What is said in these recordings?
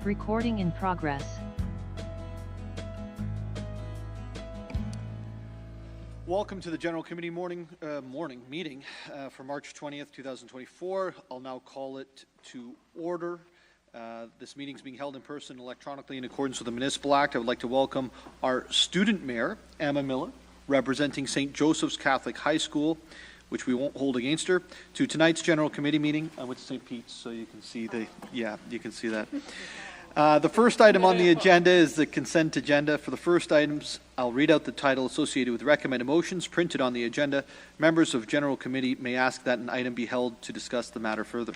Recording in progress. Welcome to the General Committee morning meeting for March 20th, 2024. I'll now call it to order. This meeting is being held in person electronically in accordance with the Municipal Act. I would like to welcome our student mayor, Emma Miller, representing St. Joseph's Catholic High School, which we won't hold against her, to tonight's General Committee meeting. I went to St. Pete's, so you can see you can see that. The first item on the agenda is the consent agenda. For the first items, I'll read out the title associated with recommended motions printed on the agenda. Members of General Committee may ask that an item be held to discuss the matter further.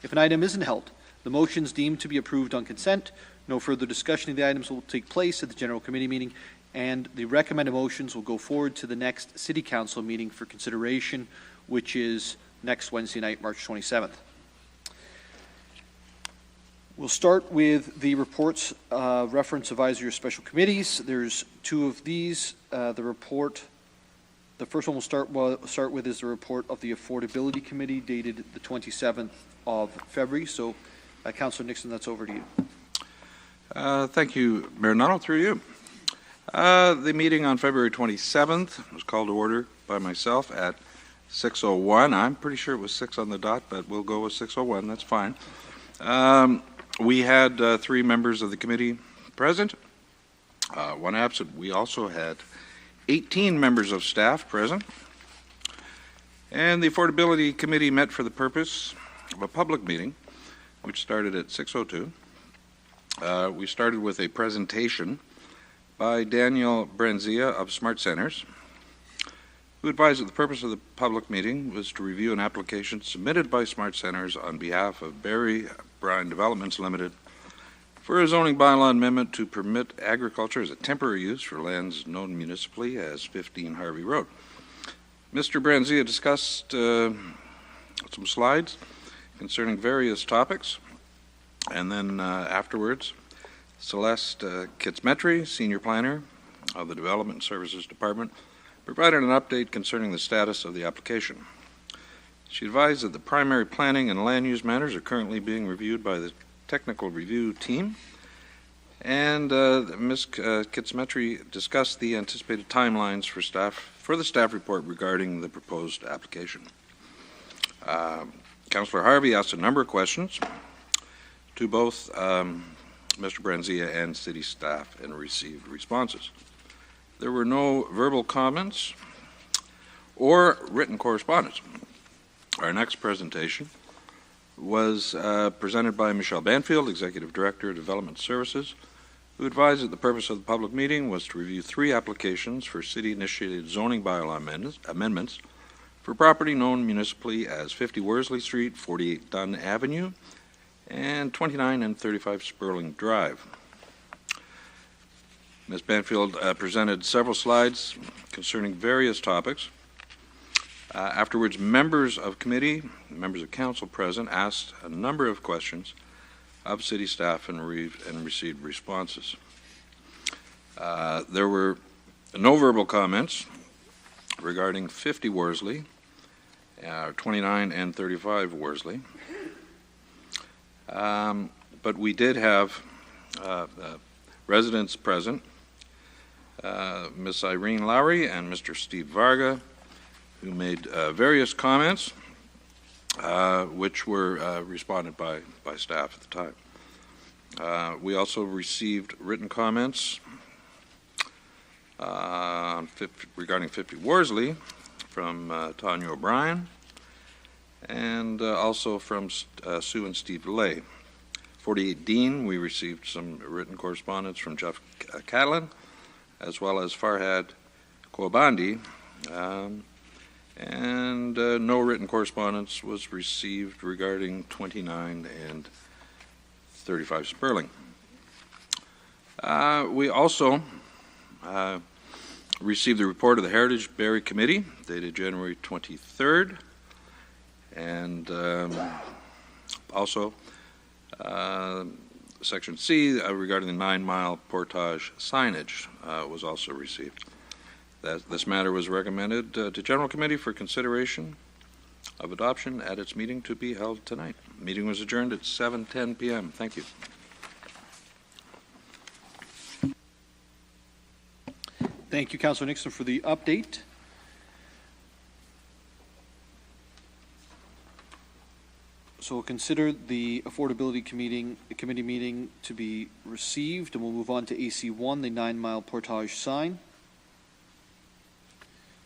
If an item isn't held, the motions deemed to be approved on consent. No further discussion of the items will take place at the General Committee meeting, and the recommended motions will go forward to the next City Council meeting for consideration, which is next Wednesday night, March 27th. We'll start with the reports, reference advisory or special committees. There's two of these. The first one we'll start with is the report of the Affordability Committee dated the 27th of February. So, Councillor Nixon, that's over to you. Thank you, Mayor Nuttall, through you. The meeting on February 27th was called to order by myself at 6:01. I'm pretty sure it was 6 on the dot, but we'll go with 6:01. That's fine. We had 3 members of the committee present, 1 absent. We also had 18 members of staff present. And the Affordability Committee met for the purpose of a public meeting, which started at 6:02. We started with a presentation by Daniel Brenzia of Smart Centers, who advised that the purpose of the public meeting was to review an application submitted by Smart Centers on behalf of Barrie Brine Developments Limited for a zoning bylaw amendment to permit agriculture as a temporary use for lands known municipally as 15 Harvey Road. Mr. Brenzia discussed some slides concerning various topics, and then afterwards, Celeste Kitsmetry, Senior Planner of the Development Services Department, provided an update concerning the status of the application. She advised that the primary planning and land use matters are currently being reviewed by the technical review team, and Ms. Kitsmetry discussed the anticipated timelines for the staff report regarding the proposed application. Councillor Harvey asked a number of questions to both Mr. Brenzia and city staff and received responses. There were no verbal comments or written correspondence. Our next presentation was presented by Michelle Banfield, Executive Director of Development Services, who advised that the purpose of the public meeting was to review 3 applications for city-initiated zoning bylaw amendments for property known municipally as 50 Worsley Street, 48 Dunn Avenue, and 29 and 35 Sperling Drive. Ms. Banfield presented several slides concerning various topics. Afterwards, members of committee, members of council present asked a number of questions of city staff and received responses. There were no verbal comments regarding 50 Worsley, 29 and 35 Worsley. But we did have residents present, Ms. Irene Lowry and Mr. Steve Varga, who made various comments, which were responded by staff at the time. We also received written comments regarding 50 Worsley from Tanya O'Brien, and also from Sue and Steve Lay. 48 Dean, we received some written correspondence from Jeff Catlin, as well as Farhad Kouabandi, and no written correspondence was received regarding 29 and 35 Sperling. We also received the report of the Heritage Barrie Committee dated January 23rd, and also Section C regarding the 9-mile portage signage was also received. This matter was recommended to General Committee for consideration of adoption at its meeting to be held tonight. The meeting was adjourned at 7:10 p.m. Thank you. Thank you, Councillor Nixon, for the update. So we'll consider the Affordability Committee meeting to be received, and we'll move on to AC1, the 9-mile portage sign.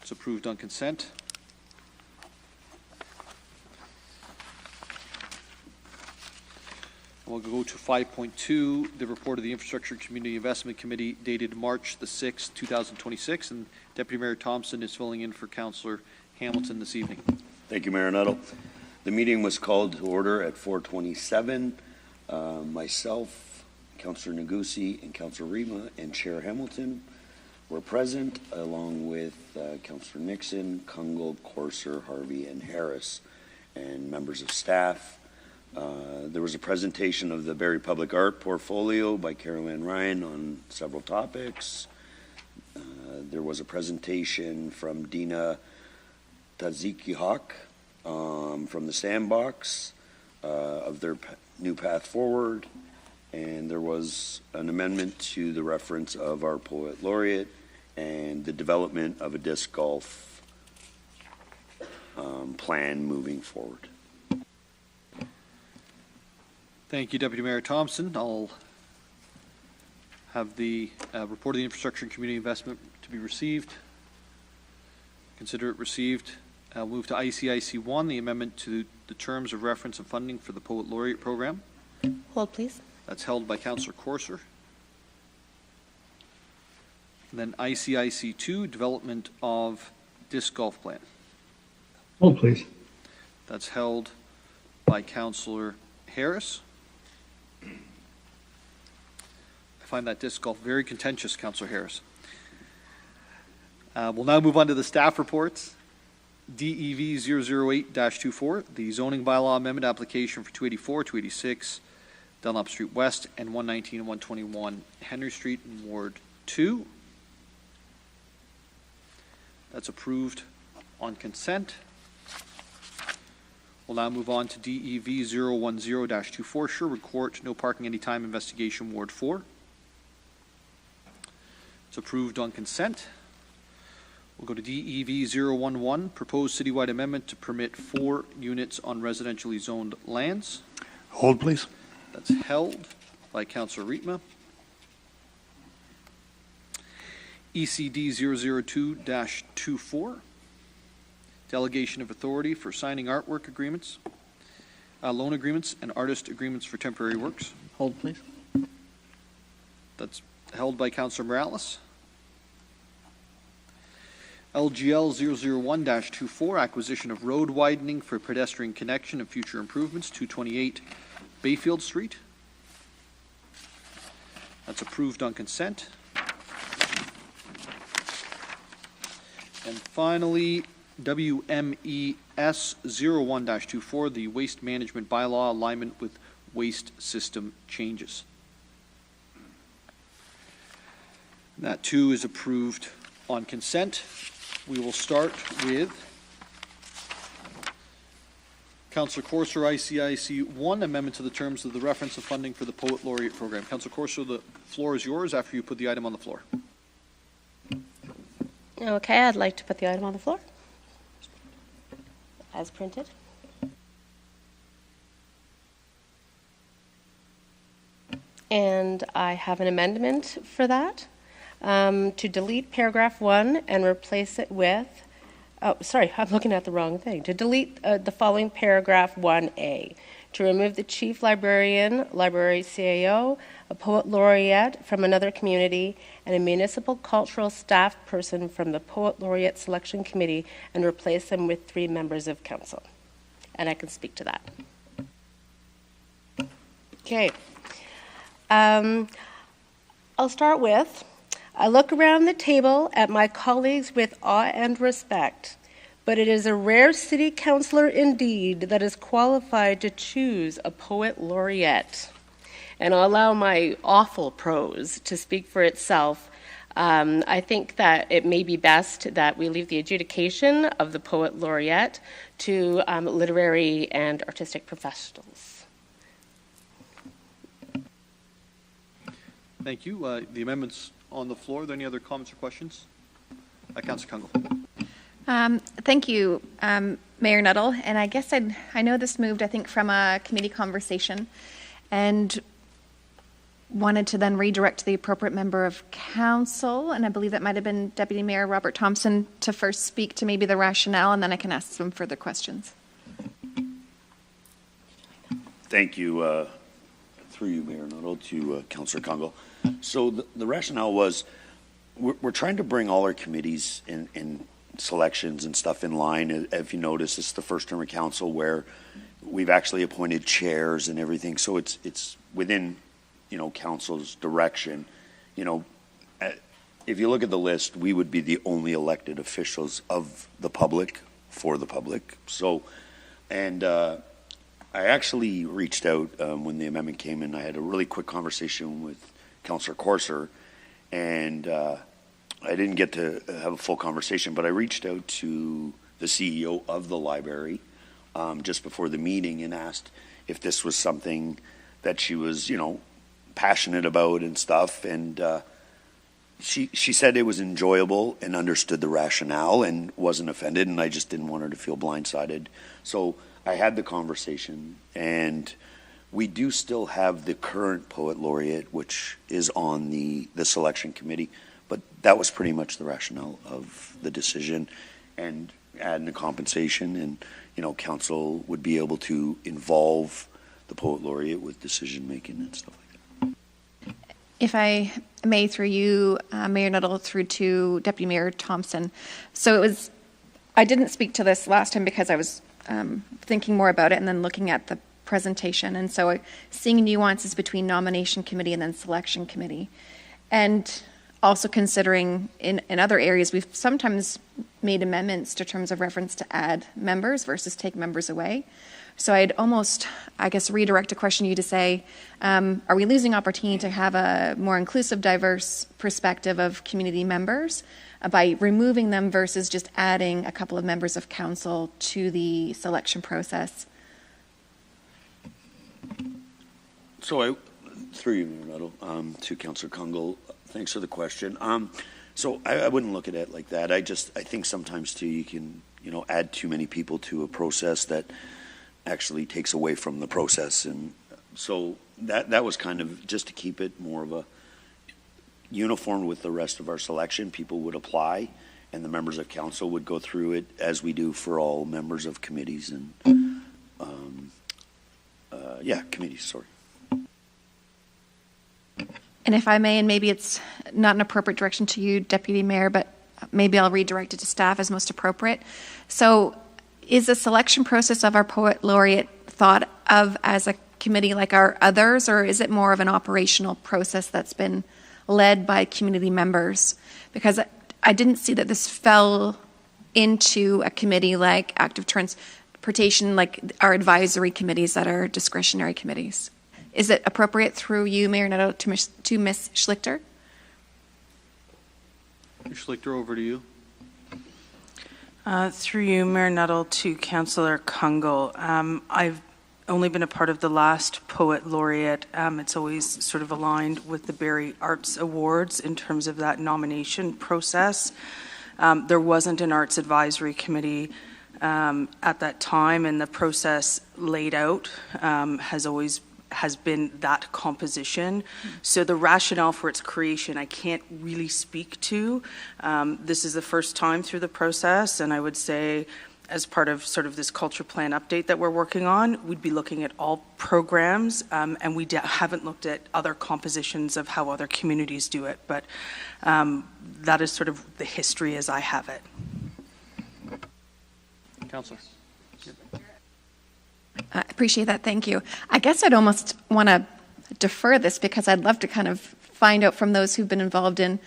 It's approved on consent. We'll go to 5.2, the report of the Infrastructure Community Investment Committee dated March the 6th, 2026, and Deputy Mayor Thompson is filling in for Councillor Hamilton this evening. Thank you, Mayor Nuttall. The meeting was called to order at 4:27. Myself, Councillor Negussi, and Councillor Rima, and Chair Hamilton were present, along with Councillor Nixon, Kungl, Corser, Harvey, and Harris, and members of staff. There was a presentation of the Barrie Public Art portfolio by Caroline Ryan on several topics. There was a presentation from Dina Tazikihak from the Sandbox of their new path forward, and there was an amendment to the reference of our poet laureate and the development of a disc golf plan moving forward. Thank you, Deputy Mayor Thompson. I'll have the report of the Infrastructure and Community Investment to be received. Consider it received. I'll move to ICIC1, the amendment to the terms of reference and funding for the Poet Laureate Program. Hold, please. That's held by Councillor Corser. And then ICIC2, development of disc golf plan. Hold, please. That's held by Councillor Harris. I find that disc golf very contentious, Councillor Harris. We'll now move on to the staff reports. DEV 008-24, the zoning bylaw amendment application for 284, 286, Dunlop Street West, and 119 and 121 Henry Street in Ward 2. That's approved on consent. We'll now move on to DEV 010-24, Sherwood Court, no parking anytime investigation, Ward 4. It's approved on consent. We'll go to DEV 011, proposed citywide amendment to permit 4 units on residentially zoned lands. Hold, please. That's held by Councillor Rietma. ECD 002-24, delegation of authority for signing artwork agreements, loan agreements, and artist agreements for temporary works. Hold, please. That's held by Councillor Morales. LGL 001-24, acquisition of road widening for pedestrian connection and future improvements, 228 Bayfield Street. That's approved on consent. And finally, WMES 01-24, the waste management bylaw alignment with waste system changes. That too is approved on consent. We will start with Councillor Corser, ICIC 1, amendment to the terms of the reference of funding for the Poet Laureate Program. Councillor Corser, the floor is yours after you put the item on the floor. Okay, I'd like to put the item on the floor as printed. And I have an amendment for that. To delete paragraph 1 and replace it with, oh, sorry, I'm looking at the wrong thing. To delete the following paragraph 1A. To remove the chief librarian, library CAO, a poet laureate from another community, and a municipal cultural staff person from the Poet Laureate Selection Committee, and replace them with 3 members of council. And I can speak to that. Okay. I'll start with, I look around the table at my colleagues with awe and respect, but it is a rare city councillor indeed that is qualified to choose a poet laureate. And I'll allow my awful prose to speak for itself. I think that it may be best that we leave the adjudication of the poet laureate to literary and artistic professionals. Thank you. The amendment's on the floor. Are there any other comments or questions? Councillor Kungle. Thank you, Mayor Nuttall. And I guess I know this moved, I think, from a committee conversation and wanted to then redirect to the appropriate member of council. And I believe that might have been Deputy Mayor Robert Thompson to first speak to maybe the rationale, and then I can ask some further questions. Thank you, through you, Mayor Nuttall, to Councillor Congo. So the rationale was we're trying to bring all our committees and selections and stuff in line. If you notice, this is the first term of council where we've actually appointed chairs and everything. So it's within, council's direction. If you look at the list, we would be the only elected officials of the public for the public. So, and I actually reached out when the amendment came in. I had a really quick conversation with Councillor Corser, and I didn't get to have a full conversation, but I reached out to the CEO of the library just before the meeting and asked if this was something that she was, passionate about and stuff. And she said it was enjoyable and understood the rationale and wasn't offended, and I just didn't want her to feel blindsided. So I had the conversation, and we do still have the current poet laureate, which is on the selection committee, but that was pretty much the rationale of the decision, and adding the compensation, and council would be able to involve the poet laureate with decision making and stuff like that. If I may, through you, Mayor Nuttall, through to Deputy Mayor Thompson. So I didn't speak to this last time because I was thinking more about it and then looking at the presentation. And so seeing nuances between nomination committee and then selection committee. And also considering in other areas, we've sometimes made amendments to terms of reference to add members versus take members away. So I'd almost, redirect a question to you to say, are we losing opportunity to have a more inclusive, diverse perspective of community members by removing them versus just adding a couple of members of council to the selection process? So through you, Mayor Nuttall, to Councillor Kungle, thanks for the question. So I wouldn't look at it like that. I think sometimes too you can, add too many people to a process that actually takes away from the process. And so that was kind of just to keep it more of a uniform with the rest of our selection. People would apply, and the members of council would go through it as we do for all members of committees and committees, sorry. And if I may, and maybe it's not an appropriate direction to you, Deputy Mayor, but maybe I'll redirect it to staff as most appropriate. So is the selection process of our poet laureate thought of as a committee like our others, or is it more of an operational process that's been led by community members? Because I didn't see that this fell into a committee like active transportation, like our advisory committees that are discretionary committees. Is it appropriate through you, Mayor Nuttall, to Ms. Schlichter? Schlichter, over to you. Through you, Mayor Nuttall, to Councillor Kungle. I've only been a part of the last Poet Laureate. It's always sort of aligned with the Barrie Arts Awards in terms of that nomination process. There wasn't an Arts Advisory Committee at that time, and the process laid out has been that composition. So the rationale for its creation, I can't really speak to. This is the first time through the process, and I would say as part of sort of this culture plan update that we're working on, we'd be looking at all programs, and we haven't looked at other compositions of how other communities do it, but that is sort of the history as I have it. Councillor. I appreciate that. Thank you. I guess I'd almost want to defer this because I'd love to kind of find out from those who've been involved in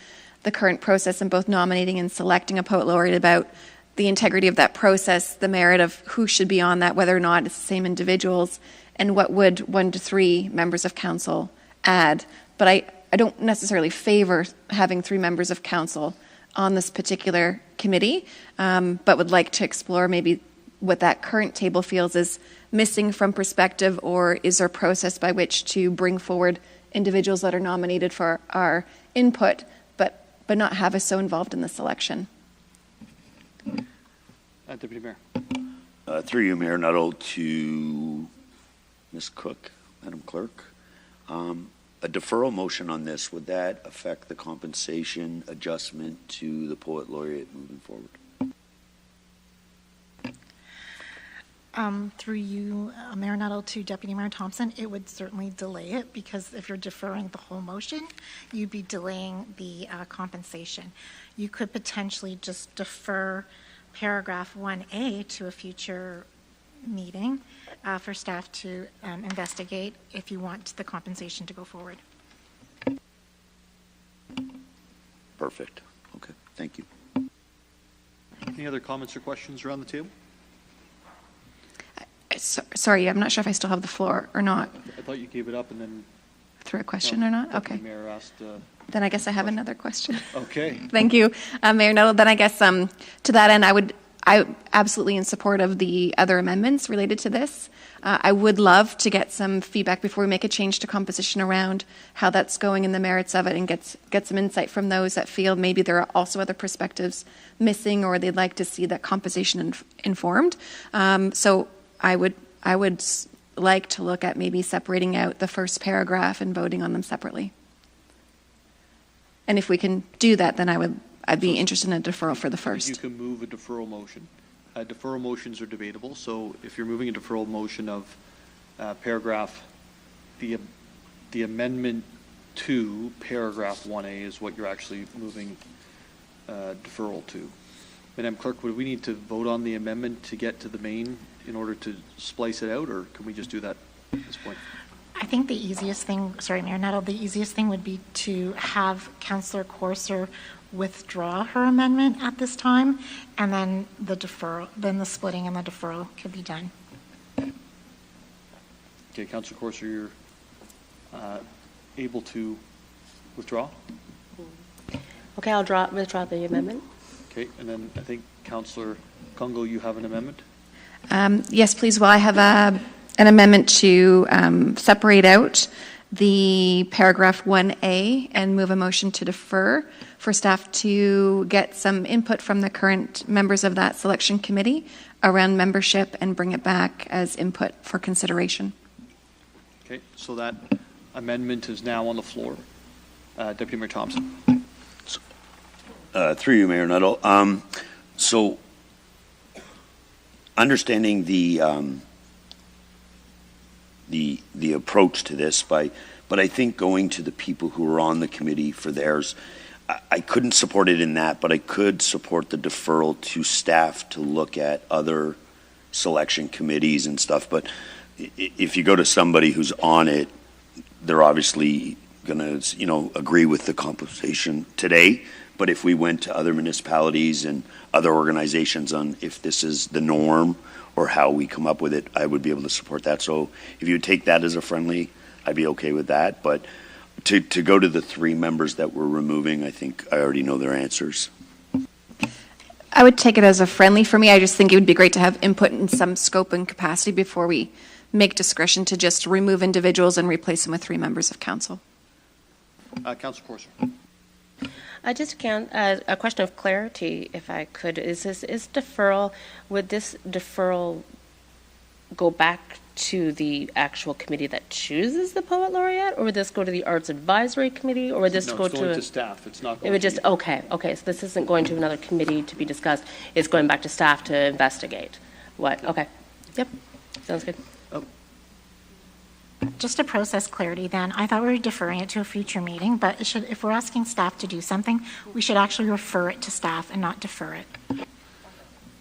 the current process in both nominating and selecting a poet laureate about the integrity of that process, the merit of who should be on that, whether or not it's the same individuals, and what would 1 to 3 members of council add. But I don't necessarily favor having 3 members of council on this particular committee, but would like to explore maybe what that current table feels is missing from perspective, or is there a process by which to bring forward individuals that are nominated for our input, but not have us so involved in the selection? Deputy Mayor. Through you, Mayor Nuttall, to Ms. Cook, Madam Clerk. A deferral motion on this, would that affect the compensation adjustment to the Poet Laureate moving forward? Through you, Mayor Nuttall, to Deputy Mayor Thompson, it would certainly delay it, because if you're deferring the whole motion, you'd be delaying the compensation. You could potentially just defer paragraph 1A to a future meeting for staff to investigate if you want the compensation to go forward. Perfect. Okay, thank you. Any other comments or questions around the table? Sorry, I'm not sure if I still have the floor or not. I thought you gave it up and then. Through a question or not? Deputy Okay. Mayor asked. Then I guess I have another question. Okay. Thank you, Mayor Nuttall. Then I guess to that end, I absolutely in support of the other amendments related to this. I would love to get some feedback before we make a change to composition around how that's going and the merits of it, and get some insight from those that feel maybe there are also other perspectives missing, or they'd like to see that composition informed. So I would like to look at maybe separating out the first paragraph and voting on them separately. And if we can do that, then I'd be interested in a deferral for the first. You can move a deferral motion. Deferral motions are debatable, so if you're moving a deferral motion of paragraph, the amendment to paragraph 1A is what you're actually moving deferral to. Madam Clerk, would we need to vote on the amendment to get to the main in order to splice it out, or can we just do that at this point? I think the easiest thing, sorry, Mayor Nuttall, the easiest thing would be to have Councillor Corser withdraw her amendment at this time, and then the splitting and the deferral could be done. Okay, Councillor Corser, you're able to withdraw? Okay, I'll withdraw the amendment. Okay, and then I think Councillor Congo, you have an amendment? Yes, please. Well, I have an amendment to separate out the paragraph 1A and move a motion to defer for staff to get some input from the current members of that selection committee around membership and bring it back as input for consideration. Okay, so that amendment is now on the floor. Deputy Mayor Thompson. Through you, Mayor Nuttall. So, understanding the approach to this, but I think going to the people who are on the committee for theirs, I couldn't support it in that, but I could support the deferral to staff to look at other selection committees and stuff. But if you go to somebody who's on it, they're obviously going to, agree with the compensation today. But if we went to other municipalities and other organizations on if this is the norm or how we come up with it, I would be able to support that. So if you would take that as a friendly, I'd be okay with that. But to go to the three members that we're removing, I think I already know their answers. I would take it as a friendly for me. I just think it would be great to have input in some scope and capacity before we make discretion to just remove individuals and replace them with three members of council. Councillor Corser. Just a question of clarity, if I could. Is deferral, would this deferral go back to the actual committee that chooses the Poet Laureate, or would this go to the Arts Advisory Committee, or would this go it's going to to staff? It's not going it would to just, okay, so this isn't going to another committee to be discussed. It's going back to staff to investigate. What? Okay. Yep. Sounds good. Just to process clarity then, I thought we were deferring it to a future meeting, but if we're asking staff to do something, we should actually refer it to staff and not defer it.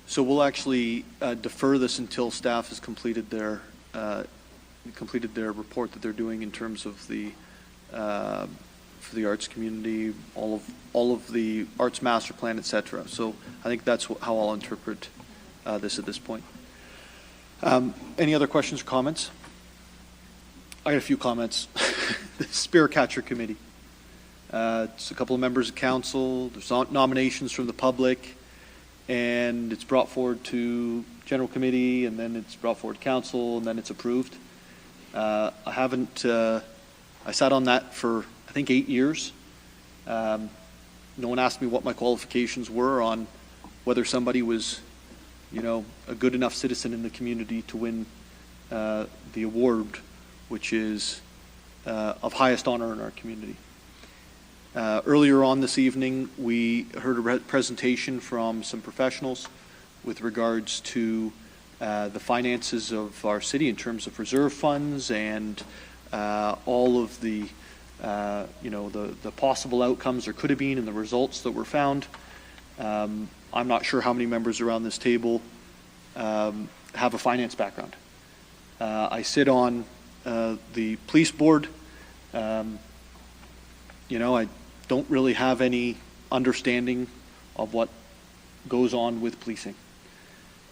So we'll actually defer this until staff has completed their report that they're doing in terms of the for the arts community, all of the arts master plan, etc. So I think that's how I'll interpret this at this point. Any other questions or comments? I got a few comments. The Spear Catcher Committee. It's a couple of members of council. There's nominations from the public, and it's brought forward to general committee, and then it's brought forward to council, and then it's approved. I sat on that for, I think, 8 years. No one asked me what my qualifications were on whether somebody was a good enough citizen in the community to win the award, which is of highest honor in our community. Earlier on this evening, we heard a presentation from some professionals with regards to the finances of our city in terms of reserve funds and all of the possible outcomes there could have been and the results that were found. I'm not sure how many members around this table have a finance background. I sit on the police board. I don't really have any understanding of what goes on with policing.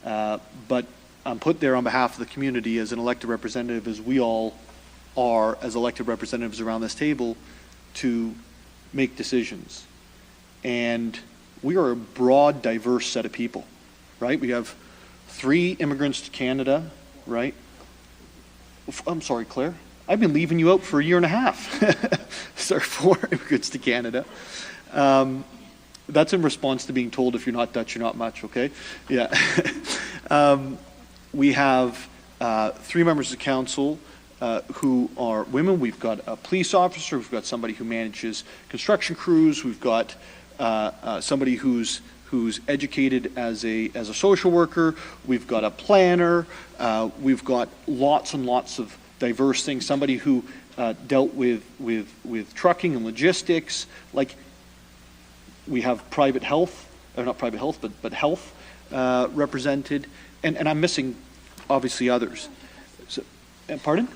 But I'm put there on behalf of the community as an elected representative, as we all are as elected representatives around this table, to make decisions. And we are a broad, diverse set of people, right? We have 3 immigrants to Canada, right? I'm sorry, Claire. I've been leaving you out for a year and a half. Sorry, 4 immigrants to Canada. That's in response to being told if you're not Dutch, you're not much, okay? Yeah. We have 3 members of council who are women. We've got a police officer. We've got somebody who manages construction crews. We've got somebody who's educated as a social worker. We've got a planner. We've got lots and lots of diverse things. Somebody who dealt with trucking and logistics. Like, we have private health, or not private health, but health represented, and I'm missing obviously others. So, pardon?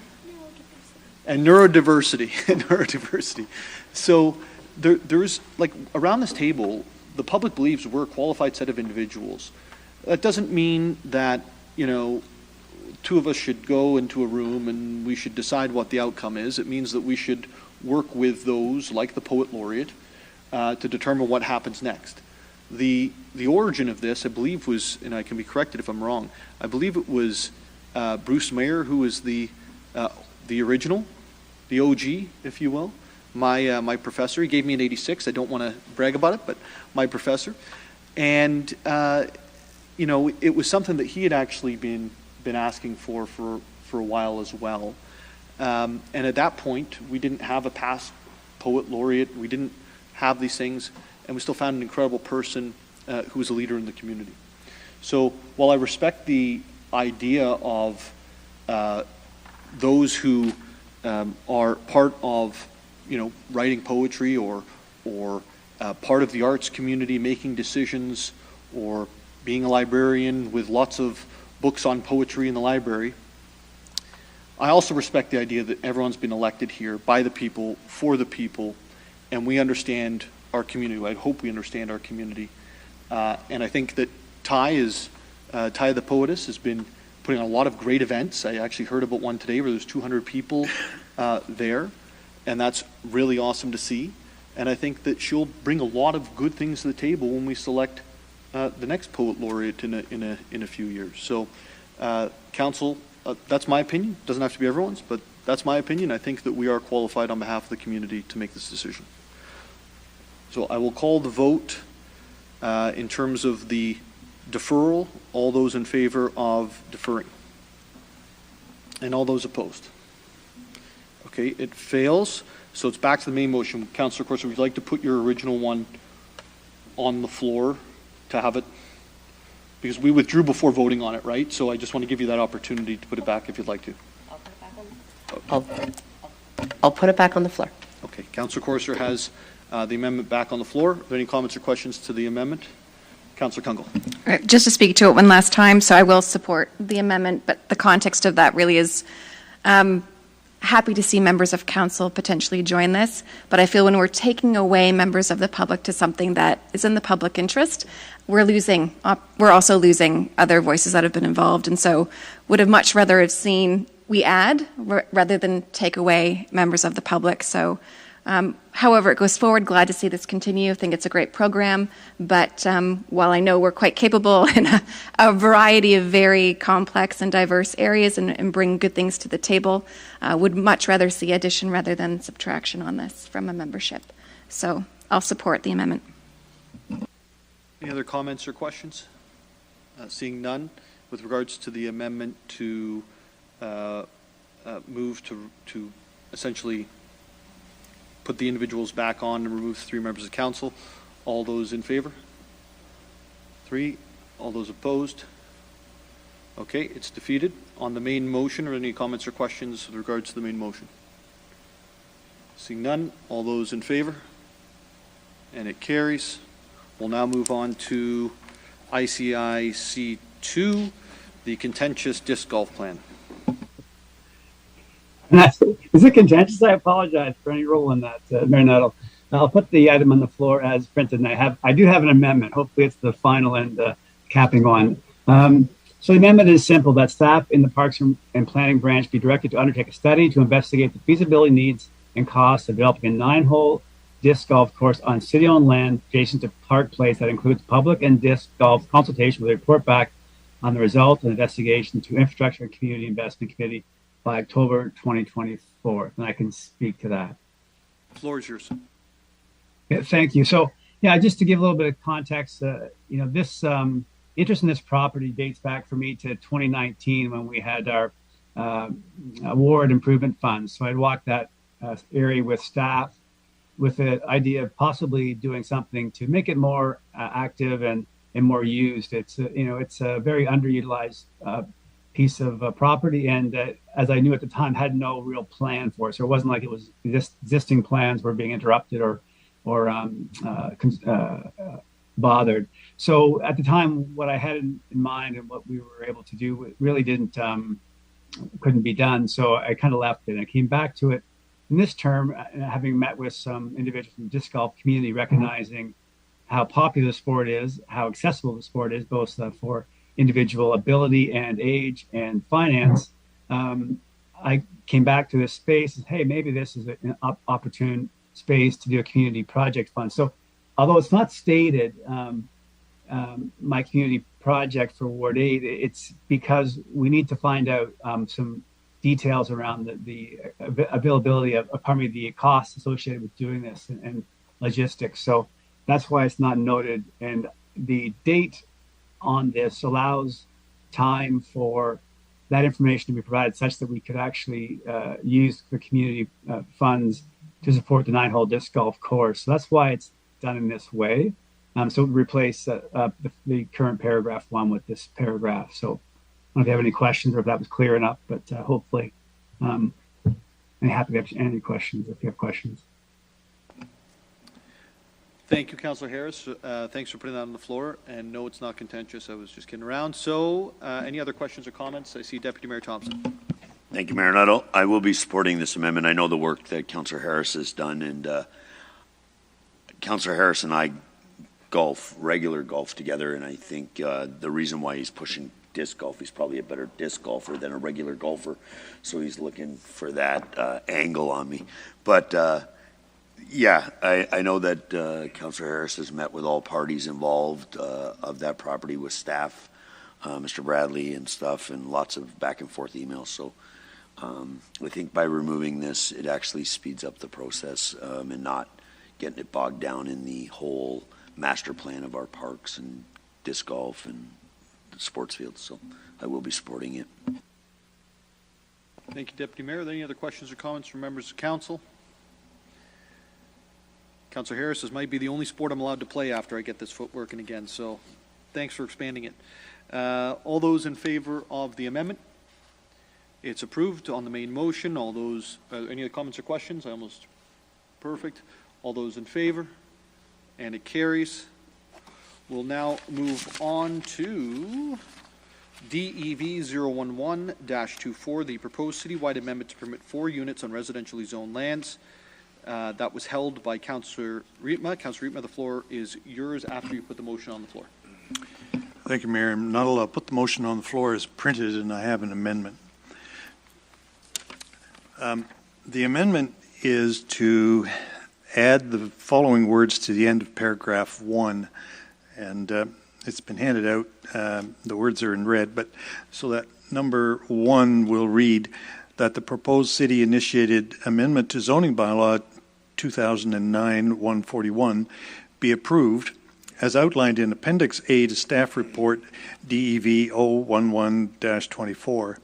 And neurodiversity. Neurodiversity. So there's, like, around this table, the public believes we're a qualified set of individuals. That doesn't mean that, 2 of us should go into a room and we should decide what the outcome is. It means that we should work with those, like the Poet Laureate, to determine what happens next. The origin of this, I believe, was, and I can be corrected if I'm wrong, I believe it was Bruce Mayer who was the original, the OG, if you will. My professor, he gave me an 86. I don't want to brag about it, but my professor. And, it was something that he had actually been asking for a while as well. And at that point, we didn't have a past Poet Laureate. We didn't have these things, and we still found an incredible person who was a leader in the community. So while I respect the idea of those who are part of, writing poetry or part of the arts community, making decisions, or being a librarian with lots of books on poetry in the library, I also respect the idea that everyone's been elected here by the people, for the people, and we understand our community. I hope we understand our community. And I think that Ty the Poetess has been putting on a lot of great events. I actually heard about one today where there's 200 people there, and that's really awesome to see. And I think that she'll bring a lot of good things to the table when we select the next Poet Laureate in a few years. So, Council, that's my opinion. Doesn't have to be everyone's, but that's my opinion. I think that we are qualified on behalf of the community to make this decision. So I will call the vote in terms of the deferral. All those in favor of deferring? And all those opposed? Okay, it fails. So it's back to the main motion. Councillor Corso, would you like to put your original one on the floor to have it? Because we withdrew before voting on it, right? So I just want to give you that opportunity to put it back if you'd like to. I'll put it back on the floor. Okay, Councillor Corso has the amendment back on the floor. Are there any comments or questions to the amendment? Councillor Kungl. All right, just to speak to it one last time, so I will support the amendment, but the context of that really is happy to see members of council potentially join this, but I feel when we're taking away members of the public to something that is in the public interest, we're also losing other voices that have been involved, and so would have much rather have seen we add rather than take away members of the public. So however it goes forward, glad to see this continue. I think it's a great program, but while I know we're quite capable in a variety of very complex and diverse areas and bring good things to the table, would much rather see addition rather than subtraction on this from a membership. So I'll support the amendment. Any other comments or questions? Seeing none, with regards to the amendment to move to essentially put the individuals back on and remove 3 members of council, all those in favor? 3. All those opposed? Okay, it's defeated. On the main motion, are there any comments or questions with regards to the main motion? Seeing none, all those in favor? And it carries. We'll now move on to ICIC 2, the contentious disc golf plan. Is it contentious? I apologize for any role in that, Mayor Nuttall. I'll put the item on the floor as printed, and I do have an amendment. Hopefully it's the final and capping one. So the amendment is simple, that staff in the Parks and Planning branch be directed to undertake a study to investigate the feasibility needs and costs of developing a 9-hole disc golf course on city-owned land adjacent to Park Place that includes public and disc golf consultation with a report back on the result of the investigation to Infrastructure and Community Investment Committee by October 2024. And I can speak to that. The floor is yours. Yeah, thank you. So, yeah, just to give a little bit of context, this interest in this property dates back for me to 2019 when we had our award improvement funds. So I'd walked that area with staff with the idea of possibly doing something to make it more active and more used. It's a very underutilized piece of property, and as I knew at the time, had no real plan for it. So it wasn't like it was existing plans were being interrupted or bothered. So at the time, what I had in mind and what we were able to do really couldn't be done. So I kind of left it. And I came back to it in this term, having met with some individuals from the disc golf community, recognizing how popular the sport is, how accessible the sport is, both for individual ability and age and finance. I came back to this space and, hey, maybe this is an opportune space to do a community project fund. So although it's not stated, my community project for Ward 8, it's because we need to find out some details around the availability of, the costs associated with doing this and logistics. So that's why it's not noted. And the date on this allows time for that information to be provided such that we could actually use the community funds to support the 9-hole disc golf course. So that's why it's done in this way. So replace the current paragraph 1 with this paragraph. So I don't know if you have any questions or if that was clear enough, but hopefully I'm happy to answer any questions if you have questions. Thank you, Councillor Harris. Thanks for putting that on the floor. And no, it's not contentious. I was just kidding around. So any other questions or comments? I see Deputy Mayor Thompson. Thank you, Mayor Nuttall. I will be supporting this amendment. I know the work that Councillor Harris has done, and Councillor Harris and I regular golf together, and I think the reason why he's pushing disc golf, he's probably a better disc golfer than a regular golfer, so he's looking for that angle on me. But yeah, I know that Councillor Harris has met with all parties involved of that property with staff, Mr. Bradley and stuff, and lots of back and forth emails. So I think by removing this, it actually speeds up the process and not getting it bogged down in the whole master plan of our parks and disc golf and sports fields. So I will be supporting it. Thank you, Deputy Mayor. Are there any other questions or comments from members of council? Councillor Harris, this might be the only sport I'm allowed to play after I get this foot working again, so thanks for expanding it. All those in favor of the amendment? It's approved on the main motion. All those, any other comments or questions? Perfect. All those in favor? And it carries. We'll now move on to DEV 011-24, the proposed citywide amendment to permit 4 units on residentially zoned lands. That was held by Councillor Rietma. Councillor Rietma, the floor is yours after you put the motion on the floor. Thank you, Mayor. I'll put the motion on the floor as printed, and I have an amendment. The amendment is to add the following words to the end of paragraph 1, and it's been handed out. The words are in red, but so that number 1 will read that the proposed city-initiated amendment to zoning bylaw 2009-141 be approved as outlined in Appendix A to Staff Report DEV 011-24,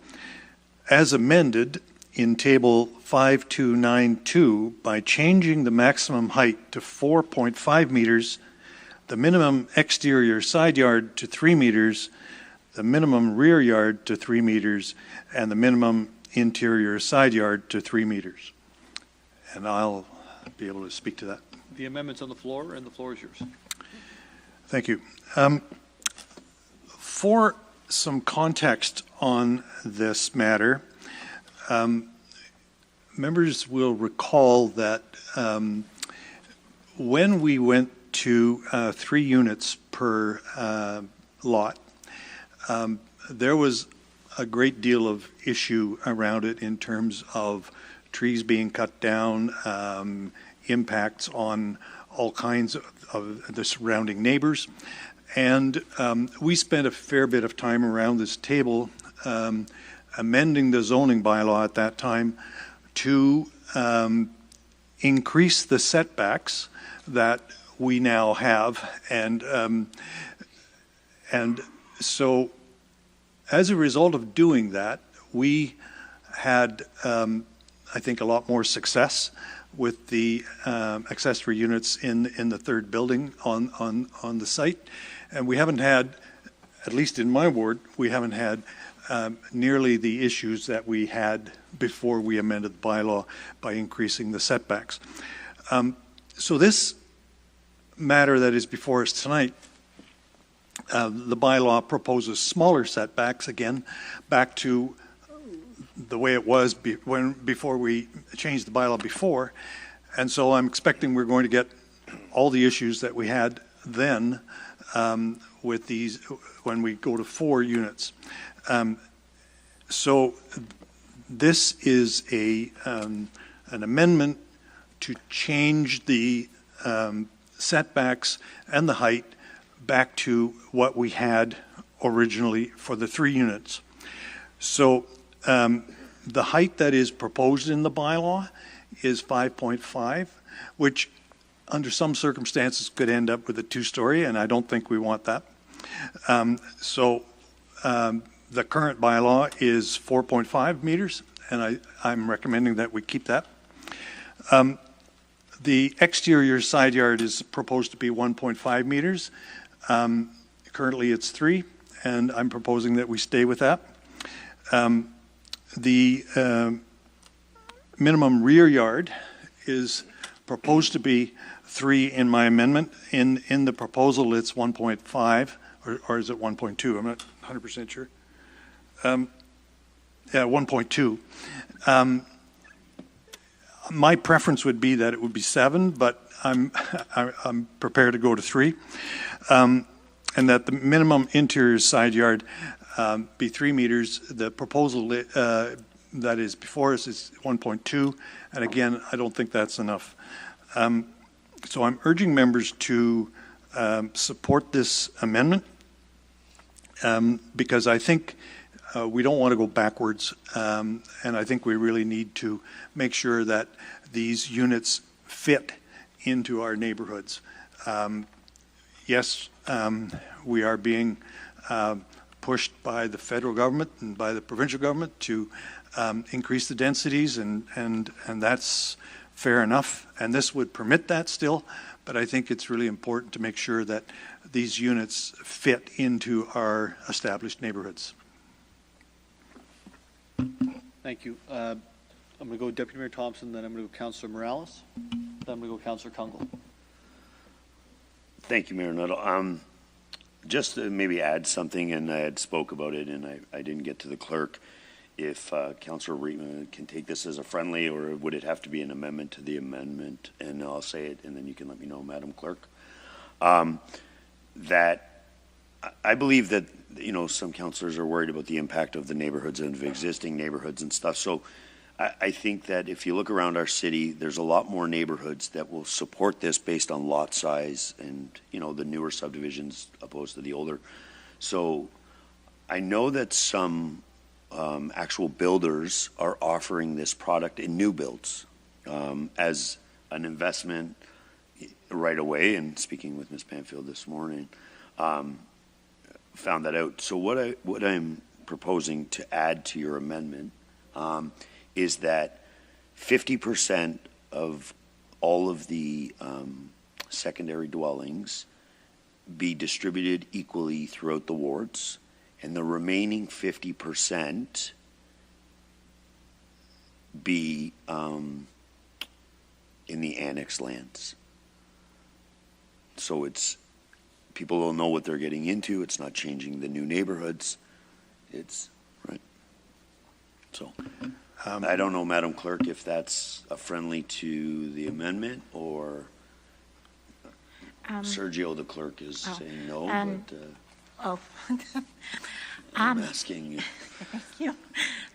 as amended in Table 5292 by changing the maximum height to 4.5 meters, the minimum exterior side yard to 3 meters, the minimum rear yard to 3 meters, and the minimum interior side yard to 3 meters. And I'll be able to speak to that. The amendment's on the floor, and the floor is yours. Thank you. For some context on this matter, members will recall that when we went to 3 units per lot, there was a great deal of issue around it in terms of trees being cut down, impacts on all kinds of the surrounding neighbors. And we spent a fair bit of time around this table amending the zoning bylaw at that time to increase the setbacks that we now have. And so as a result of doing that, we had, I think, a lot more success with the accessory units in the third building on the site. And we haven't had, at least in my ward, we haven't had nearly the issues that we had before we amended the bylaw by increasing the setbacks. So this matter that is before us tonight, the bylaw proposes smaller setbacks, again, back to the way it was before we changed the bylaw before. And so I'm expecting we're going to get all the issues that we had then with these when we go to 4 units. So this is an amendment to change the setbacks and the height back to what we had originally for the 3 units. So the height that is proposed in the bylaw is 5.5, which under some circumstances could end up with a 2-story, and I don't think we want that. So the current bylaw is 4.5 meters, and I'm recommending that we keep that. The exterior side yard is proposed to be 1.5 meters. Currently it's 3, and I'm proposing that we stay with that. The minimum rear yard is proposed to be 3 in my amendment. In the proposal, it's 1.5, or is it 1.2? I'm not 100% sure. Yeah, 1.2. My preference would be that it would be 7, but I'm prepared to go to 3. And that the minimum interior side yard be 3 meters. The proposal that is before us is 1.2, and again, I don't think that's enough. So I'm urging members to support this amendment because I think we don't want to go backwards, and I think we really need to make sure that these units fit into our neighborhoods. Yes, we are being pushed by the federal government and by the provincial government to increase the densities, and that's fair enough. And this would permit that still, but I think it's really important to make sure that these units fit into our established neighborhoods. Thank you. I'm going to go Deputy Mayor Thompson, then I'm going to go Councillor Morales, then I'm going to go Councillor Kungl. Thank you, Mayor Nuttall. Just to maybe add something, and I had spoke about it, and I didn't get to the clerk. If Councillor Reitman can take this as a friendly, or would it have to be an amendment to the amendment? And I'll say it, and then you can let me know, Madam Clerk. That I believe that, you know, some councillors are worried about the impact of the neighborhoods and of existing neighborhoods and stuff. So I think that if you look around our city, there's a lot more neighborhoods that will support this based on lot size and, you know, the newer subdivisions opposed to the older. So I know that some actual builders are offering this product in new builds as an investment right away, and speaking with Ms. Panfield this morning, found that out. So what I'm proposing to add to your amendment is that 50% of all of the secondary dwellings be distributed equally throughout the wards, and the remaining 50% be in the annex lands. So people will know what they're getting into. It's not changing the new neighborhoods. It's right. So I don't know, Madam Clerk, if that's friendly to the amendment, or Sergio, the clerk, is saying no. But I'm asking. Thank you.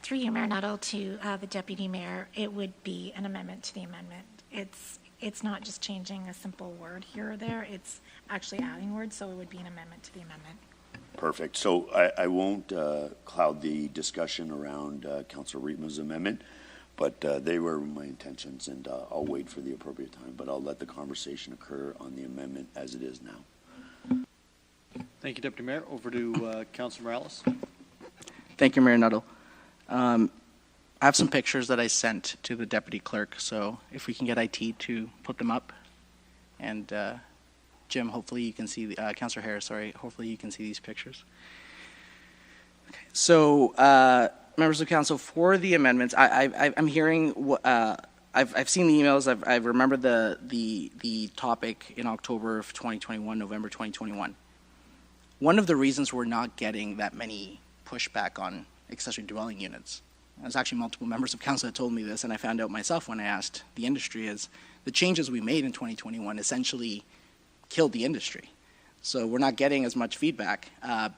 Through you, Mayor Nuttall, to the Deputy Mayor, it would be an amendment to the amendment. It's not just changing a simple word here or there. It's actually adding words, so it would be an amendment to the amendment. Perfect. So I won't cloud the discussion around Councilor Rietma's amendment, but they were my intentions, and I'll wait for the appropriate time, but I'll let the conversation occur on the amendment as it is now. Thank you, Deputy Mayor. Over to Councilor Morales. Thank you, Mayor Nuttall. I have some pictures that I sent to the Deputy Clerk, so if we can get IT to put them up. And Jim, hopefully you can see, Councilor Harris, sorry, hopefully you can see these pictures. Okay. So, members of council, for the amendments, I'm hearing, I've seen the emails, I remember the topic in October of 2021, November 2021. One of the reasons we're not getting that many pushback on accessory dwelling units, there's actually multiple members of council that told me this, and I found out myself when I asked the industry, is the changes we made in 2021 essentially killed the industry. So we're not getting as much feedback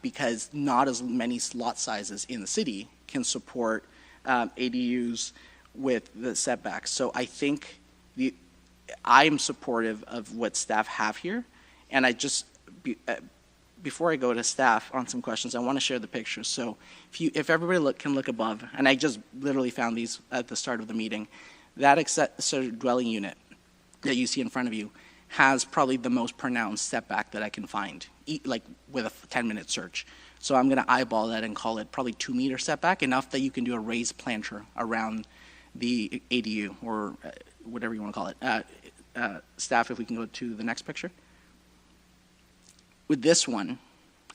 because not as many lot sizes in the city can support ADUs with the setbacks. So I think I'm supportive of what staff have here, and I just, before I go to staff on some questions, I want to share the pictures. So if everybody can look above, and I just literally found these at the start of the meeting, that accessory dwelling unit that you see in front of you has probably the most pronounced setback that I can find, like with a 10-minute search. So I'm going to eyeball that and call it probably 2-meter setback, enough that you can do a raised planter around the ADU, or whatever you want to call it. Staff, if we can go to the next picture. With this one,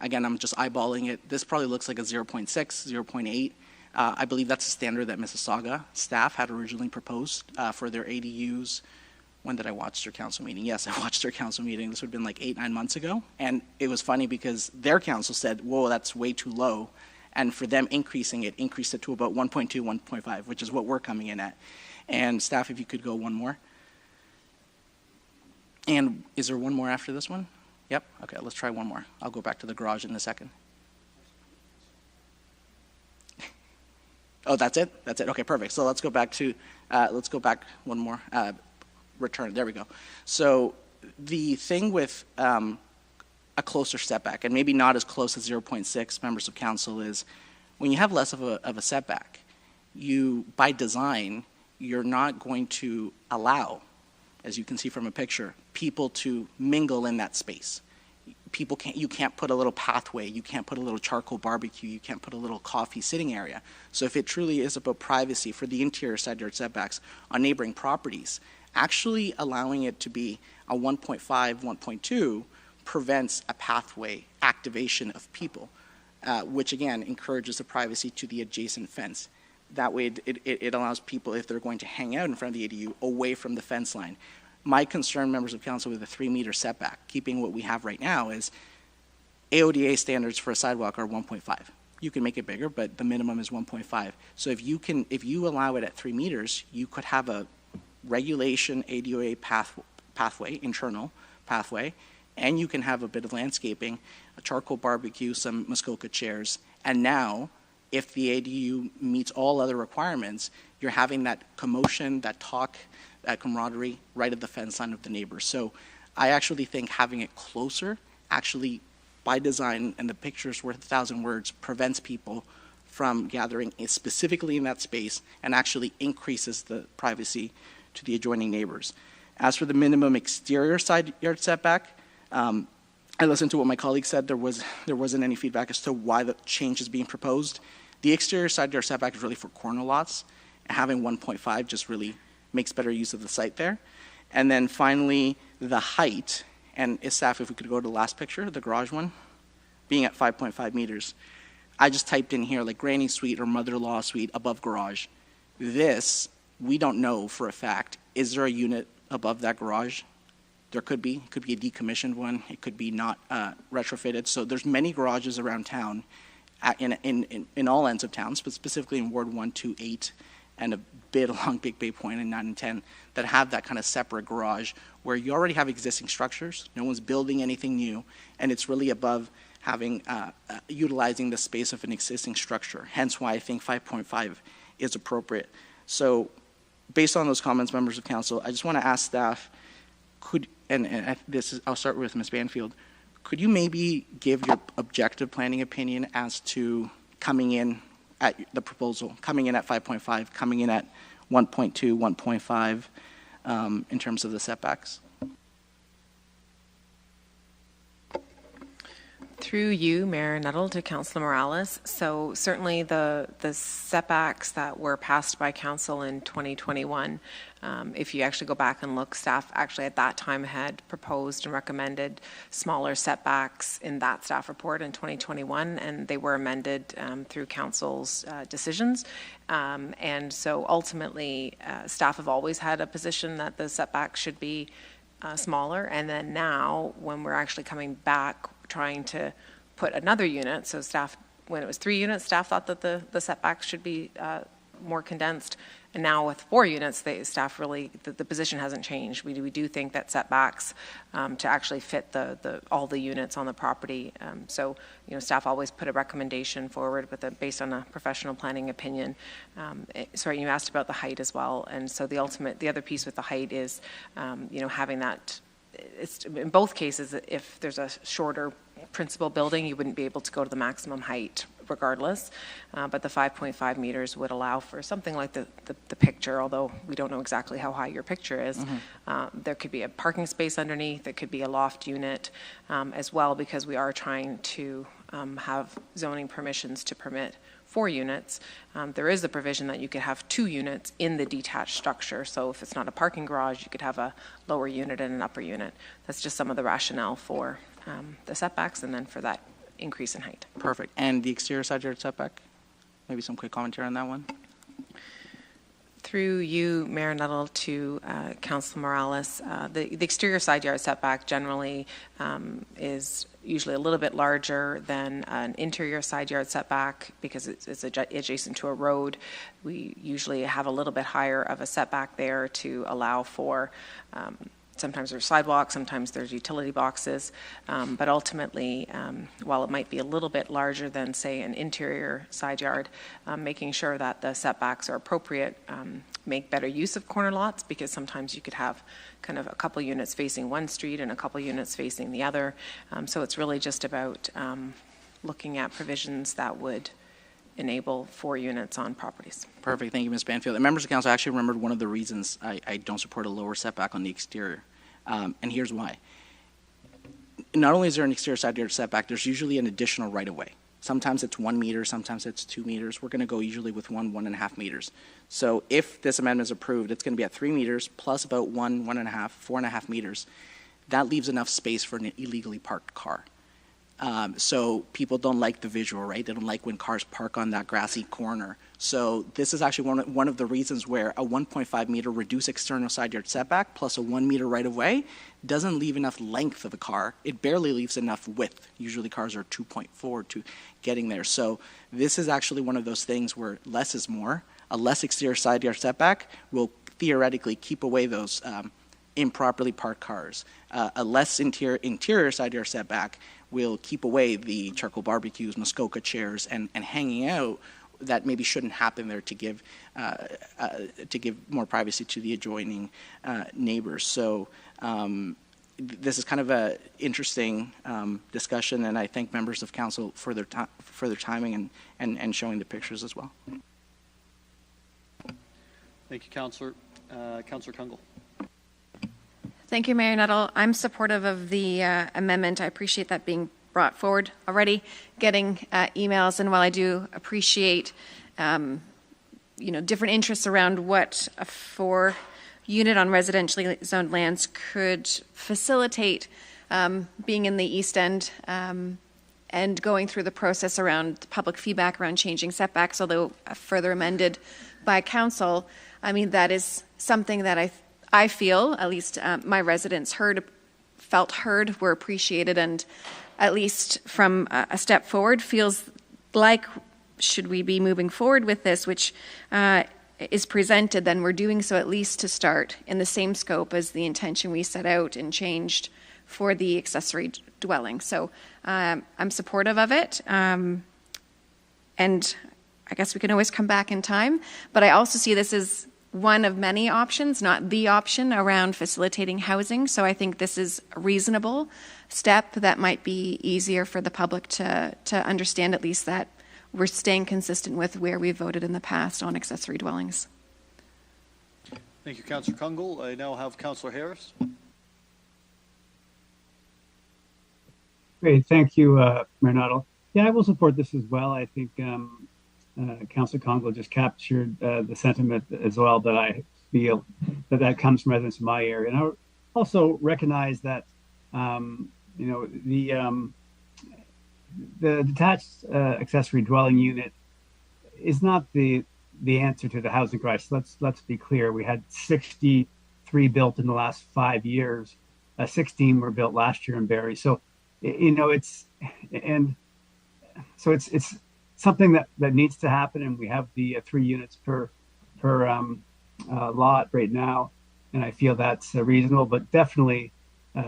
again, I'm just eyeballing it. This probably looks like a 0.6, 0.8. I believe that's a standard that Mississauga staff had originally proposed for their ADUs. When did I watch their council meeting? Yes, I watched their council meeting. This would have been like 8-9 months ago. And it was funny because their council said, whoa, that's way too low. And for them increased it to about 1.2, 1.5, which is what we're coming in at. And staff, if you could go one more. And is there one more after this one? Yep, okay, let's try one more. I'll go back to the garage in a second. Oh, that's it? That's it, okay, perfect. So let's go back one more. Return, there we go. So the thing with a closer setback, and maybe not as close as 0.6 members of council, is when you have less of a setback, by design, you're not going to allow, as you can see from a picture, people to mingle in that space. You can't put a little pathway, you can't put a little charcoal barbecue, you can't put a little coffee sitting area. So if it truly is about privacy for the interior side yard setbacks on neighboring properties, actually allowing it to be a 1.5, 1.2 prevents a pathway activation of people, which again encourages the privacy to the adjacent fence. That way it allows people, if they're going to hang out in front of the ADU, away from the fence line. My concern, members of council, with a 3-meter setback, keeping what we have right now, is AODA standards for a sidewalk are 1.5. You can make it bigger, but the minimum is 1.5. So if you allow it at 3 meters, you could have a regulation ADA pathway, internal pathway, and you can have a bit of landscaping, a charcoal barbecue, some Muskoka chairs, and now, if the ADU meets all other requirements, you're having that commotion, that talk, that camaraderie right at the fence line of the neighbors. So I actually think having it closer, actually by design, and the picture's worth 1,000 words, prevents people from gathering specifically in that space and actually increases the privacy to the adjoining neighbors. As for the minimum exterior side yard setback, I listened to what my colleague said. There wasn't any feedback as to why the change is being proposed. The exterior side yard setback is really for corner lots. Having 1.5 just really makes better use of the site there. And then finally, the height, and staff, if we could go to the last picture, the garage one, being at 5.5 meters. I just typed in here like granny suite or mother-in-law suite above garage. This, we don't know for a fact. Is there a unit above that garage? There could be. It could be a decommissioned one. It could be not retrofitted. So there's many garages around town in all ends of town, but specifically in Ward 1, 2, 8, and a bit along Big Bay Point and 9 and 10 that have that kind of separate garage where you already have existing structures. No one's building anything new, and it's really above having utilizing the space of an existing structure. Hence why I think 5.5 is appropriate. So based on those comments, members of council, I just want to ask staff, I'll start with Ms. Banfield, could you maybe give your objective planning opinion as to coming in at the proposal, coming in at 5.5, coming in at 1.2, 1.5 in terms of the setbacks? Through you, Mayor Nuttall, to Councillor Morales. So certainly the setbacks that were passed by council in 2021, if you actually go back and look, staff actually at that time had proposed and recommended smaller setbacks in that staff report in 2021, and they were amended through council's decisions. And so ultimately, staff have always had a position that the setbacks should be smaller. And then now, when we're actually coming back trying to put another unit, so staff, when it was 3 units, staff thought that the setbacks should be more condensed, and now with 4 units, staff really, the position hasn't changed. We do think that setbacks to actually fit all the units on the property. So, you know, staff always put a recommendation forward based on a professional planning opinion. Sorry, you asked about the height as well, and so the other piece with the height is, you know, having that. It's, in both cases, if there's a shorter principal building, you wouldn't be able to go to the maximum height regardless, but the 5.5 meters would allow for something like the picture, although we don't know exactly how high your picture is. Mm-hmm. There could be a parking space underneath, there could be a loft unit as well, because we are trying to have zoning permissions to permit 4 units. There is a provision that you could have 2 units in the detached structure. So if it's not a parking garage, you could have a lower unit and an upper unit. That's just some of the rationale for the setbacks and then for that increase in height. Perfect. And the exterior side yard setback? Maybe some quick commentary on that one? Through you, Mayor Nuttall, to Councillor Morales, the exterior side yard setback generally is usually a little bit larger than an interior side yard setback because it's adjacent to a road. We usually have a little bit higher of a setback there to allow for sometimes there's sidewalks, sometimes there's utility boxes, but ultimately, while it might be a little bit larger than, say, an interior side yard, making sure that the setbacks are appropriate, make better use of corner lots, because sometimes you could have kind of a couple units facing one street and a couple units facing the other. So it's really just about looking at provisions that would enable 4 units on properties. Perfect. Thank you, Ms. Banfield. And members of council, I actually remembered one of the reasons I don't support a lower setback on the exterior. And here's why. Not only is there an exterior side yard setback, there's usually an additional right-of-way. Sometimes it's 1 meter, sometimes it's 2 meters. We're going to go usually with 1.5 meters. So if this amendment is approved, it's going to be at 3 meters plus about 1.5, 4.5 meters. That leaves enough space for an illegally parked car. So people don't like the visual, right? They don't like when cars park on that grassy corner. So this is actually one of the reasons where a 1.5 meter reduced external side yard setback plus a 1 meter right of way doesn't leave enough length of the car. It barely leaves enough width. Usually cars are 2.4 to getting there. So this is actually one of those things where less is more. A less exterior side yard setback will theoretically keep away those improperly parked cars. A less interior side yard setback will keep away the charcoal barbecues, Muskoka chairs, and hanging out that maybe shouldn't happen there to give more privacy to the adjoining neighbors. So this is kind of an interesting discussion, and I thank members of council for their timing and showing the pictures as well. Thank you, Councillor. Councillor Kungl. Thank you, Mayor Nuttall. I'm supportive of the amendment. I appreciate that being brought forward already, getting emails, and while I do appreciate different interests around what a 4-unit on residentially zoned lands could facilitate being in the East End and going through the process around public feedback around changing setbacks, although further amended by council. I mean, that is something that I feel, at least my residents felt heard, were appreciated, and at least from a step forward feels like, should we be moving forward with this, which is presented, then we're doing so at least to start in the same scope as the intention we set out and changed for the accessory dwelling. So I'm supportive of it, and I guess we can always come back in time, but I also see this as one of many options, not the option around facilitating housing. So I think this is a reasonable step that might be easier for the public to understand, at least that we're staying consistent with where we voted in the past on accessory dwellings. Thank you, Councillor Kungl. I now have Councillor Harris. Great, thank you, Mayor Nuttall. Yeah, I will support this as well. I think Councillor Congo just captured the sentiment as well that I feel that comes from residents in my area. And I also recognize that, the detached accessory dwelling unit is not the answer to the housing crisis. Let's be clear. We had 63 built in the last 5 years. 16 were built last year in Barrie. So, it's something that needs to happen, and we have the 3 units per lot right now, and I feel that's reasonable. But definitely,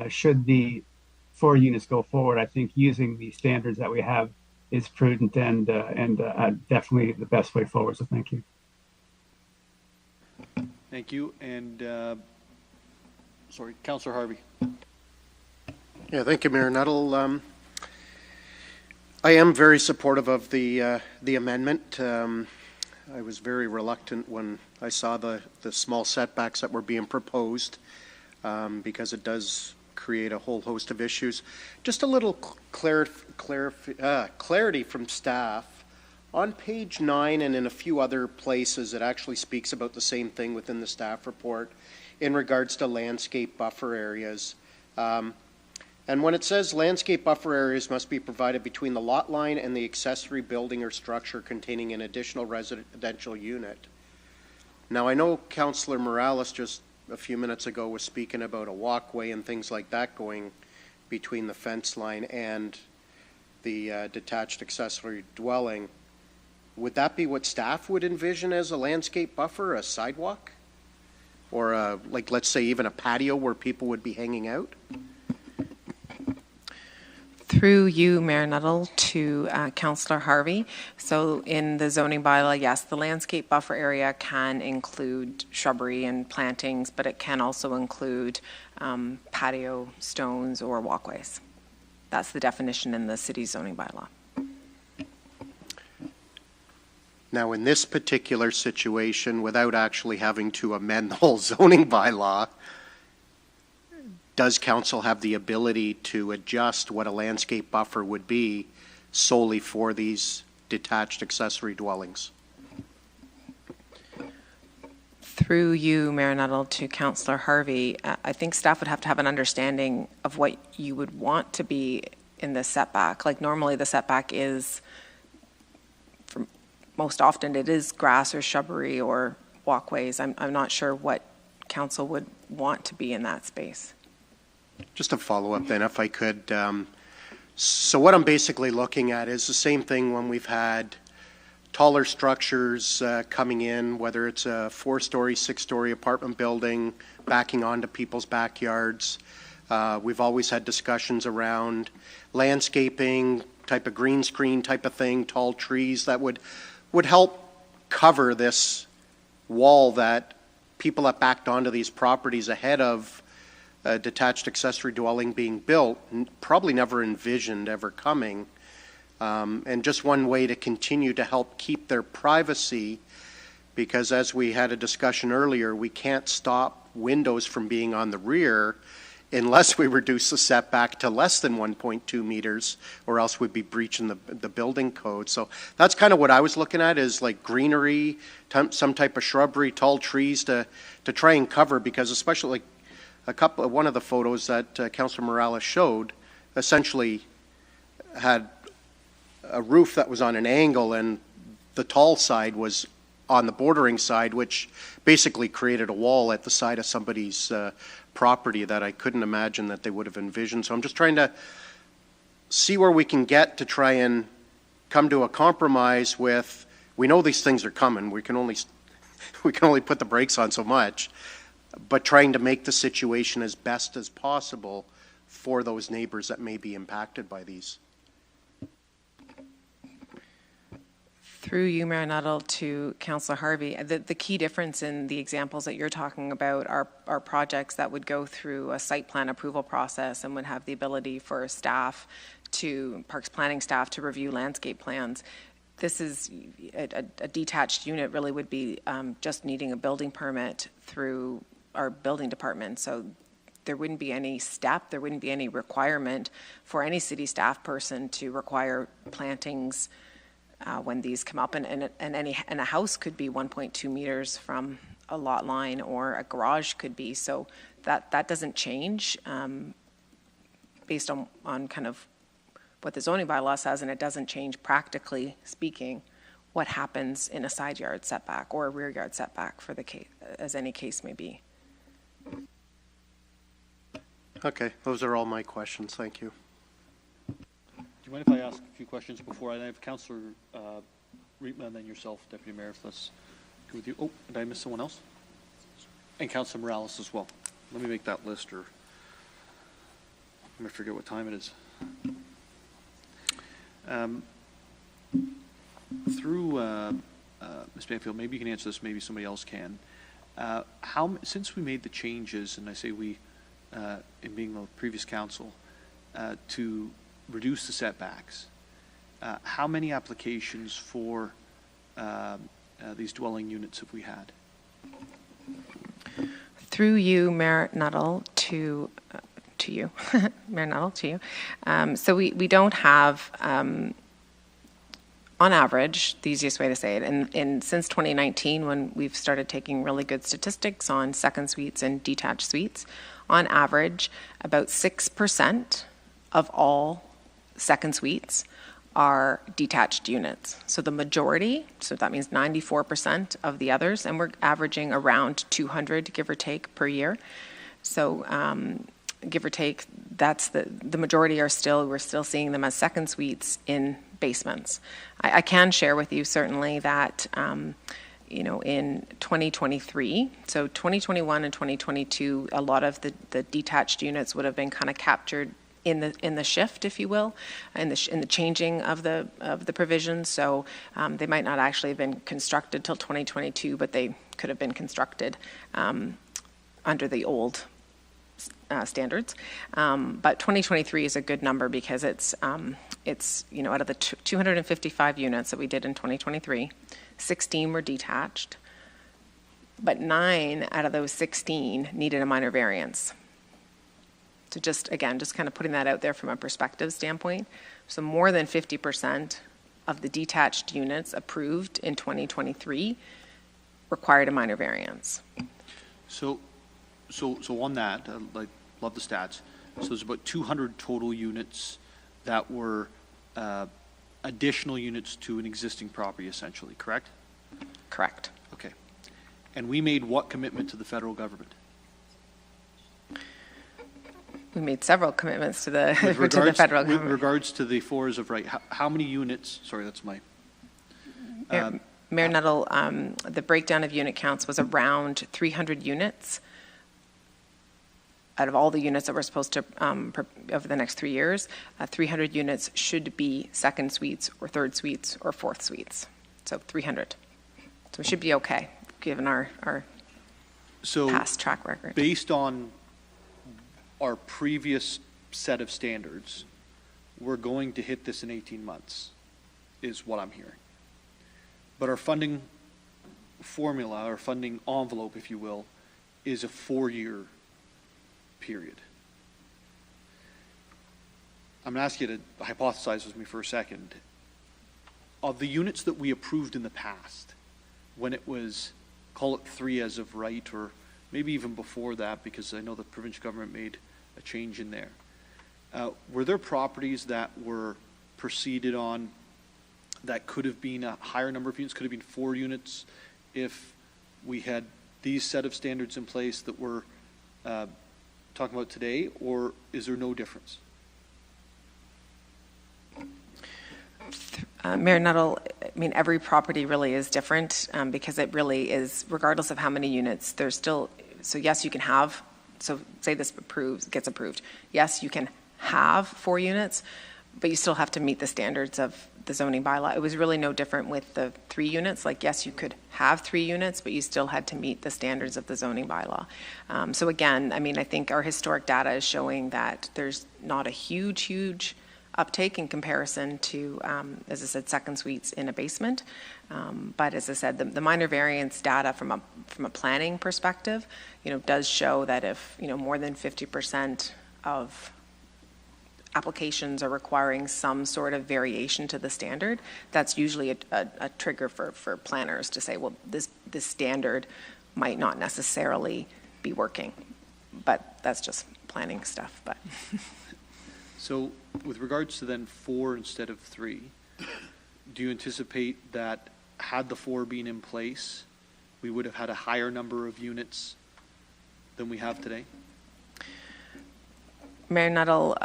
should the 4 units go forward, I think using the standards that we have is prudent and definitely the best way forward. So thank you. Thank you, and Councillor Harvey. Yeah, thank you, Mayor Nuttall. I am very supportive of the amendment. I was very reluctant when I saw the small setbacks that were being proposed because it does create a whole host of issues. Just a little clarity from staff. On page 9 and in a few other places, it actually speaks about the same thing within the staff report in regards to landscape buffer areas. And when it says landscape buffer areas must be provided between the lot line and the accessory building or structure containing an additional residential unit. Now, I know Councillor Morales just a few minutes ago was speaking about a walkway and things like that going between the fence line and the detached accessory dwelling. Would that be what staff would envision as a landscape buffer, a sidewalk? Or like, let's say even a patio where people would be hanging out? Through you, Mayor Nuttall, to Councillor Harvey. So in the zoning bylaw, yes, the landscape buffer area can include shrubbery and plantings, but it can also include patio stones or walkways. That's the definition in the city zoning bylaw. Now, in this particular situation, without actually having to amend the whole zoning bylaw, does council have the ability to adjust what a landscape buffer would be solely for these detached accessory dwellings? Through you, Mayor Nuttall, to Councillor Harvey, I think staff would have to have an understanding of what you would want to be in the setback. Like normally the setback is, most often it is grass or shrubbery or walkways. I'm not sure what council would want to be in that space. Just a follow-up then, if I could. So what I'm basically looking at is the same thing when we've had taller structures coming in, whether it's a 4-story, 6-story apartment building, backing onto people's backyards. We've always had discussions around landscaping, type of green screen type of thing, tall trees that would help cover this wall that people that backed onto these properties ahead of a detached accessory dwelling being built probably never envisioned ever coming. And just one way to continue to help keep their privacy, because as we had a discussion earlier, we can't stop windows from being on the rear unless we reduce the setback to less than 1.2 meters, or else we'd be breaching the building code. So that's kind of what I was looking at, is like greenery, some type of shrubbery, tall trees to try and cover, because especially like one of the photos that Councillor Morales showed essentially had a roof that was on an angle, and the tall side was on the bordering side, which basically created a wall at the side of somebody's property that I couldn't imagine that they would have envisioned. So I'm just trying to see where we can get to try and come to a compromise with, we know these things are coming, we can only put the brakes on so much, but trying to make the situation as best as possible for those neighbors that may be impacted by these. Through you, Mayor Nuttall, to Councillor Harvey, the key difference in the examples that you're talking about are projects that would go through a site plan approval process and would have the ability for staff parks planning staff to review landscape plans. This is a detached unit really would be just needing a building permit through our building department. So there wouldn't be any step, there wouldn't be any requirement for any city staff person to require plantings when these come up, and a house could be 1.2 meters from a lot line, or a garage could be. So that doesn't change based on kind of what the zoning bylaw says, and it doesn't change, practically speaking, what happens in a side yard setback or a rear yard setback for the case, as any case may be. Okay, those are all my questions. Thank you. Do you mind if I ask a few questions before I have Councillor Rietma and then yourself, Deputy Mayor, if that's good with you? Oh, did I miss someone else? And Councillor Morales as well. Let me make that list, or I might forget what time it is. Through Ms. Banfield, maybe you can answer this, maybe somebody else can. Since we made the changes, and I say we, in being the previous council, to reduce the setbacks, how many applications for these dwelling units have we had? Through you, Mayor Nuttall, to you, Mayor Nuttall, to you. So we don't have, on average, the easiest way to say it, and since 2019, when we've started taking really good statistics on second suites and detached suites, on average, about 6% of all second suites are detached units. So the majority, so that means 94% of the others, and we're averaging around 200, give or take, per year. So give or take, that's the majority we're still seeing them as second suites in basements. I can share with you certainly that in 2023, so 2021 and 2022, a lot of the detached units would have been kind of captured in the shift, if you will, in the changing of the provisions. So they might not actually have been constructed till 2022, but they could have been constructed under the old standards. But 2023 is a good number because it's out of the 255 units that we did in 2023, 16 were detached, but 9 out of those 16 needed a minor variance. So just kind of putting that out there from a perspective standpoint. So more than 50% of the detached units approved in 2023 required a minor variance. So on that, love the stats. So there's about 200 total units that were additional units to an existing property, essentially, correct? Correct. Okay. And we made what commitment to the federal government? We made several commitments to the federal government. With regards to the fours of right, how many units, sorry, that's my... Mayor Nuttall, the breakdown of unit counts was around 300 units out of all the units that we're supposed to, over the next 3 years. 300 units should be second suites or third suites or fourth suites. So 300. So we should be okay, given our past track record. Based on our previous set of standards, we're going to hit this in 18 months, is what I'm hearing. But our funding formula or funding envelope, if you will, is a 4-year period. I'm going to ask you to hypothesize with me for a second. Of the units that we approved in the past, when it was, call it 3 as of right, or maybe even before that, because I know the provincial government made a change in there, were there properties that were proceeded on that could have been a higher number of units, could have been 4 units, if we had these set of standards in place that we're talking about today, or is there no difference? Mayor Nuttall, I mean, every property really is different because it really is, regardless of how many units, there's still, so yes, you can have, so say this gets approved. Yes, you can have 4 units, but you still have to meet the standards of the zoning bylaw. It was really no different with the 3 units. Like, yes, you could have 3 units, but you still had to meet the standards of the zoning bylaw. So again, I mean, I think our historic data is showing that there's not a huge uptake in comparison to, as I said, second suites in a basement. But as I said, the minor variance data from a planning perspective, does show that if, more than 50% of applications are requiring some sort of variation to the standard, that's usually a trigger for planners to say, well, this standard might not necessarily be working. But that's just planning stuff. But So with regards to then 4 instead of 3, do you anticipate that had the 4 been in place, we would have had a higher number of units than we have today? Mayor Nuttall,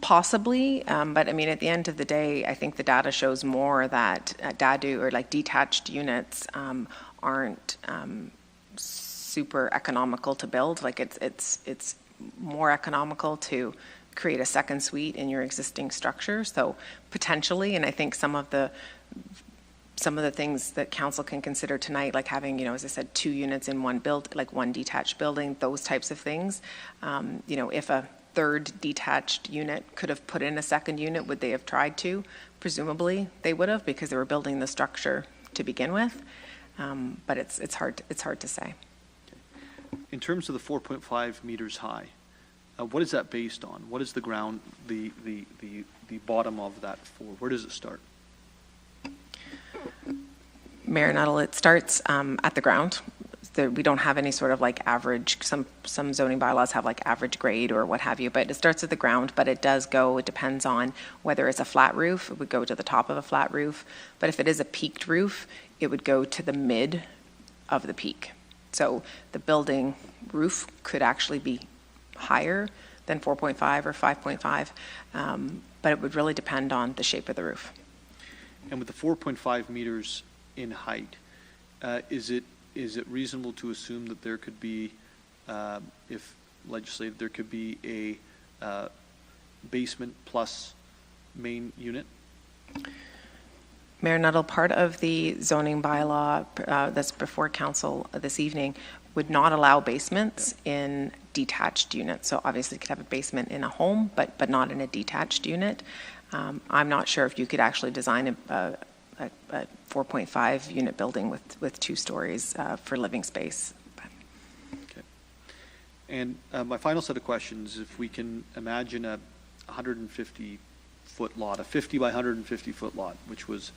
possibly, but I mean, at the end of the day, I think the data shows more that DADU or like detached units aren't super economical to build. Like it's more economical to create a second suite in your existing structure. So potentially, and I think some of the things that council can consider tonight, like having, as I said, 2 units in one like one detached building, those types of things. If a 3rd detached unit could have put in a 2nd unit, would they have tried to? Presumably they would have, because they were building the structure to begin with. But it's hard to say. Okay. In terms of the 4.5 meters high, what is that based on? What is the ground, the bottom of that 4? Where does it start? Mayor Nuttall, it starts at the ground. We don't have any sort of like average, some zoning bylaws have like average grade or what have you, but it starts at the ground, but it depends on whether it's a flat roof, it would go to the top of a flat roof, but if it is a peaked roof, it would go to the mid of the peak. So the building roof could actually be higher than 4.5 or 5.5, but it would really depend on the shape of the roof. And with the 4.5 meters in height, is it reasonable to assume that there could be, if legislated, there could be a basement plus main unit? Mayor Nuttall, part of the zoning bylaw that's before council this evening would not allow basements in detached units. So obviously you could have a basement in a home, but not in a detached unit. I'm not sure if you could actually design a 4.5 unit building with 2 stories for living space. Okay. And my final set of questions, if we can imagine a 150-foot lot, a 50 by 150-foot lot, which was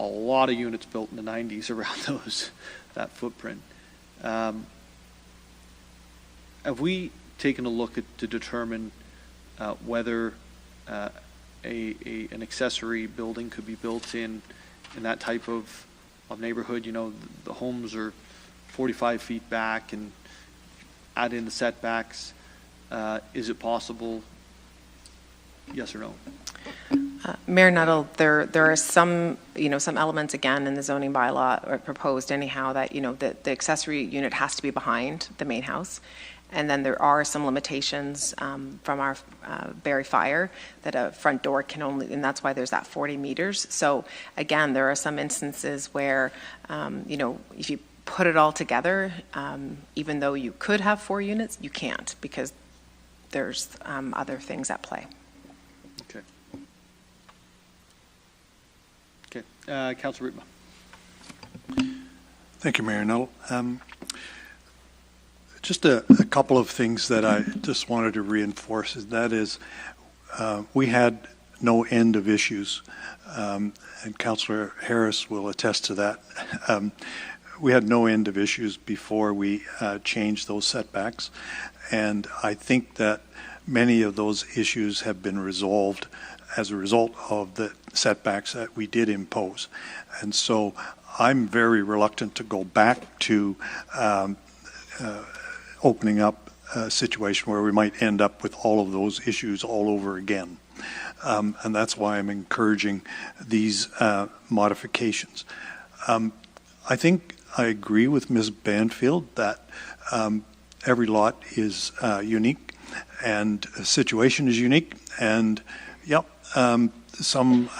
a lot of units built in the 90s around that footprint. Have we taken a look to determine whether an accessory building could be built in that type of neighborhood? The homes are 45 feet back, and add in the setbacks. Is it possible? Yes or no? Mayor Nuttall, there are some elements again in the zoning bylaw or proposed anyhow that the accessory unit has to be behind the main house, and then there are some limitations from our Barrie Fire that a front door can only, and that's why there's that 40 meters. So again, there are some instances where if you put it all together, even though you could have 4 units, you can't because there's other things at play. Okay. Okay, Councilor Riepma. Thank you, Mayor Nuttall. Just a couple of things that I just wanted to reinforce, and that is we had no end of issues, and Councillor Harris will attest to that. We had no end of issues before we changed those setbacks, and I think that many of those issues have been resolved as a result of the setbacks that we did impose. And so I'm very reluctant to go back to opening up a situation where we might end up with all of those issues all over again. And that's why I'm encouraging these modifications. I think I agree with Ms. Banfield that every lot is unique and the situation is unique, and yep, some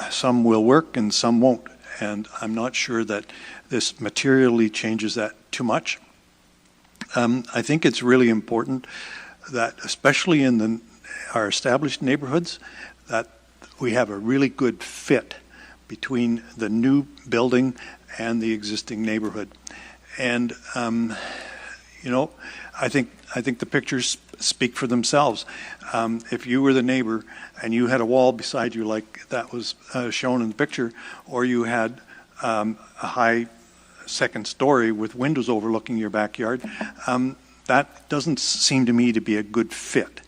will work and some won't, and I'm not sure that this materially changes that too much. I think it's really important that, especially in our established neighborhoods, that we have a really good fit between the new building and the existing neighborhood. And you know, I think the pictures speak for themselves. If you were the neighbor and you had a wall beside you like that was shown in the picture, or you had a high second story with windows overlooking your backyard, that doesn't seem to me to be a good fit.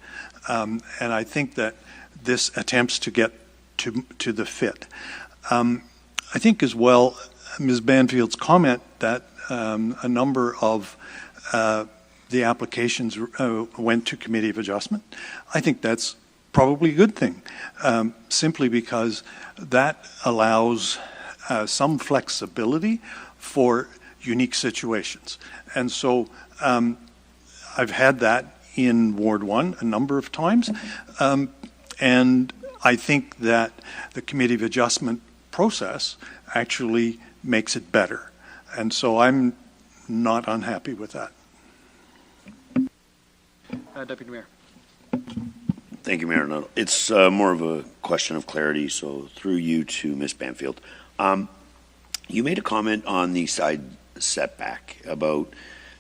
And I think that this attempts to get to the fit. I think as well, Ms. Banfield's comment that a number of the applications went to Committee of Adjustment, I think that's probably a good thing, simply because that allows some flexibility for unique situations. And so I've had that in Ward 1 a number of times, and I think that the Committee of Adjustment process actually makes it better. And so I'm not unhappy with that. Deputy Mayor. Thank you, Mayor Nuttall. It's more of a question of clarity, so through you to Ms. Banfield. You made a comment on the side setback about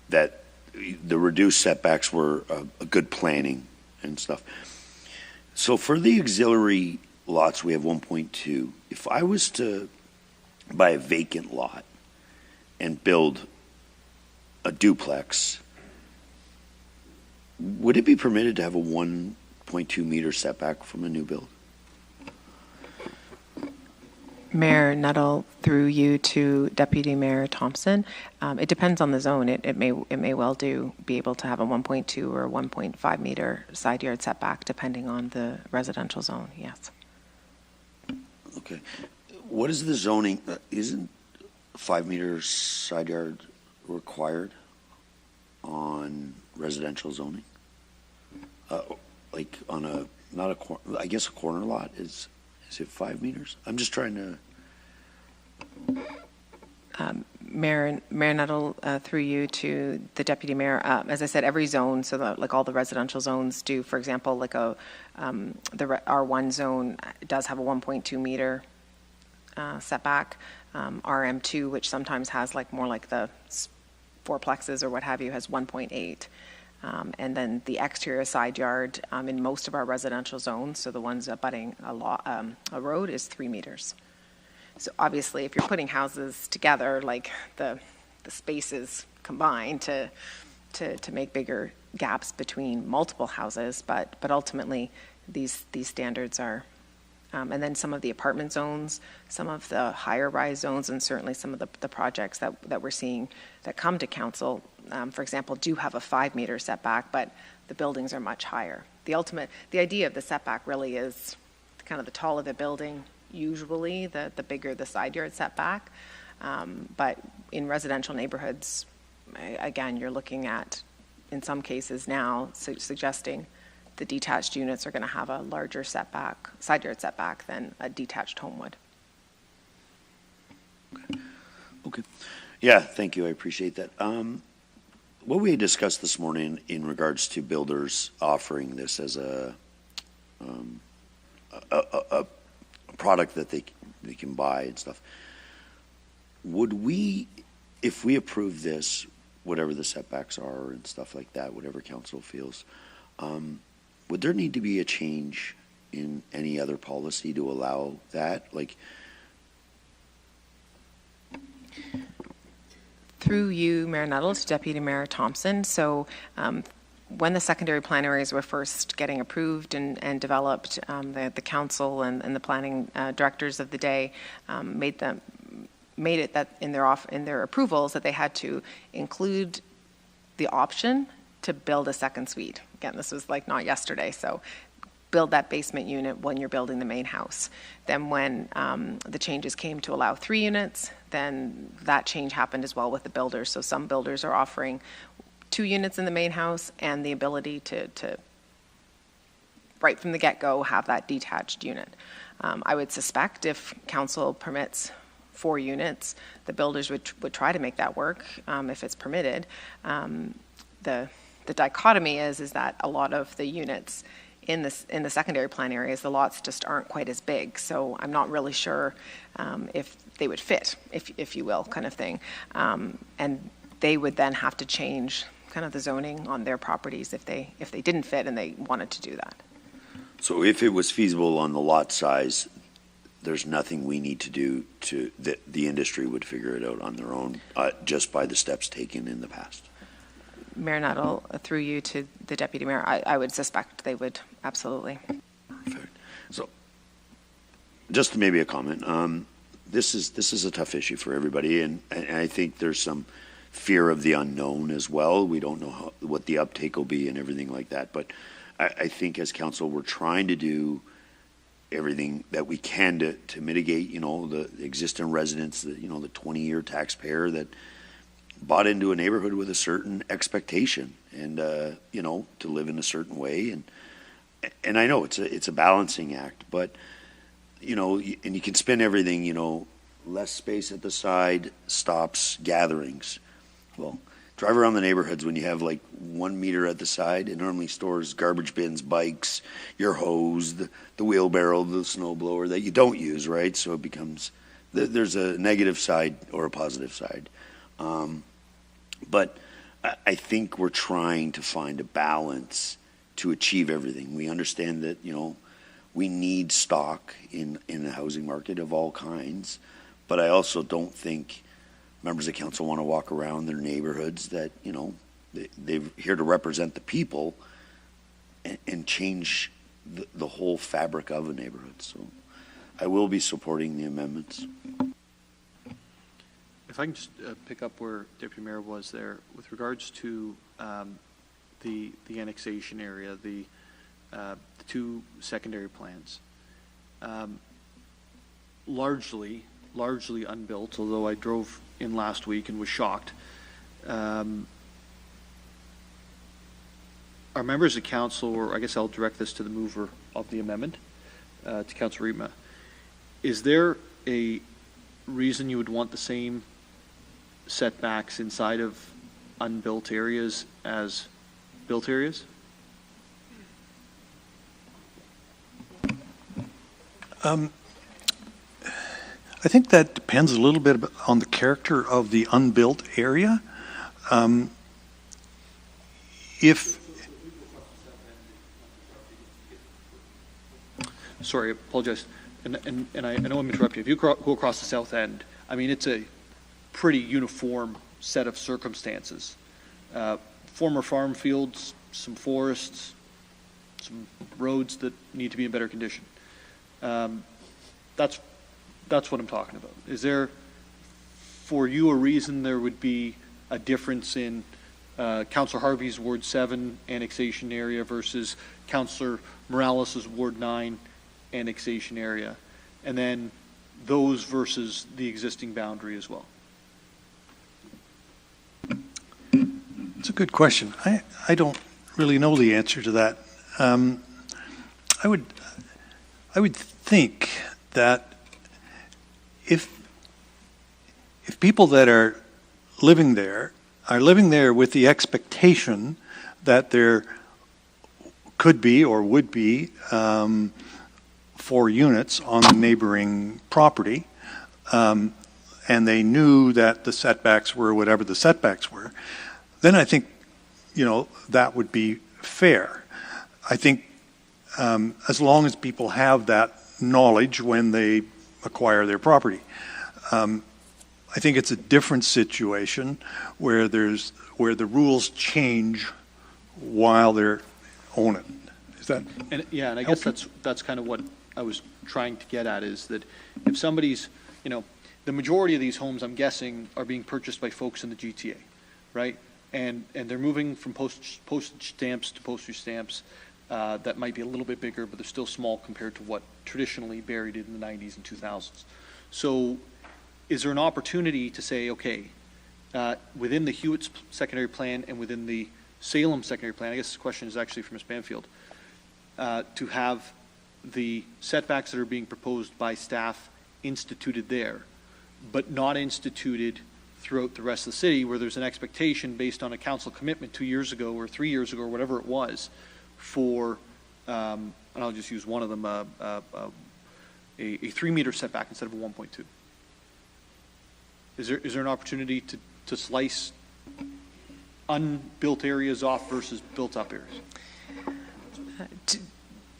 that the reduced setbacks were a good planning and stuff. So for the auxiliary lots, we have 1.2. If I was to buy a vacant lot and build a duplex, would it be permitted to have a 1.2 meter setback from a new build? Mayor Nuttall, through you to Deputy Mayor Thompson. It depends on the zone. It may well be able to have a 1.2 or 1.5 meter side yard setback depending on the residential zone. Yes. Okay. What is the zoning? Isn't 5 meter side yard required on residential zoning? Like on a I guess a corner lot is it 5 meters? I'm just trying to. Mayor Nuttall, through you to the Deputy Mayor. As I said, every zone, so that, like all the residential zones do, for example, like the R1 zone does have a 1.2 meter setback. RM2, which sometimes has more like the fourplexes or what have you, has 1.8. And then the exterior side yard in most of our residential zones, so the ones abutting a road, is 3 meters. So obviously, if you're putting houses together, like the spaces combined to make bigger gaps between multiple houses, but ultimately these standards are, and then some of the apartment zones, some of the higher rise zones, and certainly some of the projects that we're seeing that come to council, for example, do have a 5 meter setback, but the buildings are much higher. The idea of the setback really is kind of the taller the building, usually the bigger the side yard setback. But in residential neighborhoods, again, you're looking at, in some cases now, suggesting the detached units are going to have a larger setback, side yard setback, than a detached home would. Okay. Yeah, thank you. I appreciate that. What we discussed this morning in regards to builders offering this as a product that they can buy and stuff, would we if we approve this, whatever the setbacks are and stuff like that, whatever council feels, would there need to be a change in any other policy to allow that? Like, Through you, Mayor Nuttall, to Deputy Mayor Thompson. So when the secondary plan areas were first getting approved and developed, the council and the planning directors of the day made it that in their approvals that they had to include the option to build a second suite. Again, this was like not yesterday, so build that basement unit when you're building the main house. Then when the changes came to allow 3 units, then that change happened as well with the builders. So some builders are offering 2 units in the main house and the ability to right from the get-go, have that detached unit. I would suspect if council permits 4 units, the builders would try to make that work if it's permitted. The dichotomy is that a lot of the units in the secondary plan areas, the lots just aren't quite as big. So I'm not really sure if they would fit, if you will, kind of thing. And they would then have to change kind of the zoning on their properties if they didn't fit and they wanted to do that. so if it was feasible on the lot size, there's nothing we need to do to, that the industry would figure it out on their own, just by the steps taken in the past? Mayor Nuttall, through you to the Deputy Mayor, I would suspect they would, absolutely. Perfect. So, just maybe a comment. This is a tough issue for everybody, and I think there's some fear of the unknown as well. We don't know what the uptake will be and everything like that. But I think as council, we're trying to do everything that we can to mitigate, the existing residents, the 20-year taxpayer that bought into a neighborhood with a certain expectation and, to live in a certain way. And I know it's a balancing act, but, and you can spin everything, less space at the side stops gatherings. Well, drive around the neighborhoods when you have like 1 meter at the side. It normally stores garbage bins, bikes, your hose, the wheelbarrow, the snow blower that you don't use, right? So it becomes, there's a negative side or a positive side. But I think we're trying to find a balance to achieve everything. We understand that, we need stock in the housing market of all kinds, but I also don't think members of council want to walk around their neighborhoods that, they're here to represent the people and change the whole fabric of a neighborhood. So I will be supporting the amendments. If I can just pick up where Deputy Mayor was there, with regards to the annexation area, the 2 secondary plans, largely unbuilt, although I drove in last week and was shocked. Our members of council, or I guess I'll direct this to the mover of the amendment, to Councilor Rima. Is there a reason you would want the same setbacks inside of unbuilt areas as built areas? I think that depends a little bit on the character of the unbuilt area. Sorry, I apologize. And I know I'm interrupting you. If you go across the south end, I mean, it's a pretty uniform set of circumstances. Former farm fields, some forests, some roads that need to be in better condition. That's what I'm talking about. Is there, for you, a reason there would be a difference in Councillor Harvey's Ward 7 annexation area versus Councillor Morales' Ward 9 annexation area, and then those versus the existing boundary as well? It's a good question. I don't really know the answer to that. I would think that if people that are living there with the expectation that there could be or would be 4 units on the neighboring property, and and they knew that the setbacks were whatever the setbacks were, then I think, that would be fair. I think as long as people have that knowledge when they acquire their property. I think it's a different situation where the rules change while they're owning. Is that? And I guess that's kind of what I was trying to get at, is that if somebody's, the majority of these homes, I'm guessing, are being purchased by folks in the GTA, right? And they're moving from postage stamps to postage stamps that might be a little bit bigger, but they're still small compared to what traditionally Barrie did in the 90s and 2000s. So is there an opportunity to say, okay, within the Hewitt's secondary plan and within the Salem secondary plan, I guess this question is actually from Ms. Banfield, to have the setbacks that are being proposed by staff instituted there, but not instituted throughout the rest of the city, where there's an expectation based on a council commitment 2 years ago or 3 years ago or whatever it was for, and I'll just use one of them, a 3-meter setback instead of a 1.2. Is there an opportunity to slice unbuilt areas off versus built-up areas?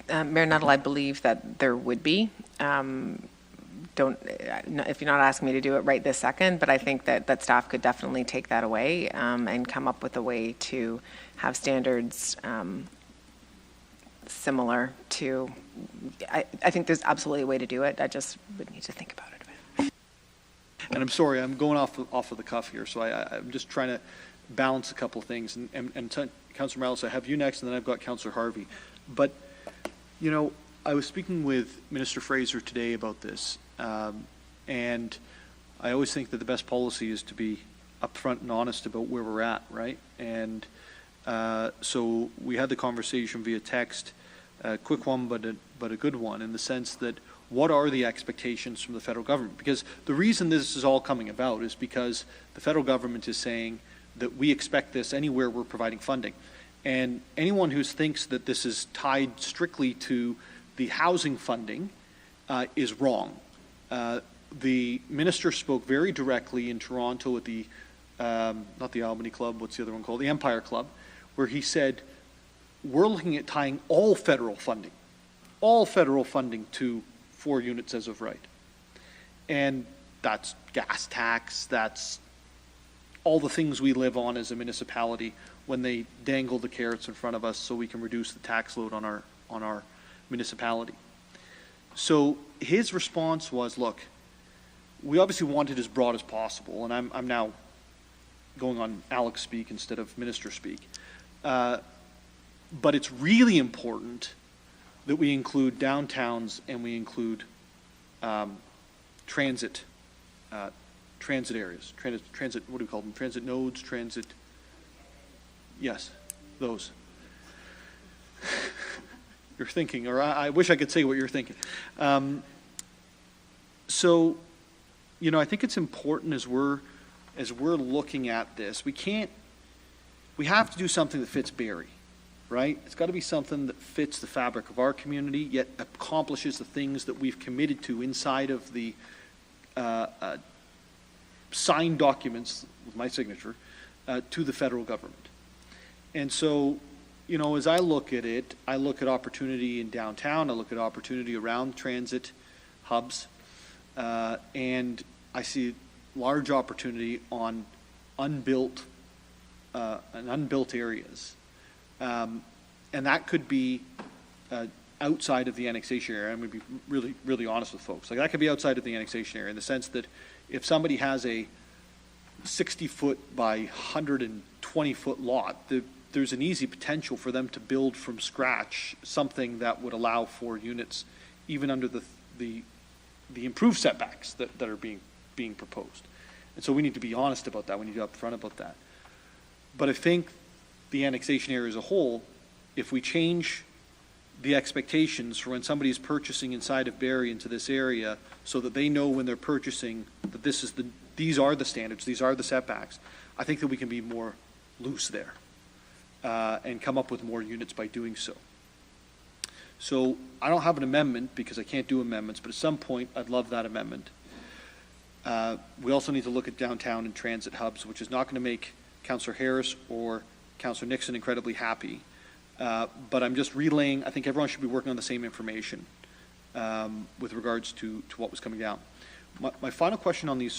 Mayor Nuttall, I believe that there would be. If you're not asking me to do it right this second, but I think that staff could definitely take that away and come up with a way to have standards similar to, I think there's absolutely a way to do it. I just would need to think about it a bit. And I'm sorry, I'm going off of the cuff here, so I'm just trying to balance a couple of things. And Councillor Morales, I have you next, and then I've got Councillor Harvey. But, I was speaking with Minister Fraser today about this, and I always think that the best policy is to be upfront and honest about where we're at, right? And so we had the conversation via text, a quick one, but a good one, in the sense that what are the expectations from the federal government? Because the reason this is all coming about is because the federal government is saying that we expect this anywhere we're providing funding. And anyone who thinks that this is tied strictly to the housing funding is wrong. The minister spoke very directly in Toronto at the, not the Albany Club, what's the other one called? The Empire Club, where he said, we're looking at tying all federal funding to 4 units as of right. And that's gas tax, that's all the things we live on as a municipality when they dangle the carrots in front of us so we can reduce the tax load on our municipality. So his response was, look, we obviously want it as broad as possible, and I'm now going on Alex speak instead of minister speak. But it's really important that we include downtowns and we include transit areas, transit, what do we call them? Transit nodes, yes, those. You're thinking, or I wish I could say what you're thinking. So, I think it's important as we're looking at this, we have to do something that fits Barrie, right? It's got to be something that fits the fabric of our community, yet accomplishes the things that we've committed to inside of the signed documents with my signature to the federal government. And so, as I look at it, I look at opportunity in downtown, I look at opportunity around transit hubs, and I see large opportunity on unbuilt areas. And that could be outside of the annexation area. I'm going to be really, really honest with folks. Like, that could be outside of the annexation area in the sense that if somebody has a 60-foot by 120-foot lot, there's an easy potential for them to build from scratch something that would allow for units even under the improved setbacks that are being proposed. And so we need to be honest about that. We need to be upfront about that. But I think the annexation area as a whole, if we change the expectations for when somebody's purchasing inside of Barrie into this area so that they know when they're purchasing that these are the standards, these are the setbacks, I think that we can be more loose there and come up with more units by doing so. So I don't have an amendment because I can't do amendments, but at some point I'd love that amendment. We also need to look at downtown and transit hubs, which is not going to make Councillor Harris or Councillor Nixon incredibly happy. But I'm just relaying, I think everyone should be working on the same information with regards to what was coming down. My final question on the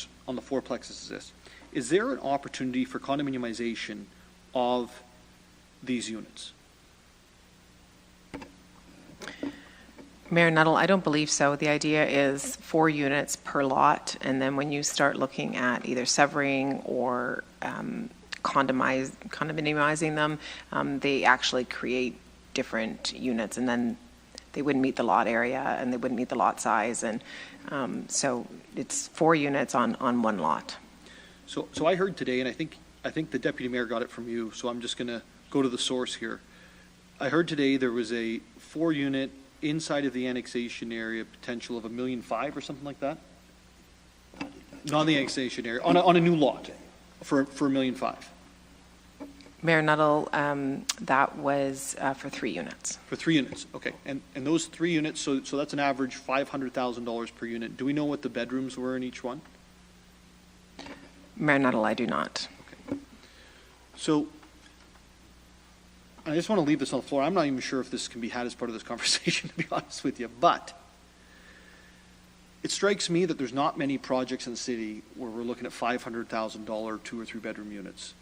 fourplexes is this. Is there an opportunity for condominiumization of these units? Mayor Nuttall, I don't believe so. The idea is 4 units per lot, and then when you start looking at either severing or condominiumizing them, they actually create different units, and then they wouldn't meet the lot area and they wouldn't meet the lot size, and so it's 4 units on one lot. So I heard today, and I think the deputy mayor got it from you, so I'm just going to go to the source here. I heard today there was a 4-unit inside of the annexation area potential of $1.5 million or something like that? Not in the annexation area, on a new lot for $1.5 million. Mayor Nuttall, that was for 3 units. For 3 units, okay. And those 3 units, so that's an average $500,000 per unit. Do we know what the bedrooms were in each one? Mayor Nuttall, I do not. Okay. So I just want to leave this on the floor. I'm not even sure if this can be had as part of this conversation, to be honest with you, but it strikes me that there's not many projects in the city where we're looking at $500,000 2- or 3-bedroom units.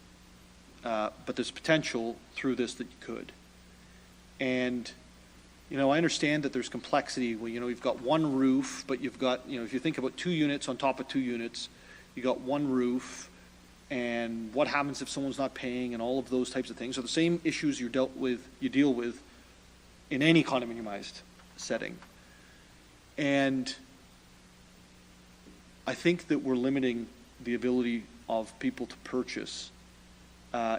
But there's potential through this that you could. And, I understand that there's complexity. Well, you've got one roof, but you've got, if you think about 2 units on top of 2 units, you got one roof, and what happens if someone's not paying, and all of those types of things are the same issues you deal with in any condominiumized setting. And I think that we're limiting the ability of people to purchase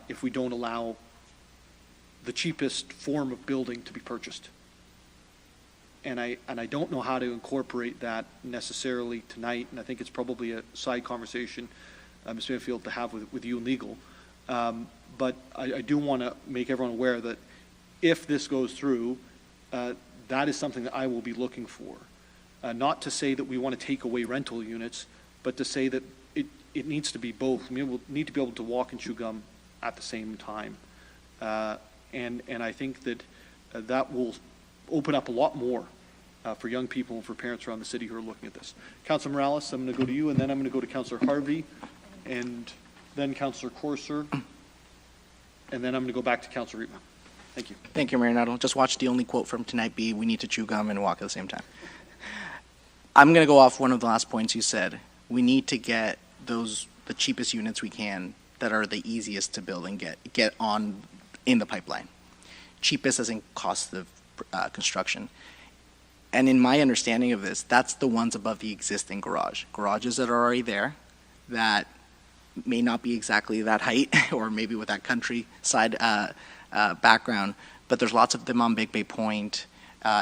if we don't allow the cheapest form of building to be purchased. And I don't know how to incorporate that necessarily tonight, and I think it's probably a side conversation, Ms. Mayfield, to have with you and legal. But I do want to make everyone aware that if this goes through, that is something that I will be looking for. Not to say that we want to take away rental units, but to say that it needs to be both. I mean, we'll need to be able to walk and chew gum at the same time. And I think that that will open up a lot more for young people and for parents around the city who are looking at this. Councillor Morales, I'm going to go to you, and then I'm going to go to Councillor Harvey, and then Councillor Corser, and then I'm going to go back to Councillor Riepma. Thank you. Thank you, Mayor Nuttall. Just watch the only quote from tonight be, "We need to chew gum and walk at the same time." I'm going to go off one of the last points you said. We need to get the cheapest units we can that are the easiest to build and get on in the pipeline. Cheapest as in cost of construction. And in my understanding of this, that's the ones above the existing garage. Garages that are already there that may not be exactly that height or maybe with that countryside background, but there's lots of them on Big Bay Point,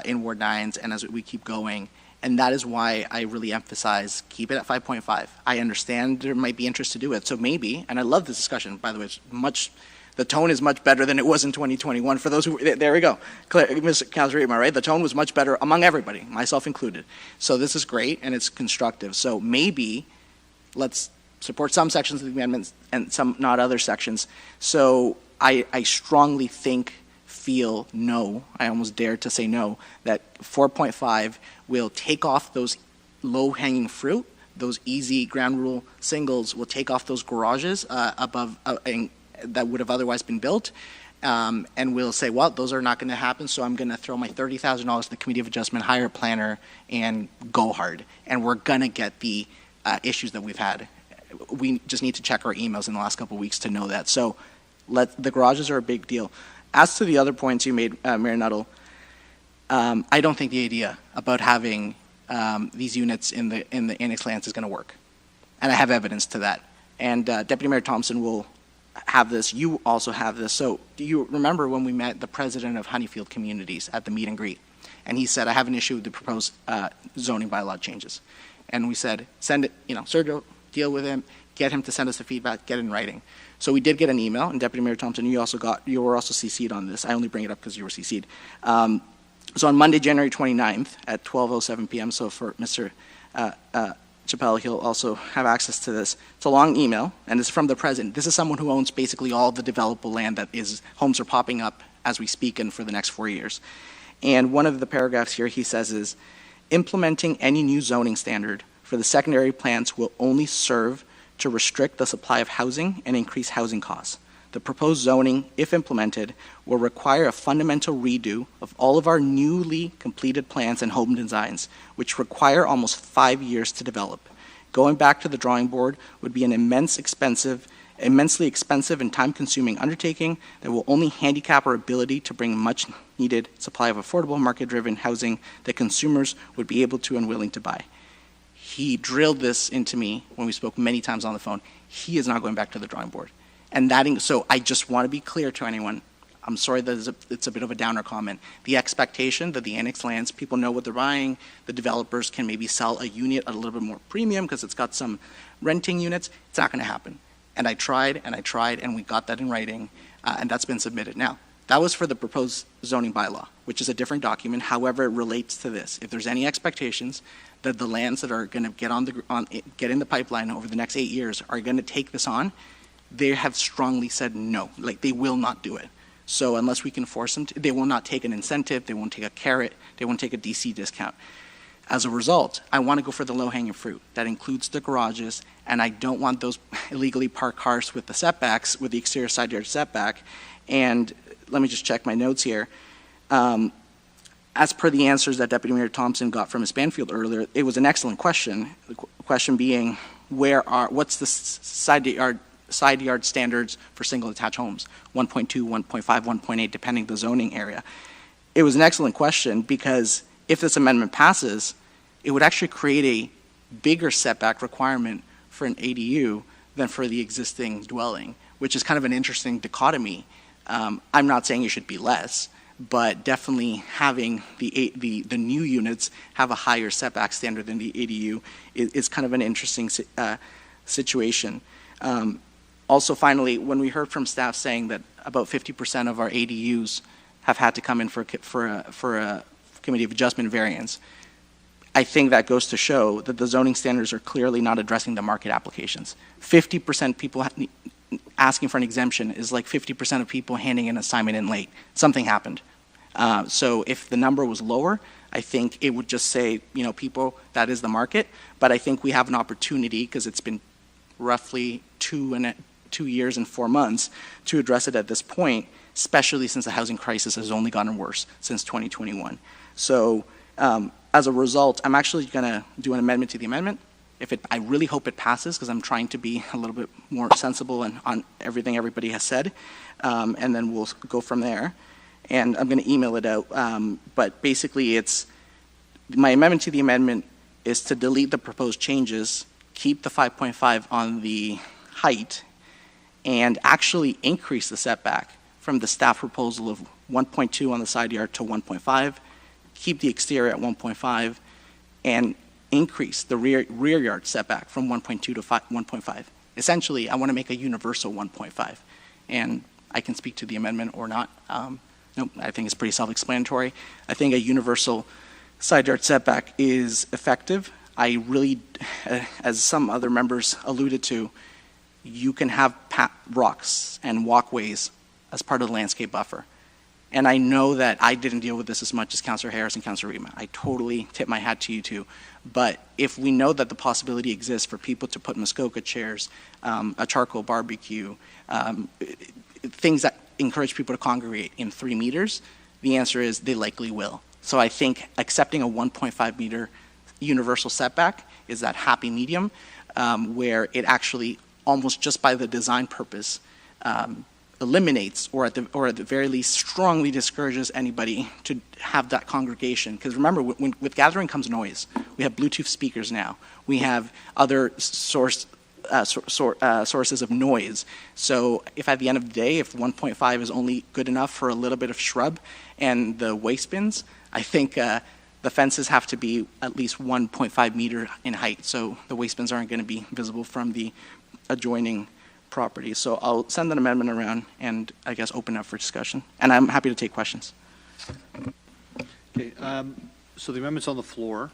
in Ward 9s, and as we keep going. And that is why I really emphasize keep it at 5.5. I understand there might be interest to do it. So maybe, and I love this discussion, by the way, the tone is much better than it was in 2021. For those who, there we go. Ms. Councilor Riepma, right? The tone was much better among everybody, myself included. So this is great and it's constructive. So maybe let's support some sections of the amendments and some not other sections. So I strongly feel no, I almost dare to say no, that 4.5 will take off those low-hanging fruit, those easy ground rule singles will take off those garages above that would have otherwise been built, and we'll say, well, those are not going to happen, so I'm going to throw my $30,000 to the Committee of Adjustment, hire a planner, and go hard. And we're going to get the issues that we've had. We just need to check our emails in the last couple of weeks to know that. So the garages are a big deal. As to the other points you made, Mayor Nuttall, I don't think the idea about having these units in the annex lands is going to work, and I have evidence to that. And Deputy Mayor Thompson will have this. You also have this. So do you remember when we met the president of Honeyfield Communities at the meet and greet, and he said, "I have an issue with the proposed zoning bylaw changes," and we said, "Send it, Sergio, deal with him, get him to send us the feedback, get it in writing." So we did get an email, and Deputy Mayor Thompson, you were also CC'd on this. I only bring it up because you were CC'd. So on Monday, January 29th at 12:07 p.m., so for Mr. Chappelle, he'll also have access to this. It's a long email, and it's from the president. This is someone who owns basically all the developable land that is, homes are popping up as we speak and for the next 4 years. And one of the paragraphs here he says is, implementing any new zoning standard for the secondary plans will only serve to restrict the supply of housing and increase housing costs. The proposed zoning, if implemented, will require a fundamental redo of all of our newly completed plans and home designs, which require almost 5 years to develop. Going back to the drawing board would be an immensely expensive and time-consuming undertaking that will only handicap our ability to bring much-needed supply of affordable, market-driven housing that consumers would be able to and willing to buy. He drilled this into me when we spoke many times on the phone. He is not going back to the drawing board. And so I just want to be clear to anyone. I'm sorry that it's a bit of a downer comment. The expectation that the annex lands, people know what they're buying, the developers can maybe sell a unit at a little bit more premium because it's got some renting units, it's not going to happen. And I tried, and we got that in writing, and that's been submitted. Now, that was for the proposed zoning bylaw, which is a different document. However, it relates to this. If there's any expectations that the lands that are going to get in the pipeline over the next 8 years are going to take this on, they have strongly said no, like they will not do it. So unless we can force them to, they will not take an incentive, they won't take a carrot, they won't take a DC discount. As a result, I want to go for the low-hanging fruit. That includes the garages, and I don't want those illegally parked cars with the setbacks, with the exterior side yard setback. And let me just check my notes here. As per the answers that Deputy Mayor Thompson got from Ms. Banfield earlier, it was an excellent question. The question being, what's the side yard standards for single attached homes? 1.2, 1.5, 1.8, depending the zoning area. It was an excellent question because if this amendment passes, it would actually create a bigger setback requirement for an ADU than for the existing dwelling, which is kind of an interesting dichotomy. I'm not saying it should be less, but definitely having the new units have a higher setback standard than the ADU is kind of an interesting situation. Also, finally, when we heard from staff saying that about 50% of our ADUs have had to come in for a committee of adjustment variance, I think that goes to show that the zoning standards are clearly not addressing the market applications. 50% people asking for an exemption is like 50% of people handing an assignment in late. Something happened. So if the number was lower, I think it would just say, people, that is the market. But I think we have an opportunity, because it's been roughly 2 years and 4 months, to address it at this point, especially since the housing crisis has only gotten worse since 2021. So as a result, I'm actually going to do an amendment to the amendment. I really hope it passes, because I'm trying to be a little bit more sensible on everything everybody has said, and then we'll go from there. And I'm going to email it out. But basically, my amendment to the amendment is to delete the proposed changes, keep the 5.5 on the height, and actually increase the setback from the staff proposal of 1.2 on the side yard to 1.5, keep the exterior at 1.5, and increase the rear yard setback from 1.2 to 1.5. Essentially, I want to make a universal 1.5. And I can speak to the amendment or not. No, I think it's pretty self-explanatory. I think a universal side yard setback is effective. I really, as some other members alluded to, you can have rocks and walkways as part of the landscape buffer. And I know that I didn't deal with this as much as Councillor Harris and Councillor Rima. I totally tip my hat to you two. But if we know that the possibility exists for people to put Muskoka chairs, a charcoal barbecue, things that encourage people to congregate in 3 meters, the answer is they likely will. So I think accepting a 1.5 meter universal setback is that happy medium where it actually, almost just by the design purpose, eliminates or at the very least strongly discourages anybody to have that congregation. Because remember, with gathering comes noise. We have Bluetooth speakers now. We have other sources of noise. So if at the end of the day, if 1.5 is only good enough for a little bit of shrub and the waste bins, I think the fences have to be at least 1.5 meter in height. So the waste bins aren't going to be visible from the adjoining property. So I'll send an amendment around and I guess open up for discussion. And I'm happy to take questions. Okay, so the amendment's on the floor.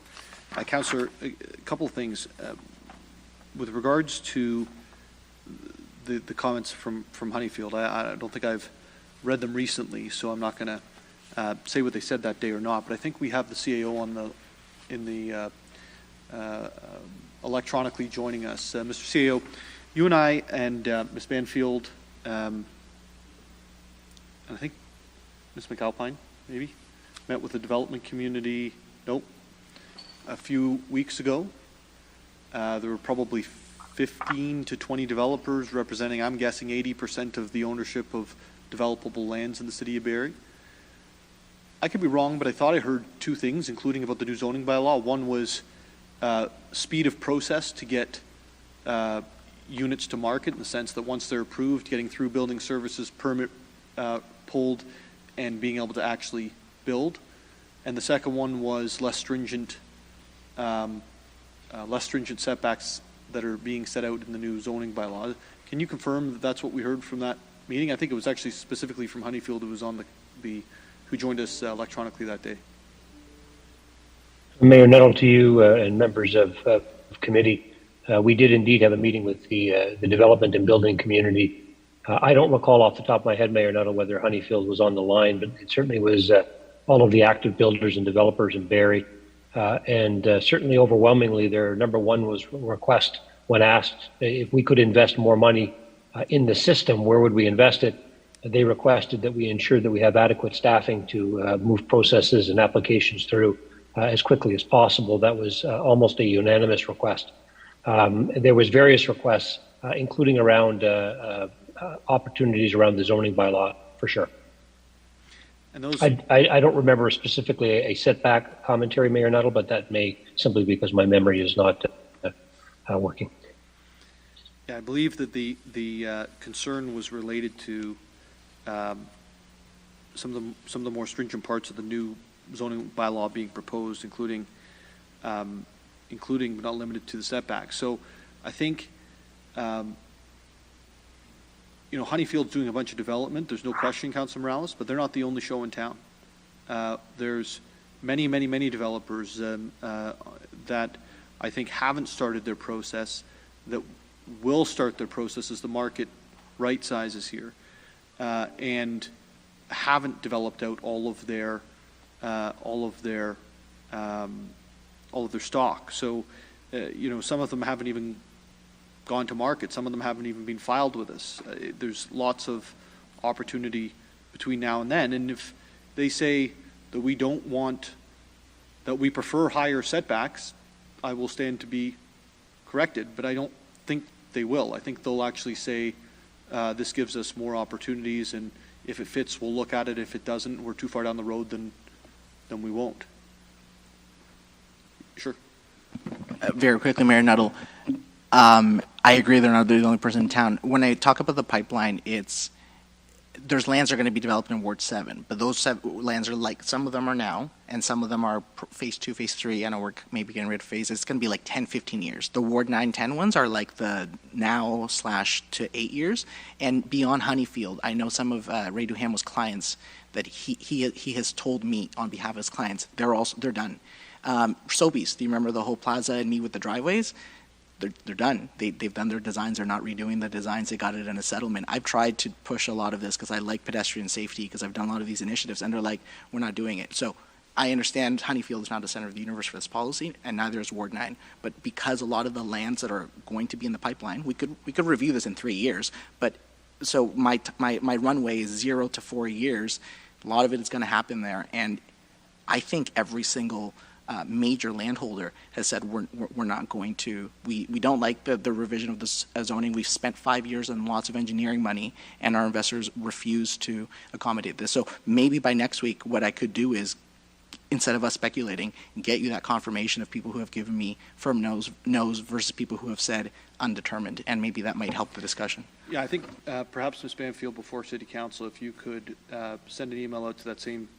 Councillor, a couple of things. With regards to the comments from Honeyfield, I don't think I've read them recently, so I'm not going to say what they said that day or not, but I think we have the CAO in the electronically joining us. Mr. CAO, you and I and Ms. Banfield, and I think Ms. McAlpine, maybe, met with the development community, a few weeks ago. There were probably 15 to 20 developers representing, I'm guessing, 80% of the ownership of developable lands in the City of Barrie. I could be wrong, but I thought I heard two things, including about the new zoning bylaw. One was speed of process to get units to market, in the sense that once they're approved, getting through building services, permit pulled, and being able to actually build. And the second one was less stringent setbacks that are being set out in the new zoning bylaw. Can you confirm that that's what we heard from that meeting? I think it was actually specifically from Honeyfield, who was on who joined us electronically that day. Mayor Nuttall, to you and members of committee, we did indeed have a meeting with the development and building community. I don't recall off the top of my head, Mayor Nuttall, whether Honeyfield was on the line, but it certainly was all of the active builders and developers in Barrie. And certainly overwhelmingly, their number one was request when asked if we could invest more money in the system, where would we invest it? They requested that we ensure that we have adequate staffing to move processes and applications through as quickly as possible. That was almost a unanimous request. There was various requests, including around opportunities around the zoning bylaw, for sure. And those... I don't remember specifically a setback commentary, Mayor Nuttall, but that may simply be because my memory is not working. Yeah, I believe that the concern was related to some of the more stringent parts of the new zoning bylaw being proposed, including but not limited to the setbacks. So I think Honeyfield's doing a bunch of development. There's no question, Councilor Morales, but they're not the only show in town. There's many, many, many developers that I think haven't started their process, that will start their process as the market right sizes here, and haven't developed out all of their stock. So, some of them haven't even gone to market. Some of them haven't even been filed with us. There's lots of opportunity between now and then. And if they say that we prefer higher setbacks, I will stand to be corrected, but I don't think they will. I think they'll actually say, this gives us more opportunities, and if it fits, we'll look at it. If it doesn't, we're too far down the road, then we won't. Sure. Very quickly, Mayor Nuttall. I agree they're not the only person in town. When I talk about the pipeline, there's lands that are going to be developed in Ward 7, but those lands are some of them are now, and some of them are phase 2, phase 3, and we're maybe getting rid of phase. It's going to be like 10, 15 years. The Ward 9, 10 ones are like the now / to 8 years. And beyond Honeyfield, I know some of Ray Duhamel's clients that he has told me on behalf of his clients, they're done. Sobeys, do you remember the whole plaza and me with the driveways? They're done. They've done their designs. They're not redoing the designs. They got it in a settlement. I've tried to push a lot of this because I like pedestrian safety, because I've done a lot of these initiatives, and they're like, we're not doing it. So I understand Honeyfield is not the center of the universe for this policy, and neither is Ward 9. But because a lot of the lands that are going to be in the pipeline, we could review this in 3 years. But so my runway is 0 to 4 years. A lot of it is going to happen there, and I think every single major landholder has said we're not going to. We don't like the revision of this zoning. We've spent 5 years and lots of engineering money, and our investors refuse to accommodate this. So maybe by next week, what I could do is, instead of us speculating, get you that confirmation of people who have given me firm no's versus people who have said undetermined, and maybe that might help the discussion. Yeah, I think perhaps Ms. Banfield, before City Council, if you could send an email out to that same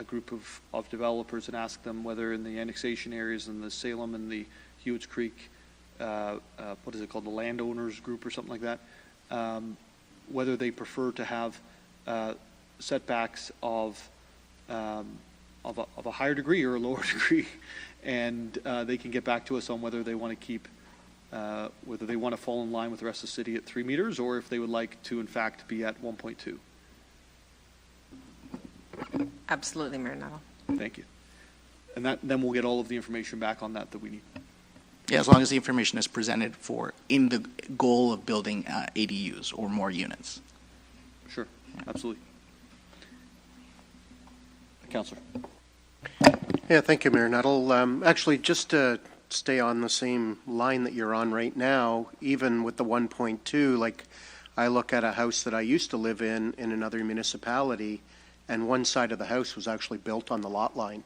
group of developers and ask them whether in the annexation areas in the Salem and the Hewitts Creek, what is it called, the landowners group or something like that, whether they prefer to have setbacks of a higher degree or a lower degree, and they can get back to us on whether they want to keep, whether they want to fall in line with the rest of the city at 3 meters, or if they would like to, in fact, be at 1.2. Absolutely, Mayor Nuttall. Thank you. And then we'll get all of the information back on that we need. Yeah, as long as the information is presented in the goal of building ADUs or more units. Sure, absolutely. Councillor. Yeah, thank you, Mayor Nuttall. Actually, just to stay on the same line that you're on right now, even with the 1.2, like I look at a house that I used to live in another municipality, and one side of the house was actually built on the lot line.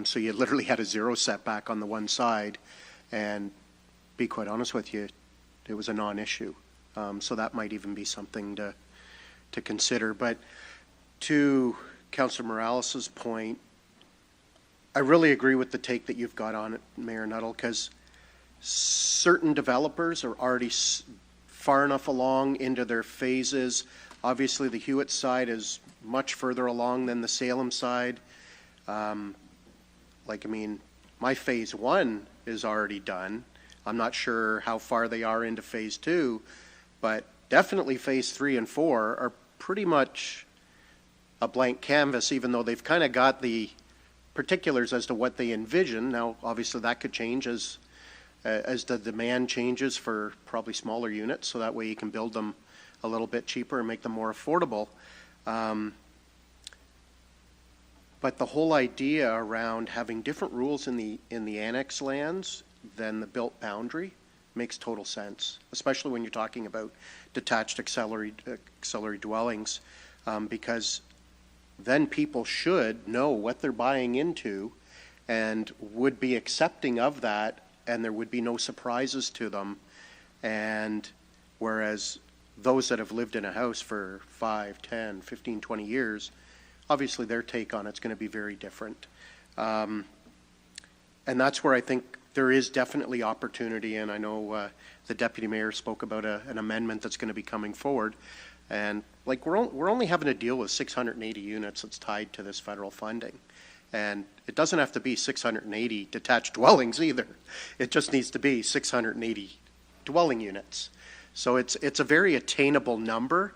So you literally had a 0 setback on the one side, and be quite honest with you, it was a non-issue. So that might even be something to consider. But to Councillor Morales's point, I really agree with the take that you've got on it, Mayor Nuttall, because certain developers are already far enough along into their phases. Obviously, the Hewitt side is much further along than the Salem side. I mean, my phase 1 is already done. I'm not sure how far they are into phase 2, but definitely phase 3 and 4 are pretty much a blank canvas, even though they've kind of got the particulars as to what they envision. Now, obviously, that could change as the demand changes for probably smaller units, so that way you can build them a little bit cheaper and make them more affordable. But the whole idea around having different rules in the annex lands than the built boundary makes total sense, especially when you're talking about detached auxiliary dwellings, because then people should know what they're buying into and would be accepting of that, and there would be no surprises to them. And whereas those that have lived in a house for 5, 10, 15, 20 years, obviously their take on it's going to be very different. And that's where I think there is definitely opportunity, and I know the Deputy Mayor spoke about an amendment that's going to be coming forward. And like we're only having to deal with 680 units that's tied to this federal funding. And it doesn't have to be 680 detached dwellings either. It just needs to be 680 dwelling units. So it's a very attainable number,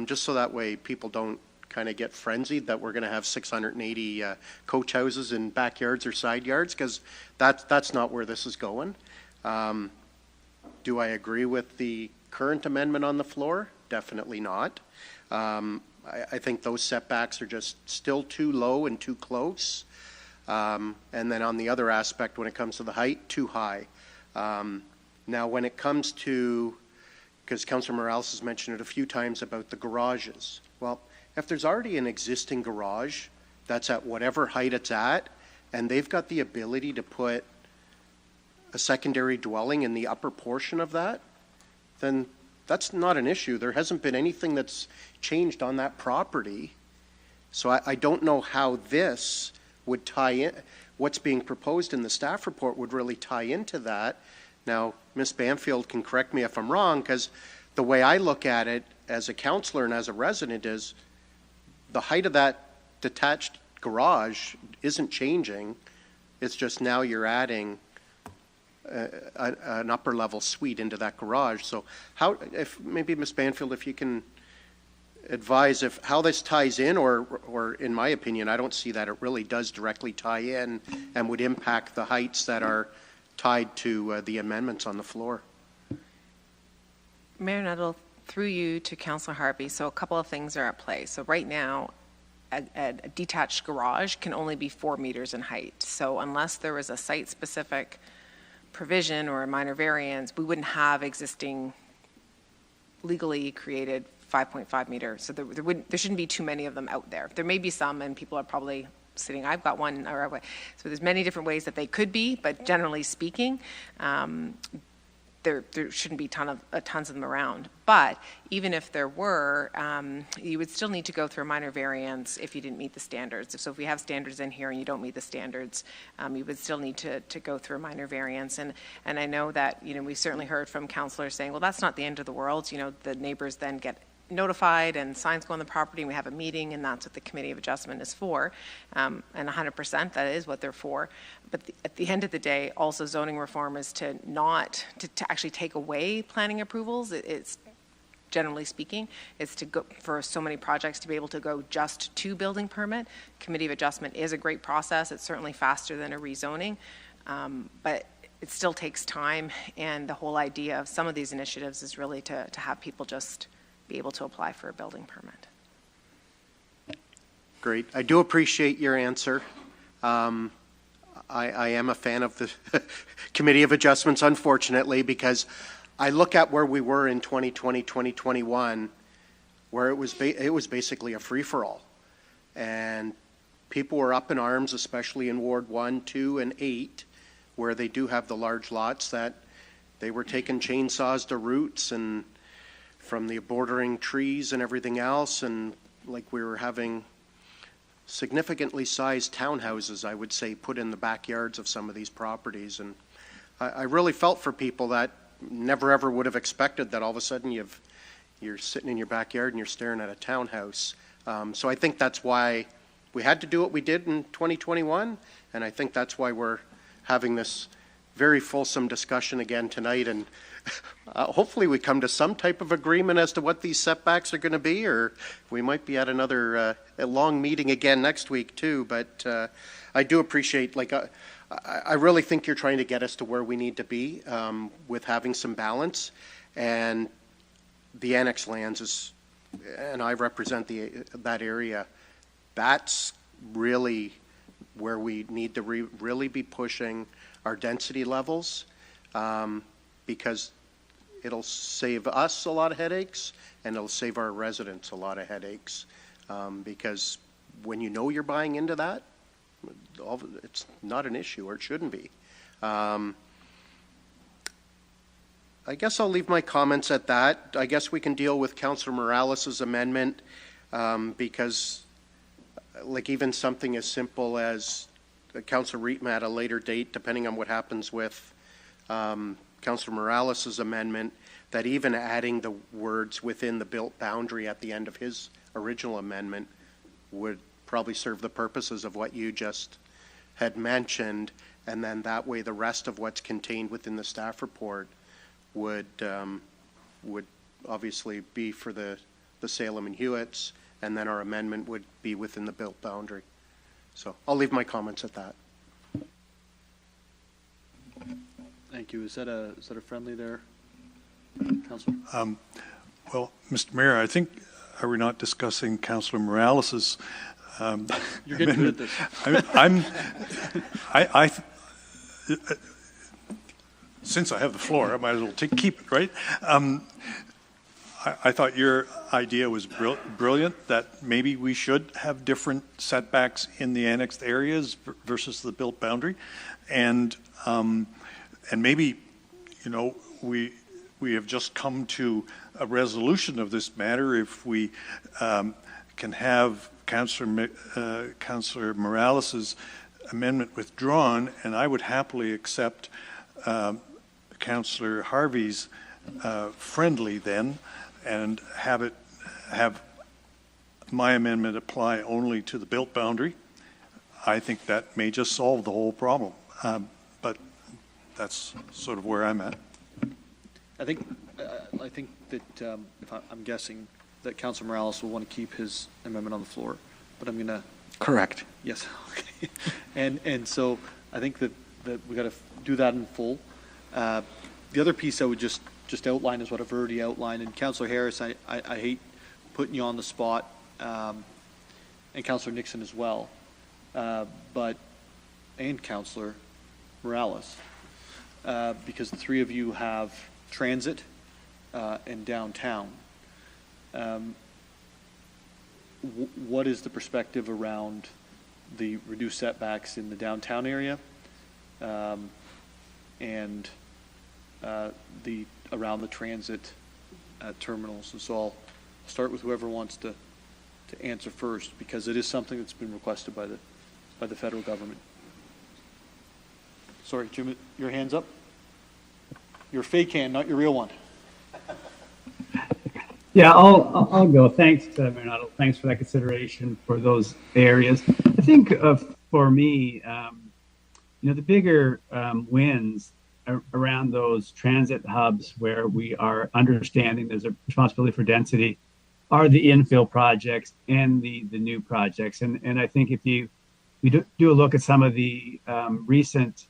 just so that way people don't kind of get frenzied that we're going to have 680 coach houses in backyards or side yards, because that's not where this is going. Do I agree with the current amendment on the floor? Definitely not. I think those setbacks are just still too low and too close. And then on the other aspect, when it comes to the height, too high. Now, when it comes to, because Councillor Morales has mentioned it a few times about the garages. Well, if there's already an existing garage that's at whatever height it's at, and they've got the ability to put a secondary dwelling in the upper portion of that, then that's not an issue. There hasn't been anything that's changed on that property. So I don't know how this would tie in, what's being proposed in the staff report would really tie into that. Now, Ms. Banfield can correct me if I'm wrong, because the way I look at it as a councillor and as a resident is the height of that detached garage isn't changing. It's just now you're adding an upper level suite into that garage. So how, if maybe Ms. Banfield, if you can advise how this ties in, or in my opinion, I don't see that it really does directly tie in and would impact the heights that are tied to the amendments on the floor. Mayor Nuttall, through you to Councillor Harvey, so a couple of things are at play. So right now, a detached garage can only be 4 meters in height. So unless there was a site-specific provision or a minor variance, we wouldn't have existing legally created 5.5 meter. So there shouldn't be too many of them out there. There may be some, and people are probably sitting, I've got one, or so there's many different ways that they could be, but generally speaking, there shouldn't be tons of them around. But even if there were, you would still need to go through a minor variance if you didn't meet the standards. So if we have standards in here and you don't meet the standards, you would still need to go through a minor variance. And I know that, we certainly heard from councillors saying, well, that's not the end of the world. The neighbors then get notified and signs go on the property and we have a meeting, and that's what the Committee of Adjustment is for. And 100% that is what they're for. But at the end of the day, also zoning reform is to actually take away planning approvals. It's generally speaking, is to go for so many projects to be able to go just to building permit. Committee of Adjustment is a great process. It's certainly faster than a rezoning, but it still takes time. And the whole idea of some of these initiatives is really to have people just be able to apply for a building permit. Great. I do appreciate your answer. I am a fan of the Committee of Adjustments, unfortunately, because I look at where we were in 2020, 2021, where it was basically a free-for-all. And people were up in arms, especially in Ward 1, 2, and 8, where they do have the large lots, that they were taking chainsaws to roots and from the bordering trees and everything else, and like we were having significantly sized townhouses, I would say, put in the backyards of some of these properties. And I really felt for people that never ever would have expected that all of a sudden you're sitting in your backyard and you're staring at a townhouse. So I think that's why we had to do what we did in 2021, and I think that's why we're having this very fulsome discussion again tonight, and hopefully we come to some type of agreement as to what these setbacks are going to be, or we might be at another a long meeting again next week too. But I do appreciate, I really think you're trying to get us to where we need to be with having some balance, and the annex lands is, and I represent that area. That's really where we need to really be pushing our density levels, because it'll save us a lot of headaches and it'll save our residents a lot of headaches, because when you know you're buying into that, it's not an issue, or it shouldn't be. I guess I'll leave my comments at that. I guess we can deal with Councillor Morales' amendment, because even something as simple as Councillor Rietma at a later date, depending on what happens with Councillor Morales' amendment, that even adding the words within the built boundary at the end of his original amendment would probably serve the purposes of what you just had mentioned, and then that way the rest of what's contained within the staff report would obviously be for the Salem and Hewitts, and then our amendment would be within the built boundary. So I'll leave my comments at that. Thank you. Is that a friendly there, Councillor? Well, Mr. Mayor, I think, are we not discussing Councillor Morales's? You're getting good at this. Since I have the floor, I might as well keep it, right? I thought your idea was brilliant, that maybe we should have different setbacks in the annexed areas versus the built boundary, and maybe, we have just come to a resolution of this matter if we can have Councillor Morales's amendment withdrawn, and I would happily accept Councillor Harvey's friendly then, and have my amendment apply only to the built boundary. I think that may just solve the whole problem, but that's sort of where I'm at. I think that if I'm guessing that Councillor Morales will want to keep his amendment on the floor, but I'm going to. Correct. Yes. Okay. And so I think that we got to do that in full. The other piece I would just outline is what I've already outlined. And Councillor Harris, I hate putting you on the spot, and Councillor Nixon as well, and Councillor Morales, because the three of you have transit and downtown. What is the perspective around the reduced setbacks in the downtown area, and around the transit terminals? And so I'll start with whoever wants to answer first, because it is something that's been requested by the federal government. Sorry, Jim, your hand's up. Your fake hand, not your real one. Yeah, I'll go. Thanks, Bernardo. Thanks for that consideration for those areas. I think for me, the bigger wins around those transit hubs where we are understanding there's a responsibility for density are the infill projects and the new projects. And I think if you do a look at some of the recent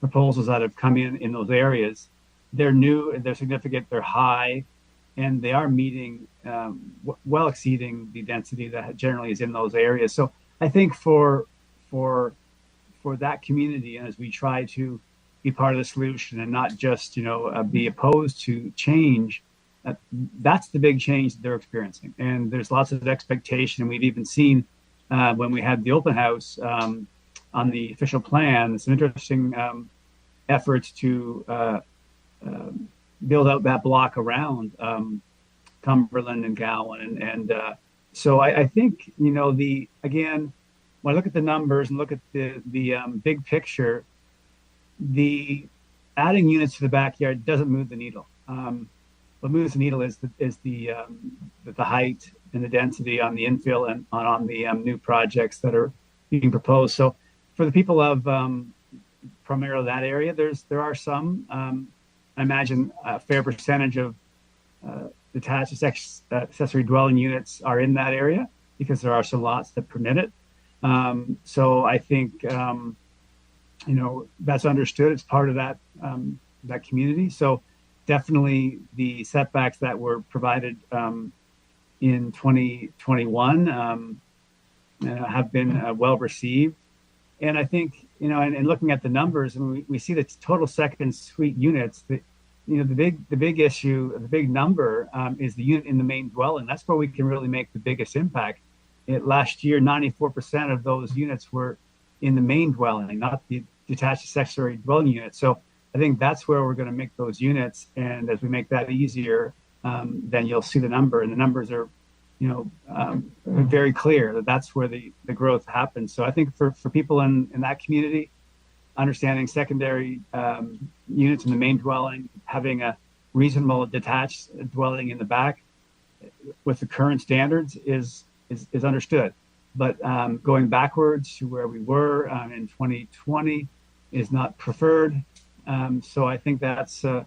proposals that have come in those areas, they're new, they're significant, they're high, and they are meeting well exceeding the density that generally is in those areas. So I think for that community, and as we try to be part of the solution and not just be opposed to change, that's the big change that they're experiencing. And there's lots of expectation. We've even seen when we had the open house on the official plan, some interesting efforts to build out that block around Cumberland and Gowan. And so I think, again, when I look at the numbers and look at the big picture, the adding units to the backyard doesn't move the needle. What moves the needle is the height and the density on the infill and on the new projects that are being proposed. So for the people of primarily that area, there are some, I imagine a fair percentage of detached accessory dwelling units are in that area because there are some lots that permit it. So I think, that's understood. It's part of that community. So definitely the setbacks that were provided in 2021 have been well received. And I think, and looking at the numbers, and we see the total second suite units, the big issue, the big number is the unit in the main dwelling. That's where we can really make the biggest impact. Last year, 94% of those units were in the main dwelling, not the detached accessory dwelling unit. So I think that's where we're going to make those units. And as we make that easier, then you'll see the number. And the numbers are, very clear that that's where the growth happens. So I think for people in that community, understanding secondary units in the main dwelling, having a reasonable detached dwelling in the back with the current standards is understood. But going backwards to where we were in 2020 is not preferred. So I think that's so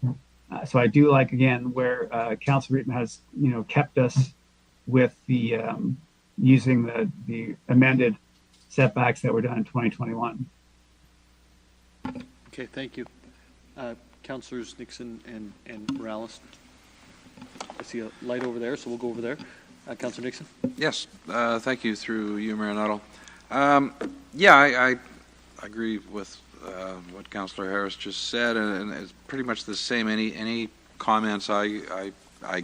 I do like, again, where Councillor Reitman has kept us with the using the amended setbacks that were done in 2021. Okay, thank you. Councillors Nixon and Morales. I see a light over there, so we'll go over there. Councillor Nixon. Yes, thank you through you, Mayor Nuttall. I agree with what Councillor Harris just said, and it's pretty much the same. Any comments I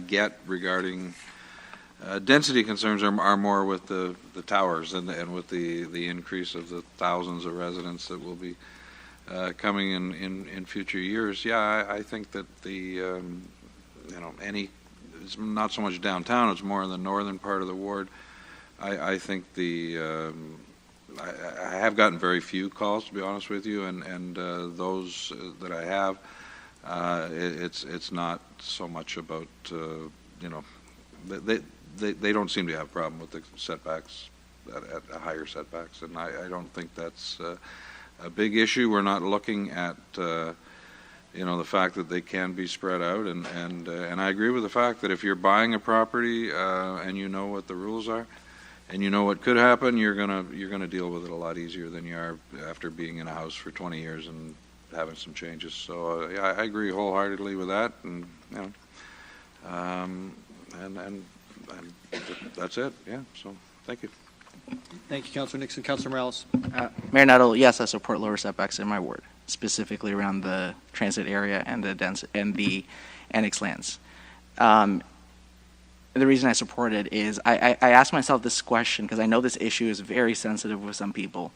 get regarding density concerns are more with the towers and with the increase of the thousands of residents that will be coming in future years. Yeah, I think that it's not so much downtown, it's more in the northern part of the ward. I think I have gotten very few calls, to be honest with you, and those that I have, it's not so much about, they don't seem to have a problem with the setbacks, at higher setbacks, and I don't think that's a big issue. We're not looking at the fact that they can be spread out, and I agree with the fact that if you're buying a property and you know what the rules are, and you know what could happen, you're gonna deal with it a lot easier than you are after being in a house for 20 years and having some changes. So I agree wholeheartedly with that, and and that's it. Yeah. So thank you. Thank you, Councillor Nixon. Councillor Morales. Mayor Nuttall, yes, I support lower setbacks in my ward, specifically around the transit area and the annex lands. The reason I support it is I ask myself this question because I know this issue is very sensitive with some people.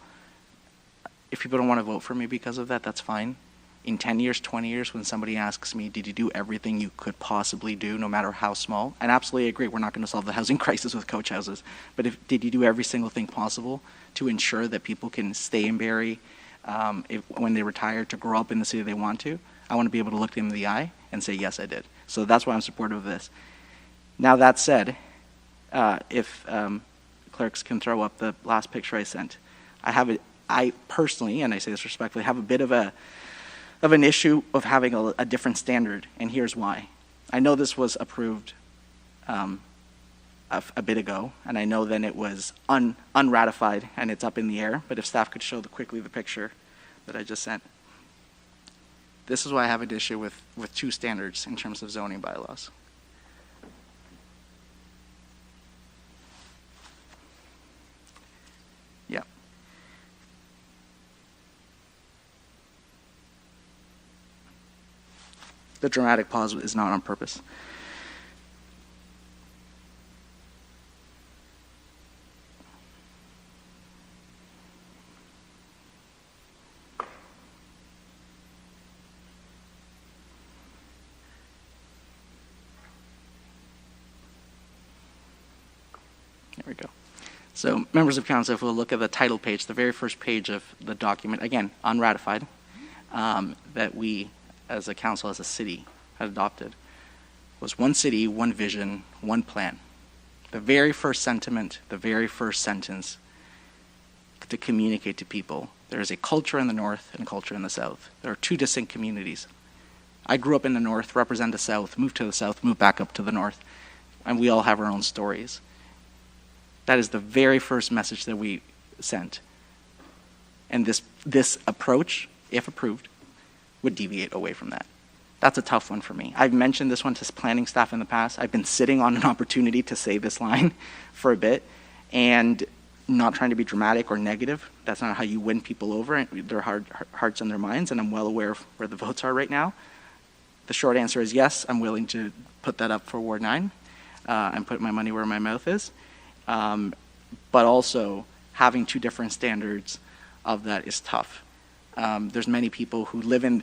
If people don't want to vote for me because of that, that's fine. In 10 years, 20 years, when somebody asks me, did you do everything you could possibly do, no matter how small? And absolutely agree, we're not going to solve the housing crisis with coach houses. But did you do every single thing possible to ensure that people can stay in Barrie when they retire, to grow up in the city they want to? I want to be able to look them in the eye and say, yes, I did. So that's why I'm supportive of this. Now that said, if clerks can throw up the last picture I sent, I personally, and I say this respectfully, have a bit of an issue of having a different standard, and here's why. I know this was approved a bit ago, and I know then it was unratified and it's up in the air, but if staff could show quickly the picture that I just sent. This is why I have an issue with two standards in terms of zoning bylaws. Yeah. The dramatic pause is not on purpose. There we go. So members of council, if we'll look at the title page, the very first page of the document, again, unratified, that we as a council, as a city, had adopted, was one city, one vision, one plan. The very first sentiment, the very first sentence to communicate to people, there is a culture in the north and a culture in the south. There are two distinct communities. I grew up in the north, represent the south, moved to the south, moved back up to the north, and we all have our own stories. That is the very first message that we sent. And this approach, if approved, would deviate away from that. That's a tough one for me. I've mentioned this one to planning staff in the past. I've been sitting on an opportunity to say this line for a bit, and not trying to be dramatic or negative. That's not how you win people over, their hearts and their minds, and I'm well aware of where the votes are right now. The short answer is yes, I'm willing to put that up for Ward 9 and put my money where my mouth is. But also, having two different standards of that is tough. There's many people who live in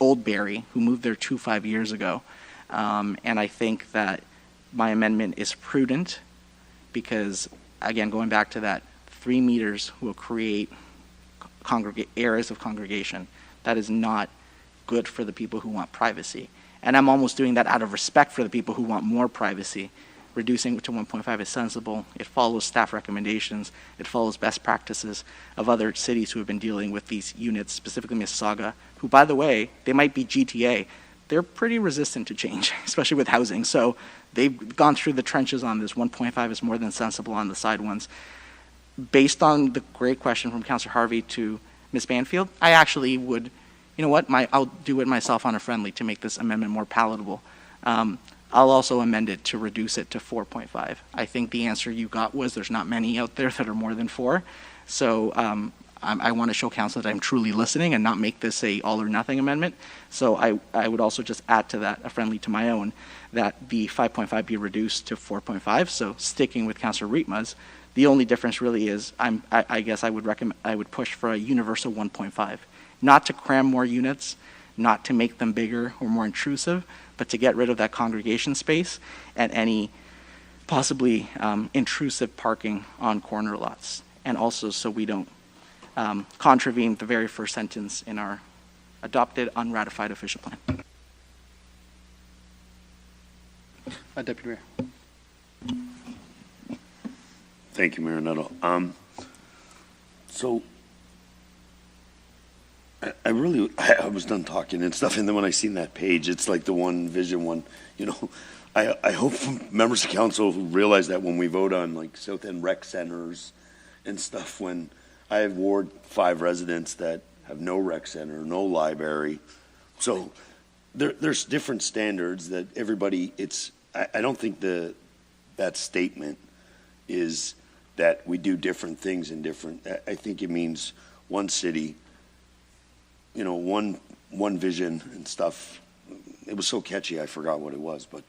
Old Barrie who moved there 5 years ago. And I think that my amendment is prudent because, again, going back to that, 3 meters will create areas of congregation. That is not good for the people who want privacy. And I'm almost doing that out of respect for the people who want more privacy. Reducing it to 1.5 is sensible. It follows staff recommendations. It follows best practices of other cities who have been dealing with these units, specifically Mississauga, who, by the way, they might be GTA. They're pretty resistant to change, especially with housing. So they've gone through the trenches on this. 1.5 is more than sensible on the side ones. Based on the great question from Councillor Harvey to Ms. Banfield, I actually would, you know what, I'll do it myself on a friendly to make this amendment more palatable. I'll also amend it to reduce it to 4.5. I think the answer you got was there's not many out there that are more than 4. So I want to show council that I'm truly listening and not make this a all or nothing amendment. So I would also just add to that, a friendly to my own, that the 5.5 be reduced to 4.5. So sticking with Councillor Rietma's, the only difference really is I guess I would push for a universal 1.5, not to cram more units, not to make them bigger or more intrusive, but to get rid of that congregation space and any possibly intrusive parking on corner lots. And also so we don't contravene the very first sentence in our adopted unratified official plan. Deputy Mayor. Thank you, Mayor Nuttall. So I was done talking and stuff, and then when I seen that page, it's like the one vision one, you know, I hope members of council realize that when we vote on like South End rec centers and stuff, when I have Ward 5 residents that have no rec center, no library, so there's different standards that everybody, I don't think that statement is that we do different things in different, I think it means one city, you know, one vision and stuff. It was so catchy, I forgot what it was, but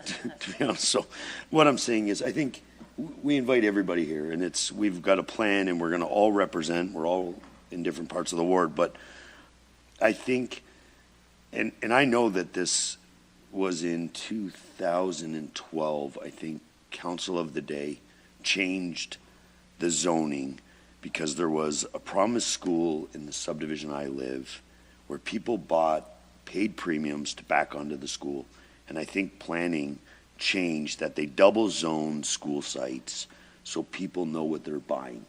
to be honest, so what I'm saying is I think we invite everybody here, and we've got a plan, and we're going to all represent, we're all in different parts of the ward, but I think, and I know that this was in 2012, I think Council of the Day changed the zoning because there was a promise school in the subdivision I live where people paid premiums to back onto the school, And I think planning changed that they double zone school sites so people know what they're buying.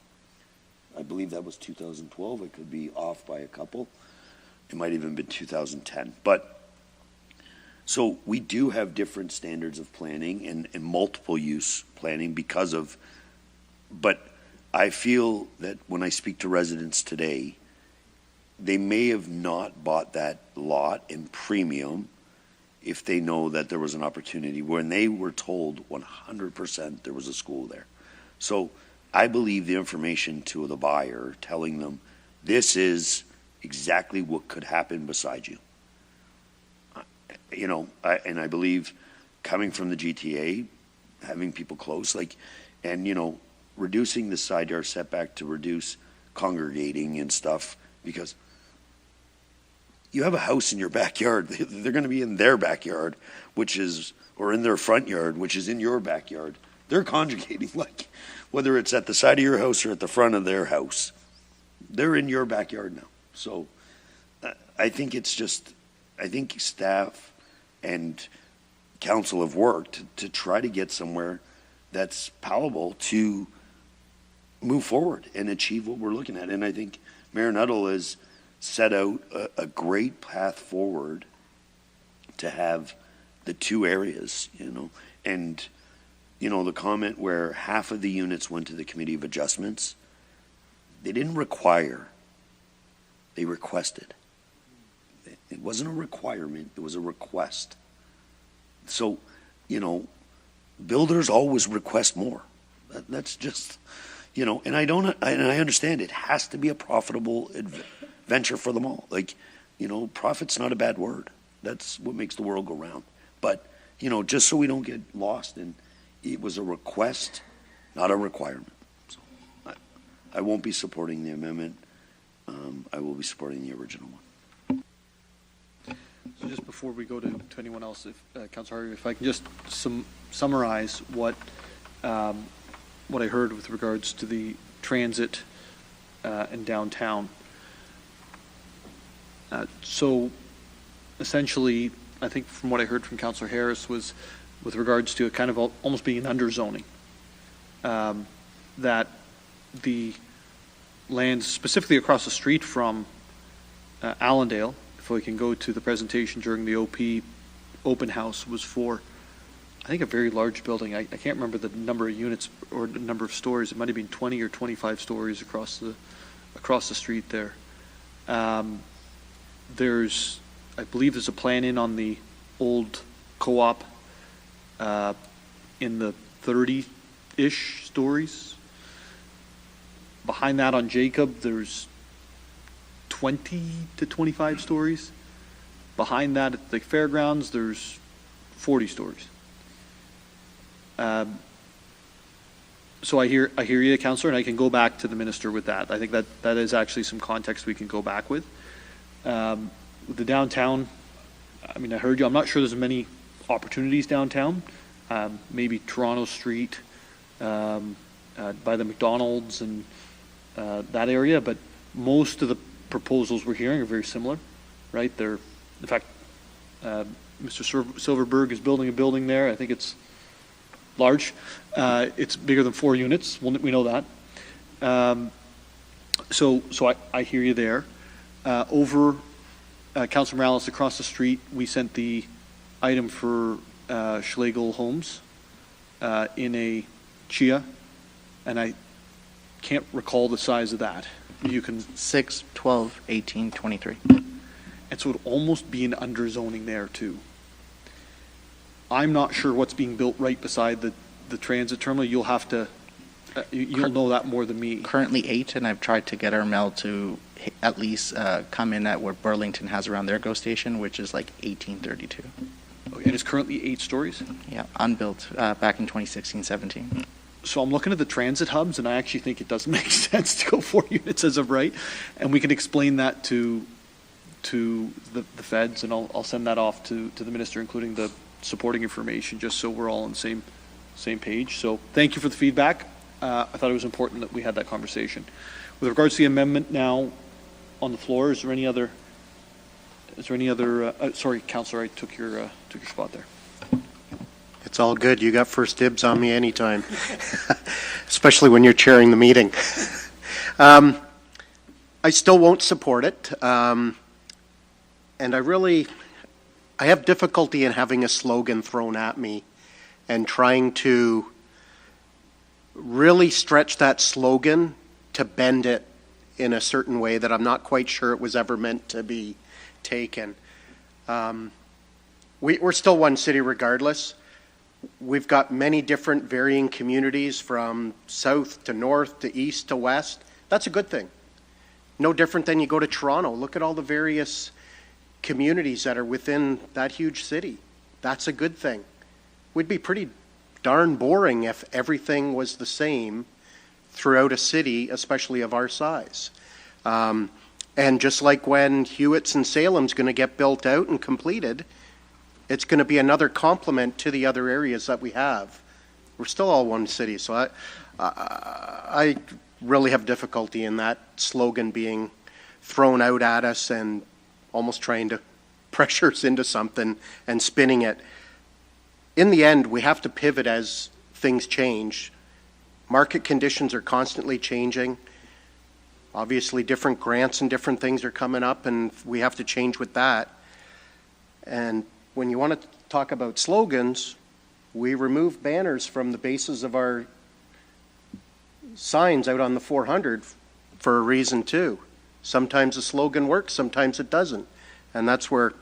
I believe that was 2012. It could be off by a couple. It might even been 2010. But so we do have different standards of planning and multiple use planning because of, but I feel that when I speak to residents today, they may have not bought that lot in premium if they know that there was an opportunity when they were told 100% there was a school there. So I believe the information to the buyer telling them this is exactly what could happen beside you. You know, and I believe coming from the GTA, having people close, like, and, you know, reducing the side yard setback to reduce congregating and stuff, because you have a house in your backyard. They're going to be in their backyard, which is, or in their front yard, which is in your backyard. They're congregating, like, whether it's at the side of your house or at the front of their house, they're in your backyard now. So I think it's just, I think staff and council have worked to try to get somewhere that's palatable to move forward and achieve what we're looking at. And I think Mayor Nuttall has set out a great path forward to have the two areas, you know, and, you know, the comment where half of the units went to the Committee of Adjustments, they didn't require, they requested. It wasn't a requirement, it was a request. So, you know, builders always request more. That's just, you know, and I understand it has to be a profitable venture for them all. Like, you know, profit's not a bad word. That's what makes the world go round. But, you know, just so we don't get lost in, it was a request, not a requirement. So I won't be supporting the amendment. I will be supporting the original one. So just before we go to anyone else, if Councilor Harvey, if I can just summarize what I heard with regards to the transit in downtown. So essentially, I think from what I heard from Councilor Harris was with regards to it kind of almost being an underzoning, that the land specifically across the street from Allendale, if we can go to the presentation during the OP open house, was for, I think, a very large building. I can't remember the number of units or the number of stories. It might have been 20 or 25 stories across the street there. I believe there's a plan in on the old co-op in the 30-ish stories. Behind that on Jacob, there's 20 to 25 stories. Behind that at the fairgrounds, there's 40 stories. So I hear you, Councillor, and I can go back to the minister with that. I think that is actually some context we can go back with. With the downtown, I mean, I heard you. I'm not sure there's many opportunities downtown. Maybe Toronto Street, by the McDonald's and that area, but most of the proposals we're hearing are very similar, right? They're, in fact, Mr. Silverberg is building a building there. I think it's large. It's bigger than 4 units. We know that. So I hear you there. Over Councilor Morales across the street, we sent the item for Schlegel Homes in a Chia, and I can't recall the size of that. You can 6, 12, 18, 23. And so it would almost be an underzoning there too. I'm not sure what's being built right beside the transit terminal. You'll have to, you'll know that more than me. Currently 8, and I've tried to get our mail to at least come in at what Burlington has around their GO station, which is like 1832. Okay, and it's currently 8 stories? Yeah, unbuilt back in 2016, 17. So I'm looking at the transit hubs, and I actually think it doesn't make sense to go 4 units as of right. And we can explain that to the feds, and I'll send that off to the minister, including the supporting information, just so we're all on the same page. So thank you for the feedback. I thought it was important that we had that conversation. With regards to the amendment now on the floor, is there any other, sorry, Councillor, I took your spot there. It's all good. You got first dibs on me anytime, especially when you're chairing the meeting. I still won't support it. And I have difficulty in having a slogan thrown at me and trying to really stretch that slogan to bend it in a certain way that I'm not quite sure it was ever meant to be taken. We're still one city regardless. We've got many different varying communities from south to north to east to west. That's a good thing. No different than you go to Toronto. Look at all the various communities that are within that huge city. That's a good thing. We'd be pretty darn boring if everything was the same throughout a city, especially of our size. And just like when Hewitt's and Salem's going to get built out and completed, it's going to be another complement to the other areas that we have. We're still all one city, so I really have difficulty in that slogan being thrown out at us and almost trying to pressure us into something and spinning it. In the end, we have to pivot as things change. Market conditions are constantly changing. Obviously, different grants and different things are coming up, and we have to change with that. And when you want to talk about slogans, we remove banners from the bases of our signs out on the 400 for a reason too. Sometimes the slogan works, sometimes it doesn't. And that's where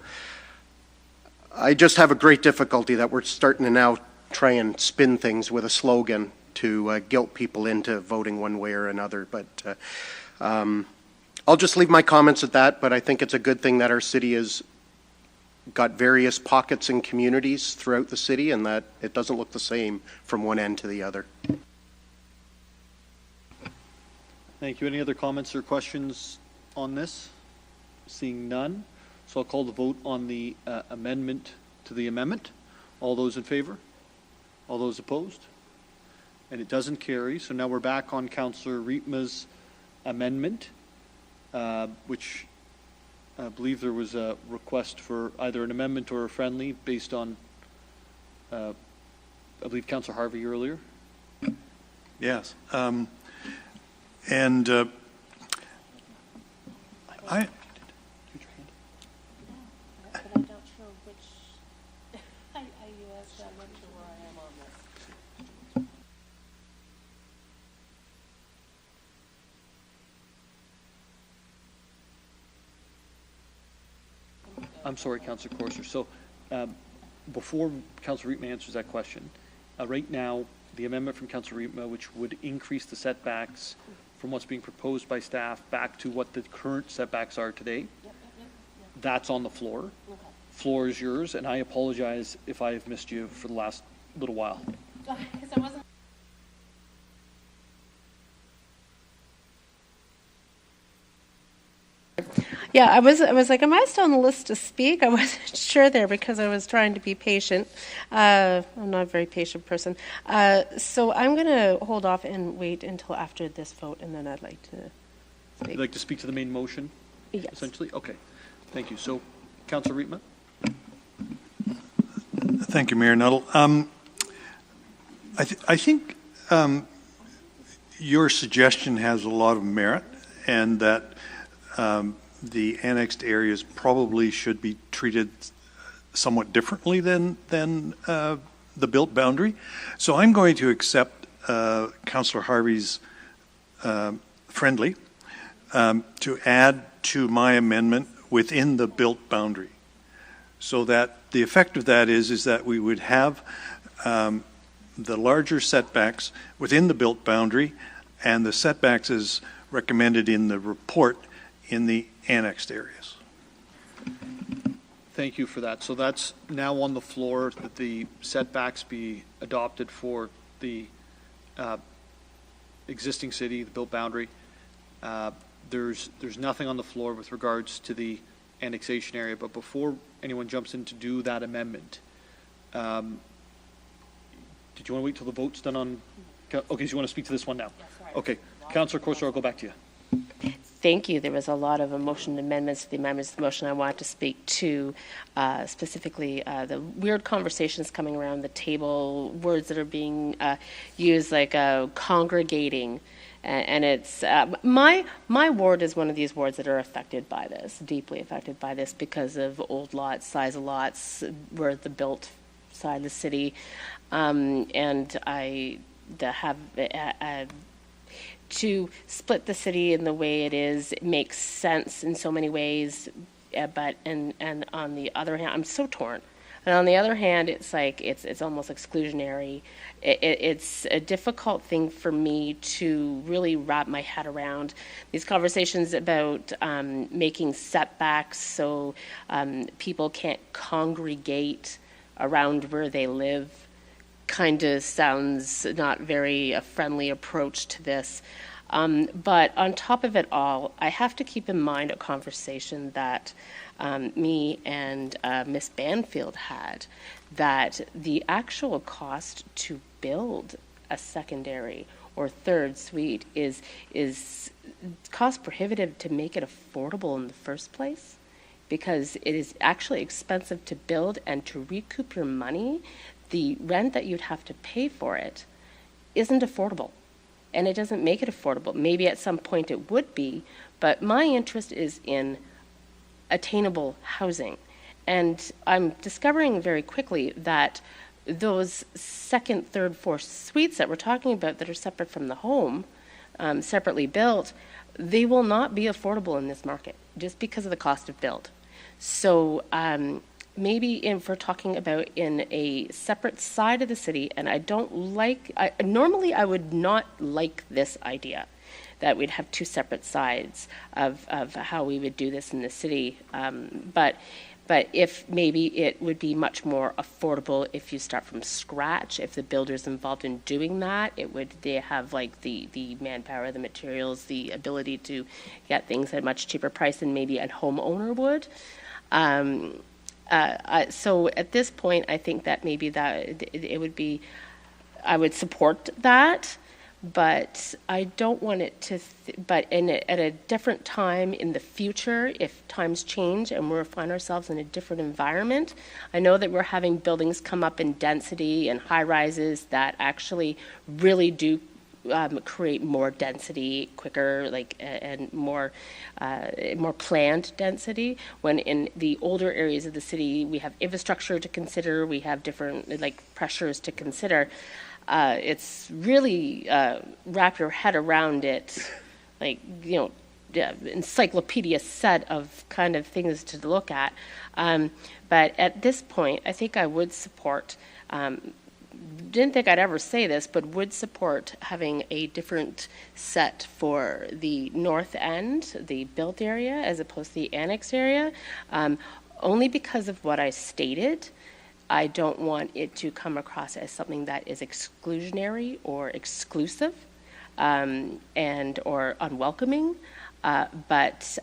I just have a great difficulty that we're starting to now try and spin things with a slogan to guilt people into voting one way or another. But I'll just leave my comments at that, but I think it's a good thing that our city has got various pockets and communities throughout the city and that it doesn't look the same from one end to the other. Thank you. Any other comments or questions on this? Seeing none. So I'll call the vote on the amendment to the amendment. All those in favor? All those opposed? And it doesn't carry. So now we're back on Councillor Riepma's amendment, which I believe there was a request for either an amendment or a friendly based on, I believe, Councillor Harvey earlier. Yes. I'm sorry, Councillor Corser. So before Councillor Riepma answers that question, right now, the amendment from Councillor Riepma, which would increase the setbacks from what's being proposed by staff back to what the current setbacks are today, that's on the floor. Okay. Floor is yours, and I apologize if I have missed you for the last little while. Because I wasn't. Yeah, I was like, am I still on the list to speak? I wasn't sure there because I was trying to be patient. I'm not a very patient person. So I'm going to hold off and wait until after this vote, and then I'd like to speak. You'd like to speak to the main motion? Yes. Essentially? Okay. Thank you. So, Councillor Riepma? Thank you, Mayor Nuttall. I think your suggestion has a lot of merit, and that the annexed areas probably should be treated somewhat differently than the built boundary. So I'm going to accept Councillor Harvey's friendly to add to my amendment within the built boundary, so that the effect of that is that we would have the larger setbacks within the built boundary and the setbacks as recommended in the report in the annexed areas. Thank you for that. So that's now on the floor, that the setbacks be adopted for the existing city, the built boundary. There's nothing on the floor with regards to the annexation area, but before anyone jumps in to do that amendment, did you want to wait till the vote's done on? Okay, so you want to speak to this one now? Okay, Councillor Corser, I'll go back to you. thank you. There was a lot of motion amendments to the amendments to the motion. I wanted to speak to specifically the weird conversations coming around the table, words that are being used like congregating. And it's my ward is one of these wards that are affected by this, deeply affected by this, because of old lots, size of lots, we're the built side of the city, and I have to split the city in the way it is. It makes sense in so many ways, but and on the other hand, I'm so torn. And on the other hand, it's like it's almost exclusionary. It's a difficult thing for me to really wrap my head around. These conversations about making setbacks so people can't congregate around where they live kind of sounds not very a friendly approach to this. But on top of it all, I have to keep in mind a conversation that me and Miss Banfield had, that the actual cost to build a secondary or third suite is cost prohibitive to make it affordable in the first place, because it is actually expensive to build, and to recoup your money, the rent that you'd have to pay for it isn't affordable. And it doesn't make it affordable. Maybe at some point it would be, but my interest is in attainable housing. And I'm discovering very quickly that those second, third, fourth suites that we're talking about that are separate from the home, separately built, they will not be affordable in this market just because of the cost of build. So maybe if we're talking about in a separate side of the city, and I don't like, normally I would not like this idea that we'd have two separate sides of how we would do this in the city. But if maybe it would be much more affordable if you start from scratch, if the builder's involved in doing that, they have like the manpower, the materials, the ability to get things at a much cheaper price than maybe a homeowner would. So at this point, I think that maybe that it would be, I would support that, but I don't want it to, but at a different time in the future, if times change and we find ourselves in a different environment, I know that we're having buildings come up in density and high rises that actually really do create more density quicker, and more planned density. When in the older areas of the city, we have infrastructure to consider, we have different pressures to consider. It's really wrap your head around it, encyclopedia set of kind of things to look at. But at this point, I think I would support. Didn't think I'd ever say this, but would support having a different set for the north end, the built area, as opposed to the annex area, only because of what I stated. I don't want it to come across as something that is exclusionary or exclusive and or unwelcoming. But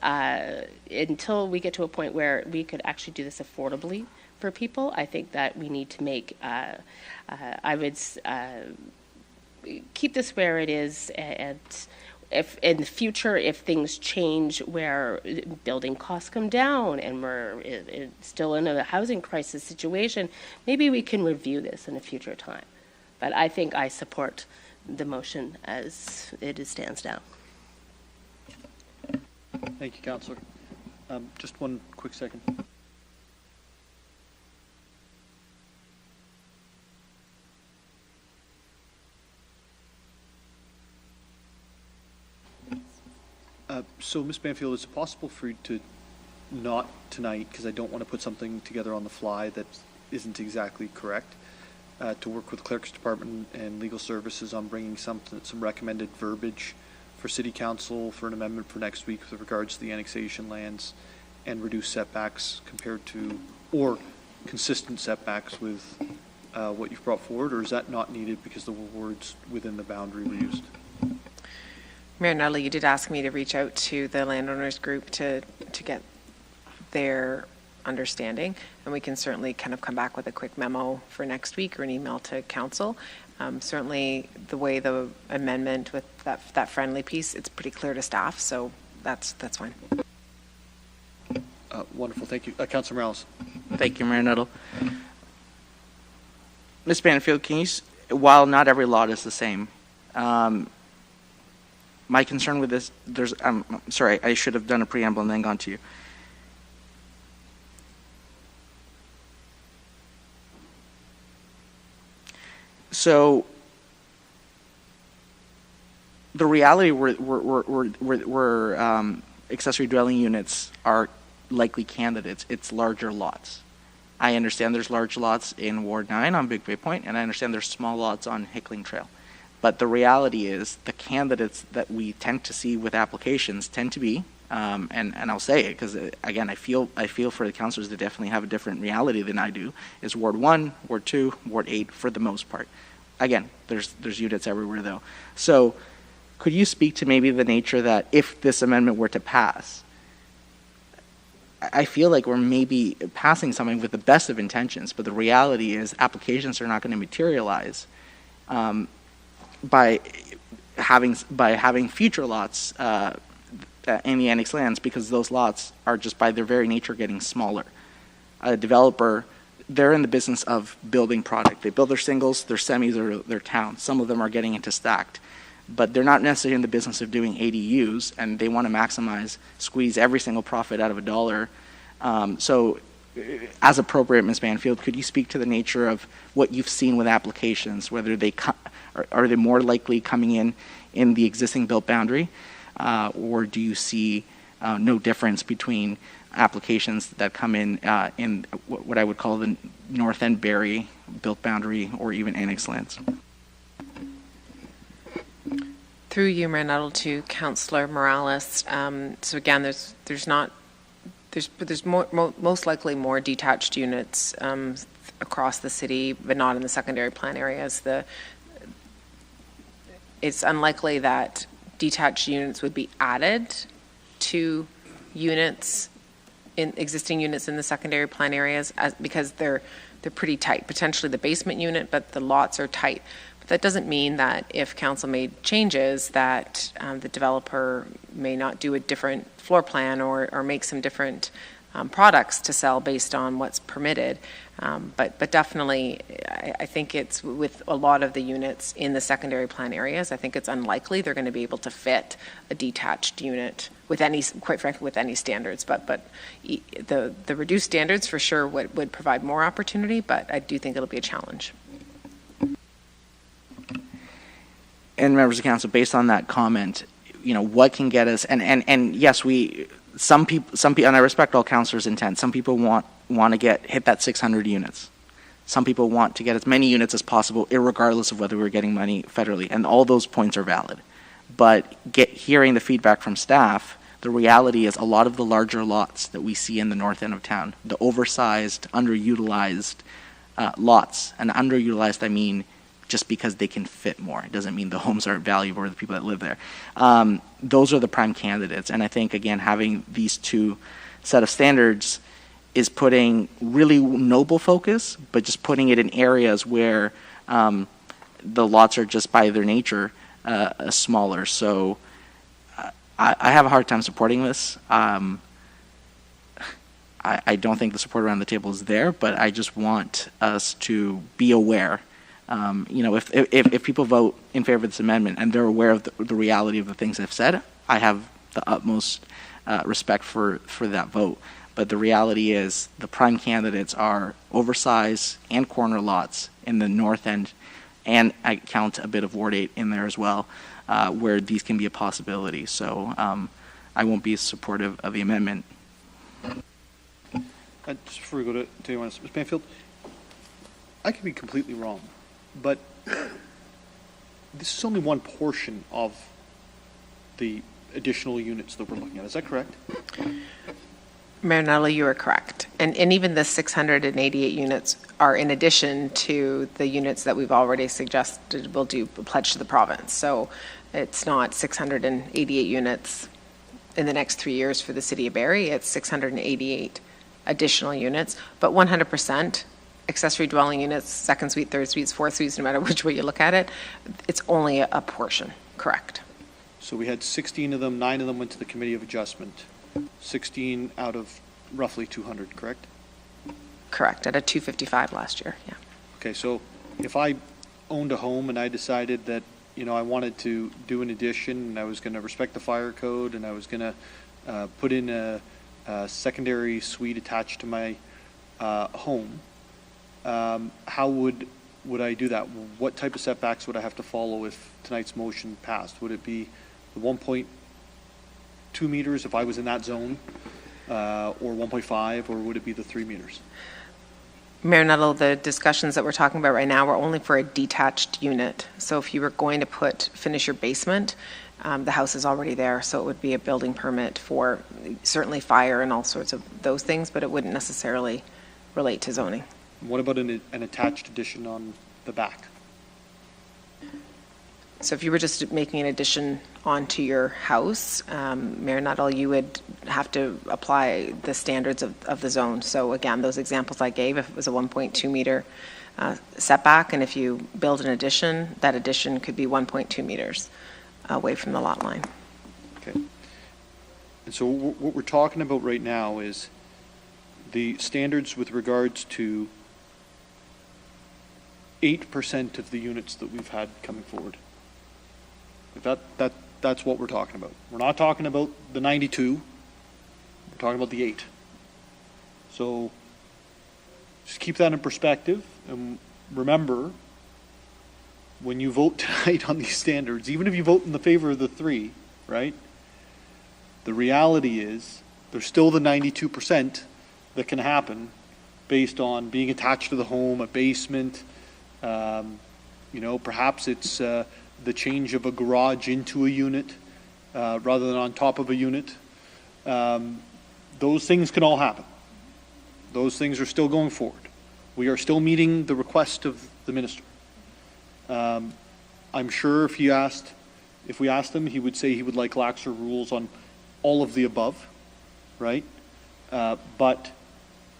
until we get to a point where we could actually do this affordably for people, I think that we need to make, I would keep this where it is, and if in the future, if things change where building costs come down and we're still in a housing crisis situation, maybe we can review this in a future time. But I think I support the motion as it stands now. Thank you, Councillor. Just one quick second. So, Ms. Banfield, is it possible for you to not tonight, because I don't want to put something together on the fly that isn't exactly correct, to work with Clerk's Department and Legal Services on bringing some recommended verbiage for City Council for an amendment for next week with regards to the annexation lands and reduced setbacks compared to, or consistent setbacks with what you've brought forward, or is that not needed because the words within the boundary were used? Mayor Nuttall, you did ask me to reach out to the landowners group to get their understanding, and we can certainly kind of come back with a quick memo for next week or an email to council. Certainly the way the amendment with that friendly piece, it's pretty clear to staff, so that's fine. Wonderful, thank you. Councilor Morales. Thank you, Mayor Nuttall. Ms. Banfield, can you, while not every lot is the same, my concern with this, I'm sorry, I should have done a preamble and then gone to you. So the reality where accessory dwelling units are likely candidates, it's larger lots. I understand there's large lots in Ward 9 on Big Bay Point, and I understand there's small lots on Hickling Trail. But the reality is the candidates that we tend to see with applications tend to be, and I'll say it because, again, I feel for the councillors that definitely have a different reality than I do, is Ward 1, Ward 2, Ward 8 for the most part. Again, there's units everywhere though. So could you speak to maybe the nature that if this amendment were to pass, I feel like we're maybe passing something with the best of intentions, but the reality is applications are not going to materialize by having future lots in the annex lands, because those lots are just by their very nature getting smaller. A developer, they're in the business of building product. They build their singles, their semis, or their towns. Some of them are getting into stacked, but they're not necessarily in the business of doing ADUs, and they want to maximize, squeeze every single profit out of a dollar. So as appropriate, Ms. Banfield, could you speak to the nature of what you've seen with applications, whether they are they more likely coming in the existing built boundary, or do you see no difference between applications that come in what I would call the North End Barrie built boundary or even annex lands? Through you, Mayor Nuttall, to Councillor Morales. So again, there's most likely more detached units across the city, but not in the secondary plan areas. It's unlikely that detached units would be added to units in existing units in the secondary plan areas because they're pretty tight. Potentially the basement unit, but the lots are tight. But that doesn't mean that if council made changes that the developer may not do a different floor plan or make some different products to sell based on what's permitted. But definitely, I think it's with a lot of the units in the secondary plan areas, I think it's unlikely they're going to be able to fit a detached unit with any, quite frankly, with any standards. But the reduced standards for sure would provide more opportunity, but I do think it'll be a challenge. And members of council, based on that comment, what can get us, and yes, some people, and I respect all councillors' intent. Some people want to hit that 600 units. Some people want to get as many units as possible, irregardless of whether we're getting money federally, and all those points are valid. But hearing the feedback from staff, the reality is a lot of the larger lots that we see in the north end of town, the oversized, underutilized lots, and underutilized I mean just because they can fit more. It doesn't mean the homes aren't valuable or the people that live there. Those are the prime candidates. And I think, again, having these two set of standards is putting really noble focus, but just putting it in areas where the lots are just by their nature smaller. So I have a hard time supporting this. I don't think the support around the table is there, but I just want us to be aware. If people vote in favor of this amendment and they're aware of the reality of the things I've said, I have the utmost respect for that vote. But the reality is the prime candidates are oversized and corner lots in the north end, and I count a bit of Ward 8 in there as well, where these can be a possibility. So I won't be supportive of the amendment. Just before we go to anyone else, Ms. Banfield, I could be completely wrong, but this is only one portion of the additional units that we're looking at. Is that correct? Mayor Nuttall, you are correct. And even the 688 units are in addition to the units that we've already suggested will do a pledge to the province. So it's not 688 units in the next 3 years for the City of Barrie. It's 688 additional units, but 100% accessory dwelling units, second suite, third suites, fourth suites, no matter which way you look at it, it's only a portion, correct? So we had 16 of them, 9 of them went to the Committee of Adjustment. 16 out of roughly 200, correct? Correct, at a 255 last year, yeah. Okay, so if I owned a home and I decided that, I wanted to do an addition and I was going to respect the fire code and I was going to put in a secondary suite attached to my home, how would I do that? What type of setbacks would I have to follow if tonight's motion passed? Would it be the 1.2 meters if I was in that zone, or 1.5, or would it be the 3 meters? Mayor Nuttall, the discussions that we're talking about right now were only for a detached unit. So if you were going to finish your basement, the house is already there, so it would be a building permit for certainly fire and all sorts of those things, but it wouldn't necessarily relate to zoning. What about an attached addition on the back? So if you were just making an addition onto your house, Mayor Nuttall, you would have to apply the standards of the zone. So again, those examples I gave, if it was a 1.2 meter setback, and if you build an addition, that addition could be 1.2 meters away from the lot line. Okay. And so what we're talking about right now is the standards with regards to 8% of the units that we've had coming forward. That's what we're talking about. We're not talking about the 92. We're talking about the 8. So just keep that in perspective, and remember, when you vote tonight on these standards, even if you vote in the favor of the 3, right? The reality is there's still the 92% that can happen based on being attached to the home, a basement. Perhaps it's the change of a garage into a unit rather than on top of a unit. Those things can all happen. Those things are still going forward. We are still meeting the request of the minister. I'm sure if we asked him, he would say he would like laxer rules on all of the above, right? But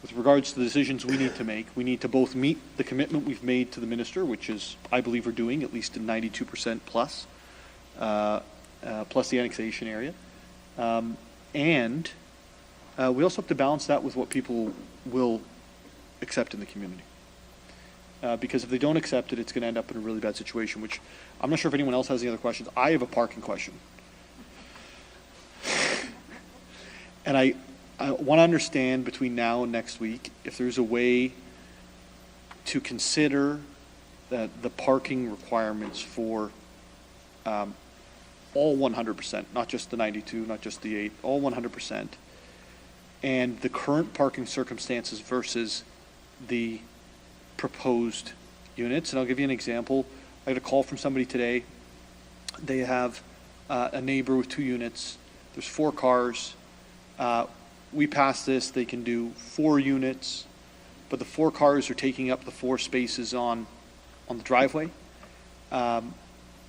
with regards to the decisions we need to make, we need to both meet the commitment we've made to the minister, which is, I believe we're doing, at least in 92% plus, plus the annexation area. And we also have to balance that with what people will accept in the community. Because if they don't accept it, it's going to end up in a really bad situation, which I'm not sure if anyone else has any other questions. I have a parking question. And I want to understand between now and next week if there's a way to consider the parking requirements for all 100%, not just the 92, not just the 8, all 100%, and the current parking circumstances versus the proposed units. And I'll give you an example. I got a call from somebody today. They have a neighbor with 2 units. There's 4 cars. We passed this, they can do 4 units, but the 4 cars are taking up the 4 spaces on the driveway. And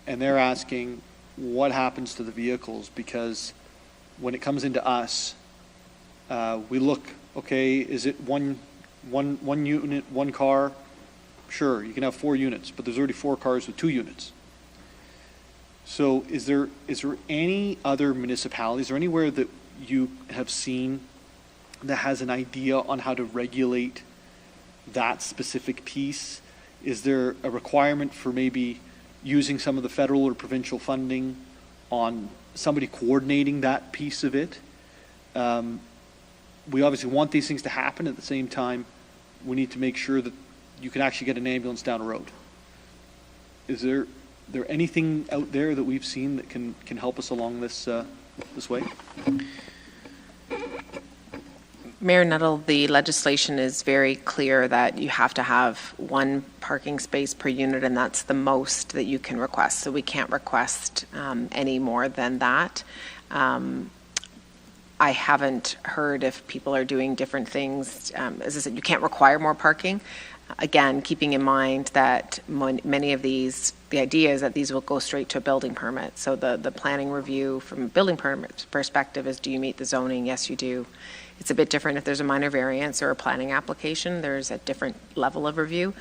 they're asking what happens to the vehicles, because when it comes into us, we look, okay, is it one unit, 1 car? Sure, you can have 4 units, but there's already 4 cars with 2 units. So is there any other municipalities or anywhere that you have seen that has an idea on how to regulate that specific piece? Is there a requirement for maybe using some of the federal or provincial funding on somebody coordinating that piece of it? We obviously want these things to happen. At the same time, we need to make sure that you can actually get an ambulance down a road. Is there anything out there that we've seen that can help us along this way? Mayor Nuttall, the legislation is very clear that you have to have 1 parking space per unit, and that's the most that you can request. So we can't request any more than that. I haven't heard if people are doing different things. As I said, you can't require more parking. Again, keeping in mind that many of these, the idea is that these will go straight to a building permit. So the planning review from a building permit perspective is, do you meet the zoning? Yes, you do. It's a bit different if there's a minor variance or a planning application. There's a different level of review.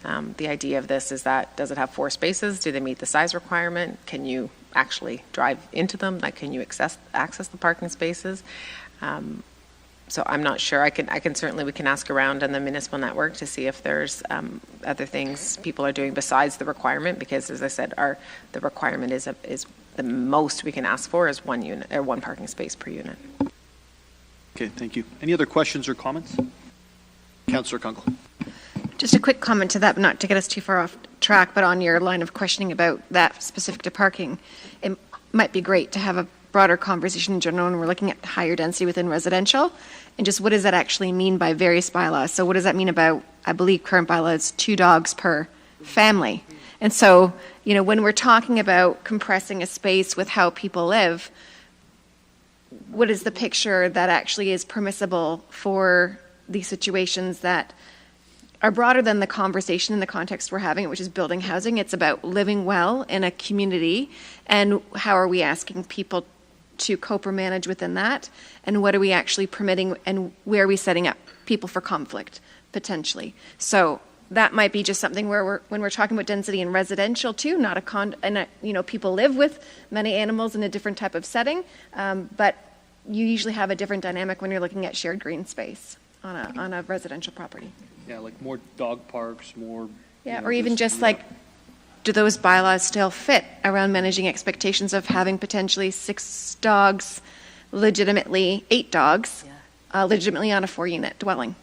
The idea of this is that, does it have 4 spaces? Do they meet the size requirement? Can you actually drive into them? Like, can you access the parking spaces? So I'm not sure. we can ask around in the municipal network to see if there's other things people are doing besides the requirement, because as I said, the requirement is the most we can ask for is one unit or one parking space per unit. Okay, thank you. Any other questions or comments? Councillor Kunkel. Just a quick comment to that, not to get us too far off track, but on your line of questioning about that specific to parking, it might be great to have a broader conversation in general when we're looking at higher density within residential, and just what does that actually mean by various bylaws? So what does that mean about, I believe current bylaws, 2 dogs per family. And so, when we're talking about compressing a space with how people live, what is the picture that actually is permissible for these situations that are broader than the conversation in the context we're having, which is building housing? It's about living well in a community, and how are we asking people to cope or manage within that, and what are we actually permitting, and where are we setting up people for conflict potentially? So that might be just something where when we're talking about density in residential too, not people live with many animals in a different type of setting, but you usually have a different dynamic when you're looking at shared green space on a residential property. Yeah, like more dog parks, more. Yeah, or even just like, do those bylaws still fit around managing expectations of having potentially 6 dogs, legitimately 8 dogs, legitimately on a 4-unit dwelling?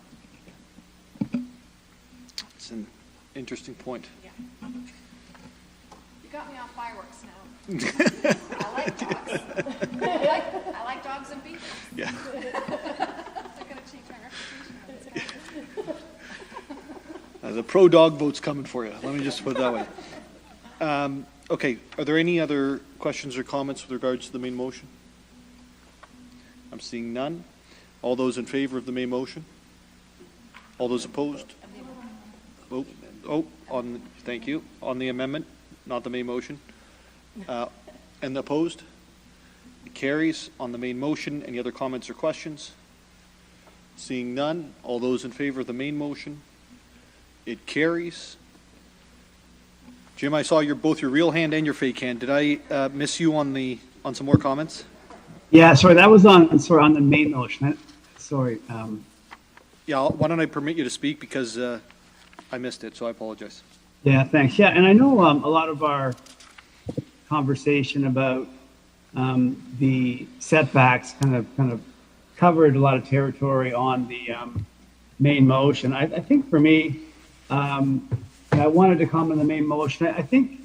It's an interesting point. Yeah. You got me on fireworks now. I like dogs. I like dogs and people. Yeah. They're going to change my reputation. The pro-dog vote's coming for you. Let me just put it that way. Okay, are there any other questions or comments with regards to the main motion? I'm seeing none. All those in favor of the main motion? All those opposed? Thank you. On the amendment, not the main motion. And opposed? It carries. On the main motion, any other comments or questions? Seeing none. All those in favor of the main motion? It carries. Jim, I saw both your real hand and your fake hand. Did I miss you on some more comments? Yeah, sorry, that was on the main motion. Sorry. Yeah, why don't I permit you to speak, because I missed it, so I apologize. Yeah, thanks. Yeah, and I know a lot of our conversation about the setbacks kind of covered a lot of territory on the main motion. I think for me, I wanted to comment on the main motion. I think,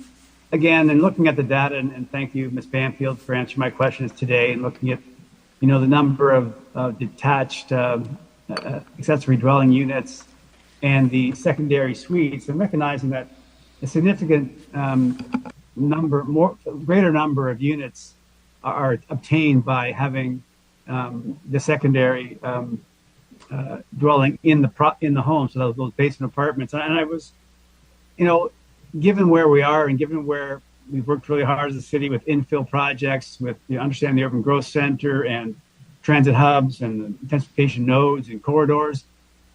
again, in looking at the data, and thank you, Ms. Banfield, for answering my questions today, and looking at, the number of detached accessory dwelling units and the secondary suites, and recognizing that a significant greater number of units are obtained by having the secondary dwelling in the home, so those basement apartments. And I was, given where we are and given where we've worked really hard as a city with infill projects, with understanding the urban growth center and transit hubs and intensification nodes and corridors,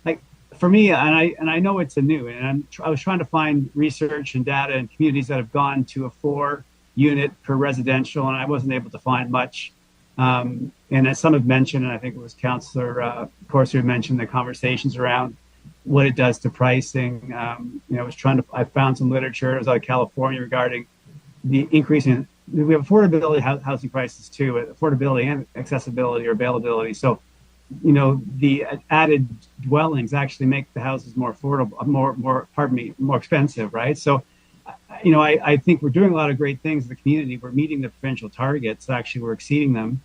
like for me, and I know it's a new, and I was trying to find research and data and communities that have gone to a 4-unit per residential, and I wasn't able to find much. And as some have mentioned, and I think it was Councillor Corsi who mentioned the conversations around what it does to pricing. I found some literature. It was out of California regarding the increase in, we have affordability housing prices too, affordability and accessibility or availability. So, the added dwellings actually make the houses more affordable, more expensive, right? So, I think we're doing a lot of great things in the community. We're meeting the provincial targets. Actually, we're exceeding them.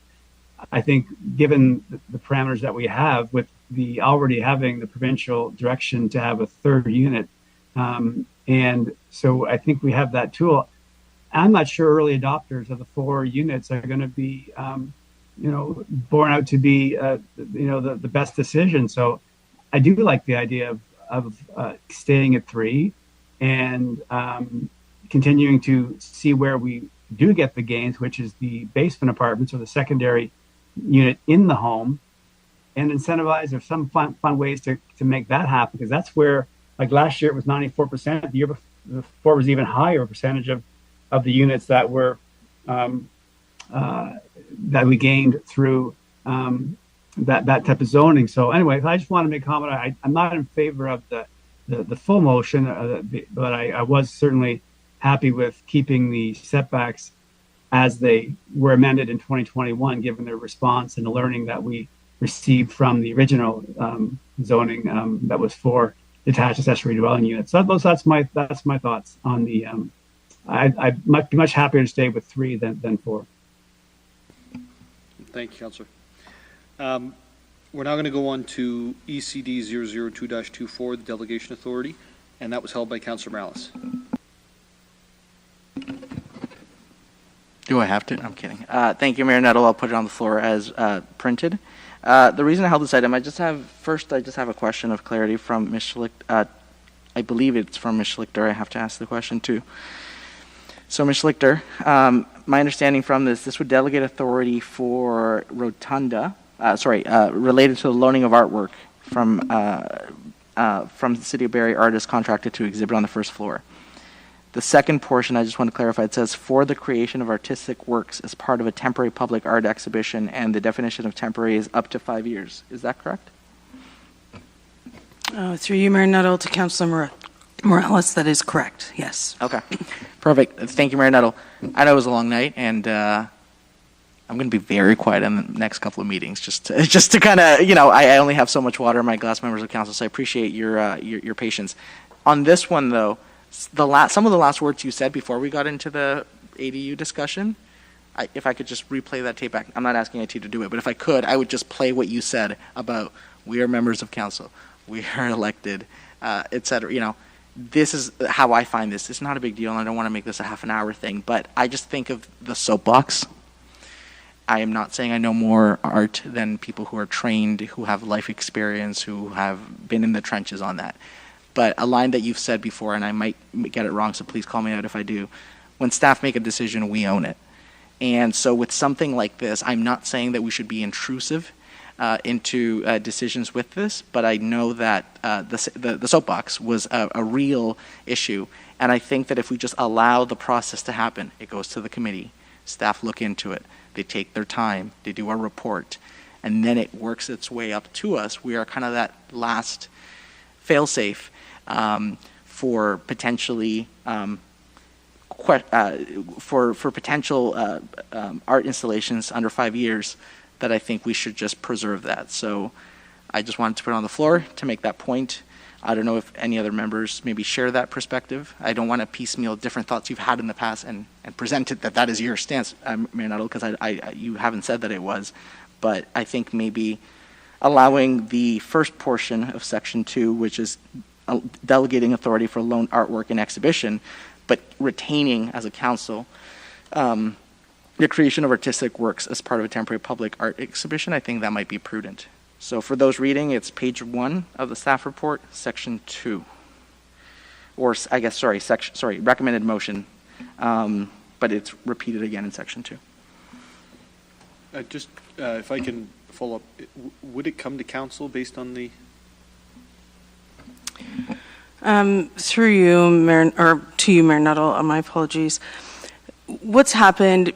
I think given the parameters that we have with the already having the provincial direction to have a 3rd unit. And so I think we have that tool. I'm not sure early adopters of the 4 units are going to be, born out to be, the best decision. So I do like the idea of staying at 3 and continuing to see where we do get the gains, which is the basement apartments or the secondary unit in the home, and incentivize or some fun ways to make that happen, because that's where, like last year it was 94%. The year before was even higher percentage of the units that were that we gained through that type of zoning. So anyway, I just want to make a comment. I'm not in favor of the full motion, but I was certainly happy with keeping the setbacks as they were amended in 2021, given their response and the learning that we received from the original zoning that was for detached accessory dwelling units. So that's my thoughts on the. I'd be much happier to stay with 3 than 4. Thank you, Councillor. We're now going to go on to ECD 002-24, the delegation authority, and that was held by Councillor Morales. Do I have to? I'm kidding. Thank you, Mayor Nettle. I'll put it on the floor as printed. The reason I held this item, I just have a question of clarity from Ms. Schlichter. I believe it's from Ms. Schlichter. I have to ask the question too. So, Ms. Schlichter, my understanding from this would delegate authority for rotunda, related to the loaning of artwork from the City of Barrie artists contracted to exhibit on the first floor. The second portion, I just want to clarify, it says for the creation of artistic works as part of a temporary public art exhibition, and the definition of temporary is up to 5 years. Is that correct? Through you, Mayor Nuttall, to Councillor Morales, that is correct, yes. Okay, perfect. Thank you, Mayor Nuttall. I know it was a long night, and I'm going to be very quiet in the next couple of meetings, just to kind of, I only have so much water in my glass, members of council, so I appreciate your patience. On this one, though, some of the last words you said before we got into the ADU discussion, if I could just replay that tape back. I'm not asking IT to do it, but if I could, I would just play what you said about we are members of council, we are elected, et cetera. This is how I find this. It's not a big deal, and I don't want to make this a half an hour thing, but I just think of the soapbox. I am not saying I know more art than people who are trained, who have life experience, who have been in the trenches on that. But a line that you've said before, and I might get it wrong, so please call me out if I do. When staff make a decision, we own it. And so with something like this, I'm not saying that we should be intrusive into decisions with this, but I know that the soapbox was a real issue. And I think that if we just allow the process to happen, it goes to the committee, staff look into it, they take their time, they do a report, and then it works its way up to us. We are kind of that last fail-safe for potentially for potential art installations under 5 years, that I think we should just preserve that. So I just wanted to put it on the floor to make that point. I don't know if any other members maybe share that perspective. I don't want to piecemeal different thoughts you've had in the past and present it that is your stance, Mayor Nuttall, because you haven't said that it was. But I think maybe allowing the first portion of Section 2, which is delegating authority for loan artwork and exhibition, but retaining as a council the creation of artistic works as part of a temporary public art exhibition, I think that might be prudent. So for those reading, it's page 1 of the staff report, Section 2. Or I guess, recommended motion, but it's repeated again in Section 2. If I can follow up, would it come to council based on the? Through you, Mayor, or to you, Mayor Nuttall, my apologies. What's happened,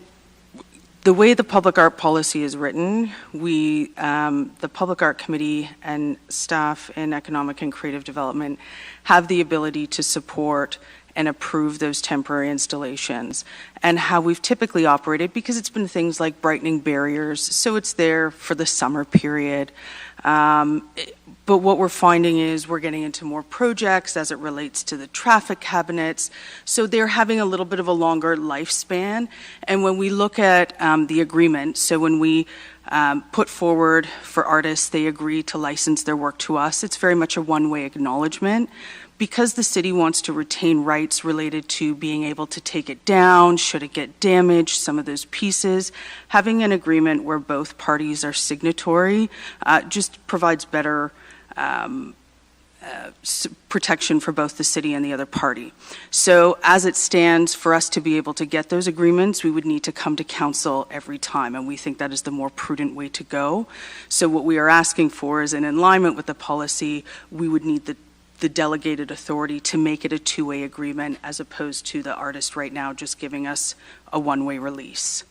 the way the public art policy is written, the Public Art Committee and staff in Economic and Creative Development have the ability to support and approve those temporary installations. And how we've typically operated, because it's been things like brightening barriers, so it's there for the summer period. But what we're finding is we're getting into more projects as it relates to the traffic cabinets. So they're having a little bit of a longer lifespan. And when we look at the agreement, so when we put forward for artists, they agree to license their work to us, it's very much a one-way acknowledgement. Because the city wants to retain rights related to being able to take it down, should it get damaged, some of those pieces, having an agreement where both parties are signatory just provides better protection for both the city and the other party. So as it stands, for us to be able to get those agreements, we would need to come to council every time, and we think that is the more prudent way to go. So what we are asking for is, in alignment with the policy, we would need the the delegated authority to make it a two-way agreement as opposed to the artist right now just giving us a one-way release.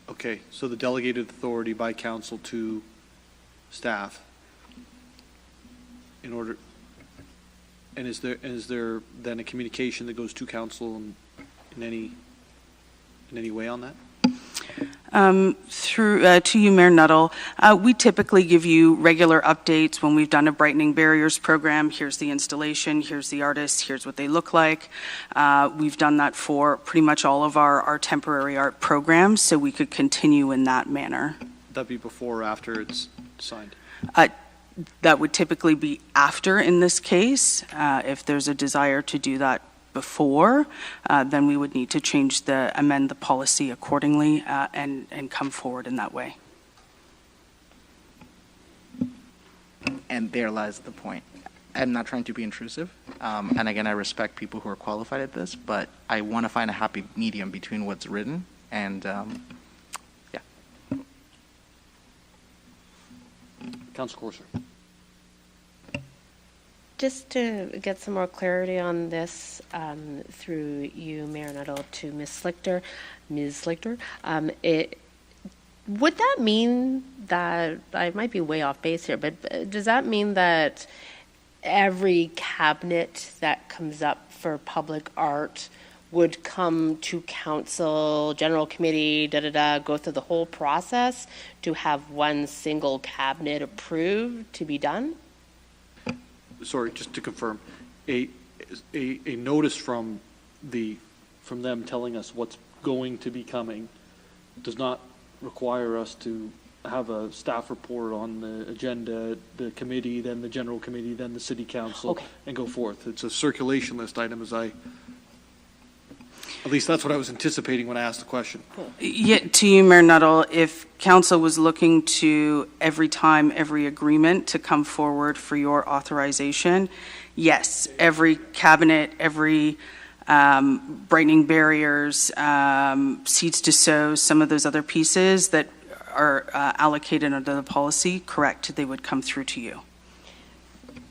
Okay, so the delegated authority by council to staff in order, and is there then a communication that goes to council in any way on that? To you, Mayor Nuttall, we typically give you regular updates when we've done a Brightening Barriers program. Here's the installation, here's the artists, here's what they look like. We've done that for pretty much all of our temporary art programs, so we could continue in that manner. That'd be before or after it's signed? That would typically be after in this case. If there's a desire to do that before, then we would need to amend the policy accordingly and come forward in that way. And there lies the point. I'm not trying to be intrusive, and again, I respect people who are qualified at this, but I want to find a happy medium between what's written and, yeah. Councilor Corser. Just to get some more clarity on this, through you, Mayor Nuttall, to Ms. Slichter, would that mean that, I might be way off base here, but does that mean that every cabinet that comes up for public art would come to council, general committee, go through the whole process to have one single cabinet approved to be done? Sorry, just to confirm, a notice from them telling us what's going to be coming does not require us to have a staff report on the agenda, the committee, then the general committee, then the city council, okay, and go forth. It's a circulation list item, at least that's what I was anticipating when I asked the question. Yeah, to you, Mayor Nuttall, if council was looking to every agreement to come forward for your authorization, yes, every cabinet, every Brightening Barriers, Seeds to Sow, some of those other pieces that are allocated under the policy, correct, they would come through to you.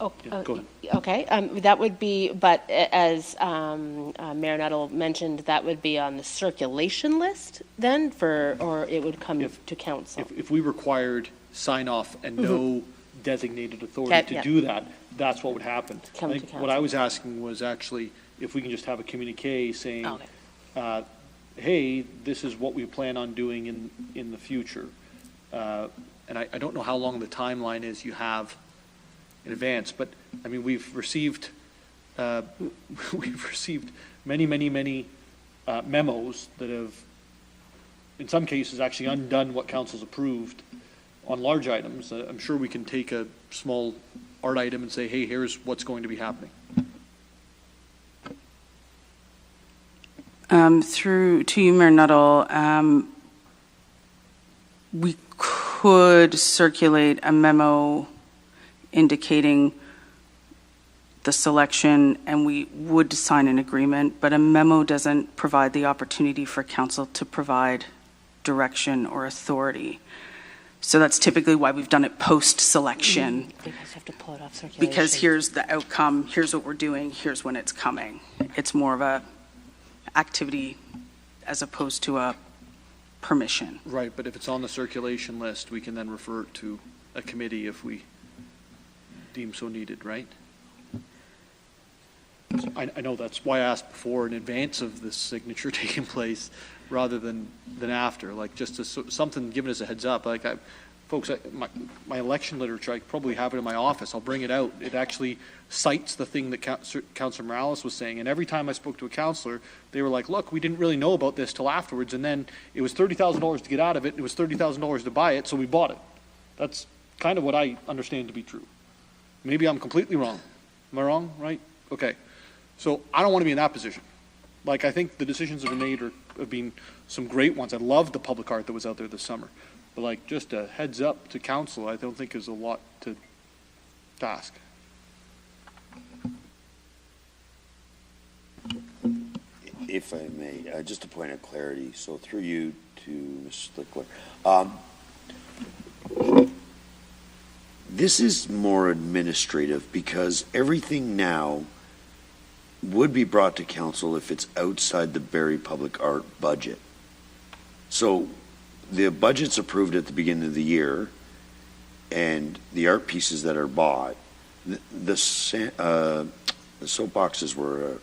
Oh, Yeah, go ahead. Okay, that would be, but as Mayor Nuttall mentioned, that would be on the circulation list then or it would come to council? If we required sign off and no designated authority to do that, that's what would happen. Come I to think council. what I was asking was actually if we can just have a communique saying, hey, this is what we plan on doing in the future. And I don't know how long the timeline is you have in advance, but I mean, we've received many memos that have, in some cases, actually undone what council's approved on large items. I'm sure we can take a small art item and say, hey, here's what's going to be happening. Through to you, Mayor Nuttall, we could circulate a memo indicating the selection, and we would sign an agreement, but a memo doesn't provide the opportunity for council to provide direction or authority. So that's typically why we've done it post-selection. You guys have to pull it off circulation. Because here's the outcome, here's what we're doing, here's when it's coming. It's more of a activity as opposed to a permission. Right, but if it's on the circulation list, we can then refer it to a committee if we deem so needed, right? I know that's why I asked before in advance of this signature taking place rather than after, like just something giving us a heads up. Like folks, my election literature, I probably have it in my office. I'll bring it out. It actually cites the thing that Councillor Morales was saying. And every time I spoke to a councillor, they were like, look, we didn't really know about this till afterwards. And then it was $30,000 to get out of it. It was $30,000 to buy it. So we bought it. That's kind of what I understand to be true. Maybe I'm completely wrong. Am I wrong? Right? Okay. So I don't want to be in that position. Like, I think the decisions that are made have been some great ones. I love the public art that was out there this summer. But like, just a heads up to council, I don't think is a lot to ask. If I may, just a point of clarity. So through you to Ms. Stickler. This is more administrative because everything now would be brought to council if it's outside the Barrie Public Art budget. So the budget's approved at the beginning of the year, and the art pieces that are bought, the soapboxes were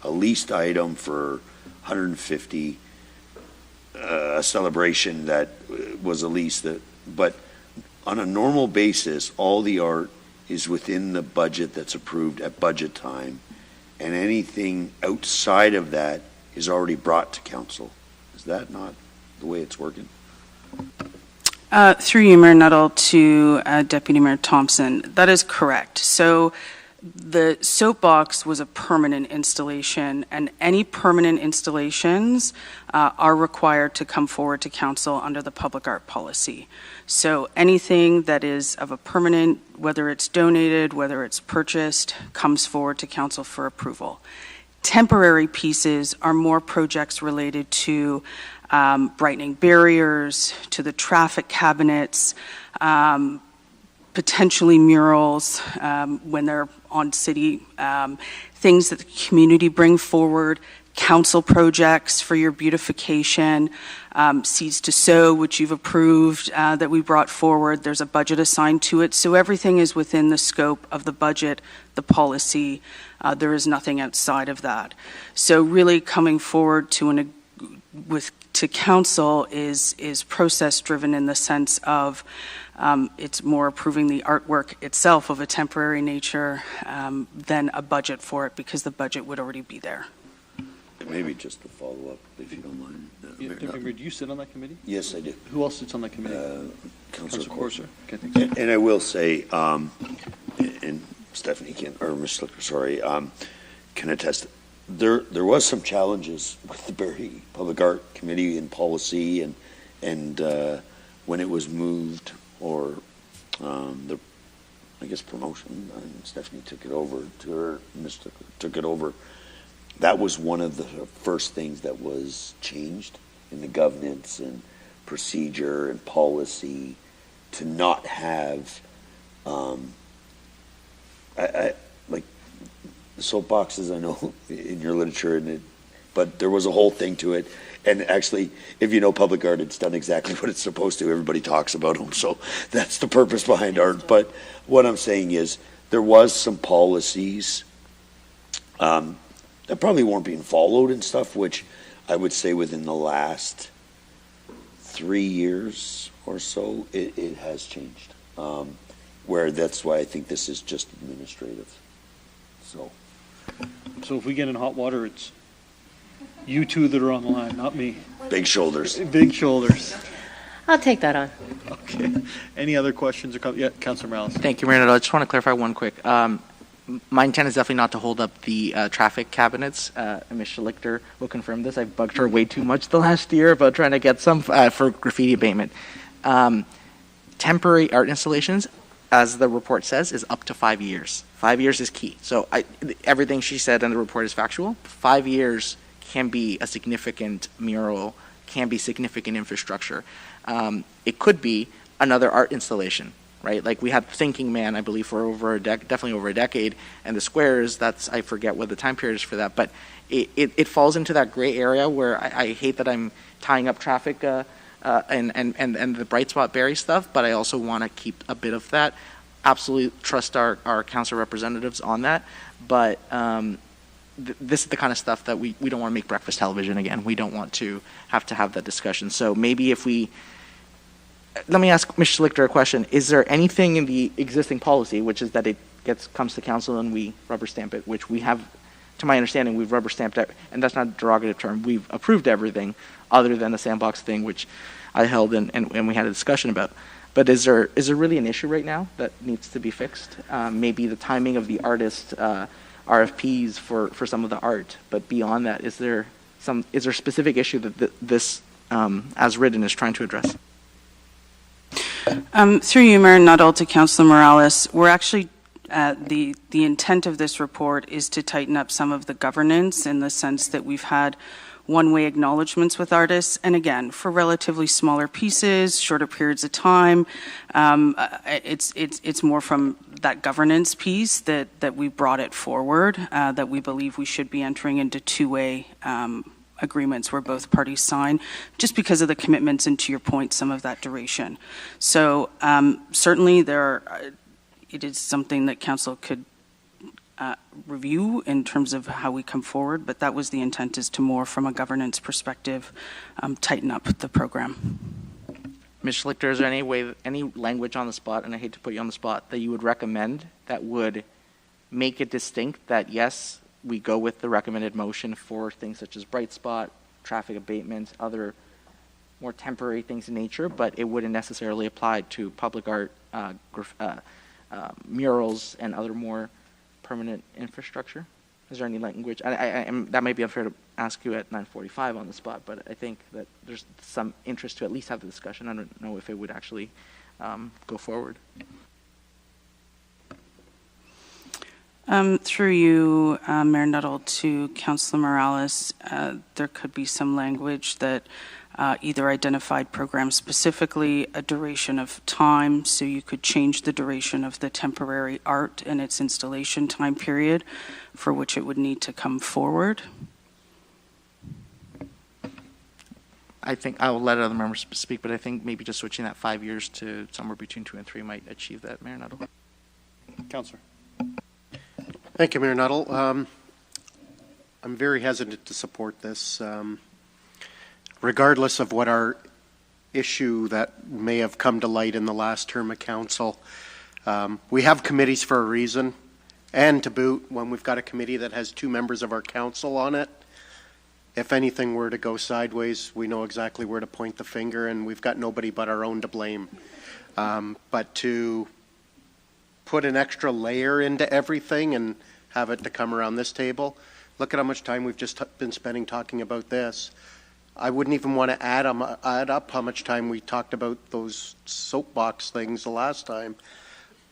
a leased item for 150, a celebration that was a lease but on a normal basis, all the art is within the budget that's approved at budget time, and anything outside of that is already brought to council. Is that not the way it's working? Through you, Mayor Nuttall, to Deputy Mayor Thompson. That is correct. So the soapbox was a permanent installation, and any permanent installations are required to come forward to council under the public art policy. So anything that is of a permanent, whether it's donated, whether it's purchased, comes forward to council for approval. Temporary pieces are more projects related to brightening barriers, to the traffic cabinets, potentially murals when they're on city, things that the community bring forward, council projects for your beautification, seeds to sow, which you've approved, that we brought forward. There's a budget assigned to it. So everything is within the scope of the budget, the policy. There is nothing outside of that. So really coming forward to council is process driven in the sense of it's more approving the artwork itself of a temporary nature than a budget for it, because the budget would already be there. Maybe just to follow up, if you don't mind. Do you sit on that committee? Yes, I do. Who else sits on that committee? Councilor Corser. Okay, thanks. And I will say, and Stephanie can, or Ms. Slicker, sorry, can attest, there was some challenges with the Barrie Public Art Committee and policy, and when it was moved, or the, I guess, promotion, and Stephanie took it over to her, Ms. took it over. That was one of the first things that was changed in the governance and procedure and policy, to not have, like the soapboxes, I know in your literature, but there was a whole thing to it. And actually, if you know public art, it's done exactly what it's supposed to. Everybody talks about them, so that's the purpose behind art. But what I'm saying is, there was some policies that probably weren't being followed and stuff, which I would say within the last 3 years or so, it has changed. Where that's why I think this is just administrative. So if we get in hot water, it's you two that are on the line, not me. Big shoulders. Big shoulders. I'll take that on. Okay. Any other questions or comments? Yeah, Councilor Morales. Thank you, Mayor Nuttall. I just want to clarify one quick. My intent is definitely not to hold up the traffic cabinets. Ms. Schlichter will confirm this. I've bugged her way too much the last year about trying to get some for graffiti abatement. Temporary art installations, as the report says, is up to 5 years. 5 years is key. So everything she said in the report is factual. 5 years can be a significant mural, can be significant infrastructure. It could be another art installation, right? Like we had Thinking Man, I believe, for definitely over a decade, and the squares, I forget what the time period is for that, but it falls into that gray area where I hate that I'm tying up traffic and the bright spot Barrie stuff, but I also want to keep a bit of that. Absolutely trust our council representatives on that, but this is the kind of stuff that we don't want to make breakfast television again. We don't want to have that discussion. So maybe if let me ask Ms. Schlichter a question. Is there anything in the existing policy, which is that it comes to council and we rubber stamp it, which we have, to my understanding, we've rubber stamped it, and that's not a derogative term. We've approved everything other than the sandbox thing, which I held and we had a discussion about. But is there really an issue right now that needs to be fixed? Maybe the timing of the artist RFPs for some of the art, but beyond that, is there a specific issue that this as written is trying to address? Through you, Mayor Nuttall, to Councilor Morales, we're actually the intent of this report is to tighten up some of the governance, in the sense that we've had one-way acknowledgements with artists. And again, for relatively smaller pieces, shorter periods of time, it's more from that governance piece that we brought it forward, that we believe we should be entering into two-way agreements where both parties sign, just because of the commitments and, to your point, some of that duration. So certainly it is something that council could review in terms of how we come forward, but that was the intent, is to more from a governance perspective tighten up the program. Ms. Schlichter, is there any language on the spot, and I hate to put you on the spot, that you would recommend that would make it distinct that yes, we go with the recommended motion for things such as bright spot, traffic abatement, other more temporary things in nature, but it wouldn't necessarily apply to public art, murals, and other more permanent infrastructure? Is there any language? That might be unfair to ask you at 9:45 on the spot, but I think that there's some interest to at least have the discussion. I don't know if it would actually go forward. Through you, Mayor Nuttall, to Councillor Morales, there could be some language that either identified programs specifically, a duration of time, so you could change the duration of the temporary art and its installation time period for which it would need to come forward. I think I will let other members speak, but I think maybe just switching that 5 years to somewhere between 2 and 3 might achieve that, Mayor Nuttall. Councillor. Thank you, Mayor Nuttall. I'm very hesitant to support this. Regardless of what our issue that may have come to light in the last term of council, we have committees for a reason. And to boot, when we've got a committee that has 2 members of our council on it, if anything were to go sideways, we know exactly where to point the finger, and we've got nobody but our own to blame. But to put an extra layer into everything and have it to come around this table, look at how much time we've just been spending talking about this. I wouldn't even want to add up how much time we talked about those soapbox things the last time.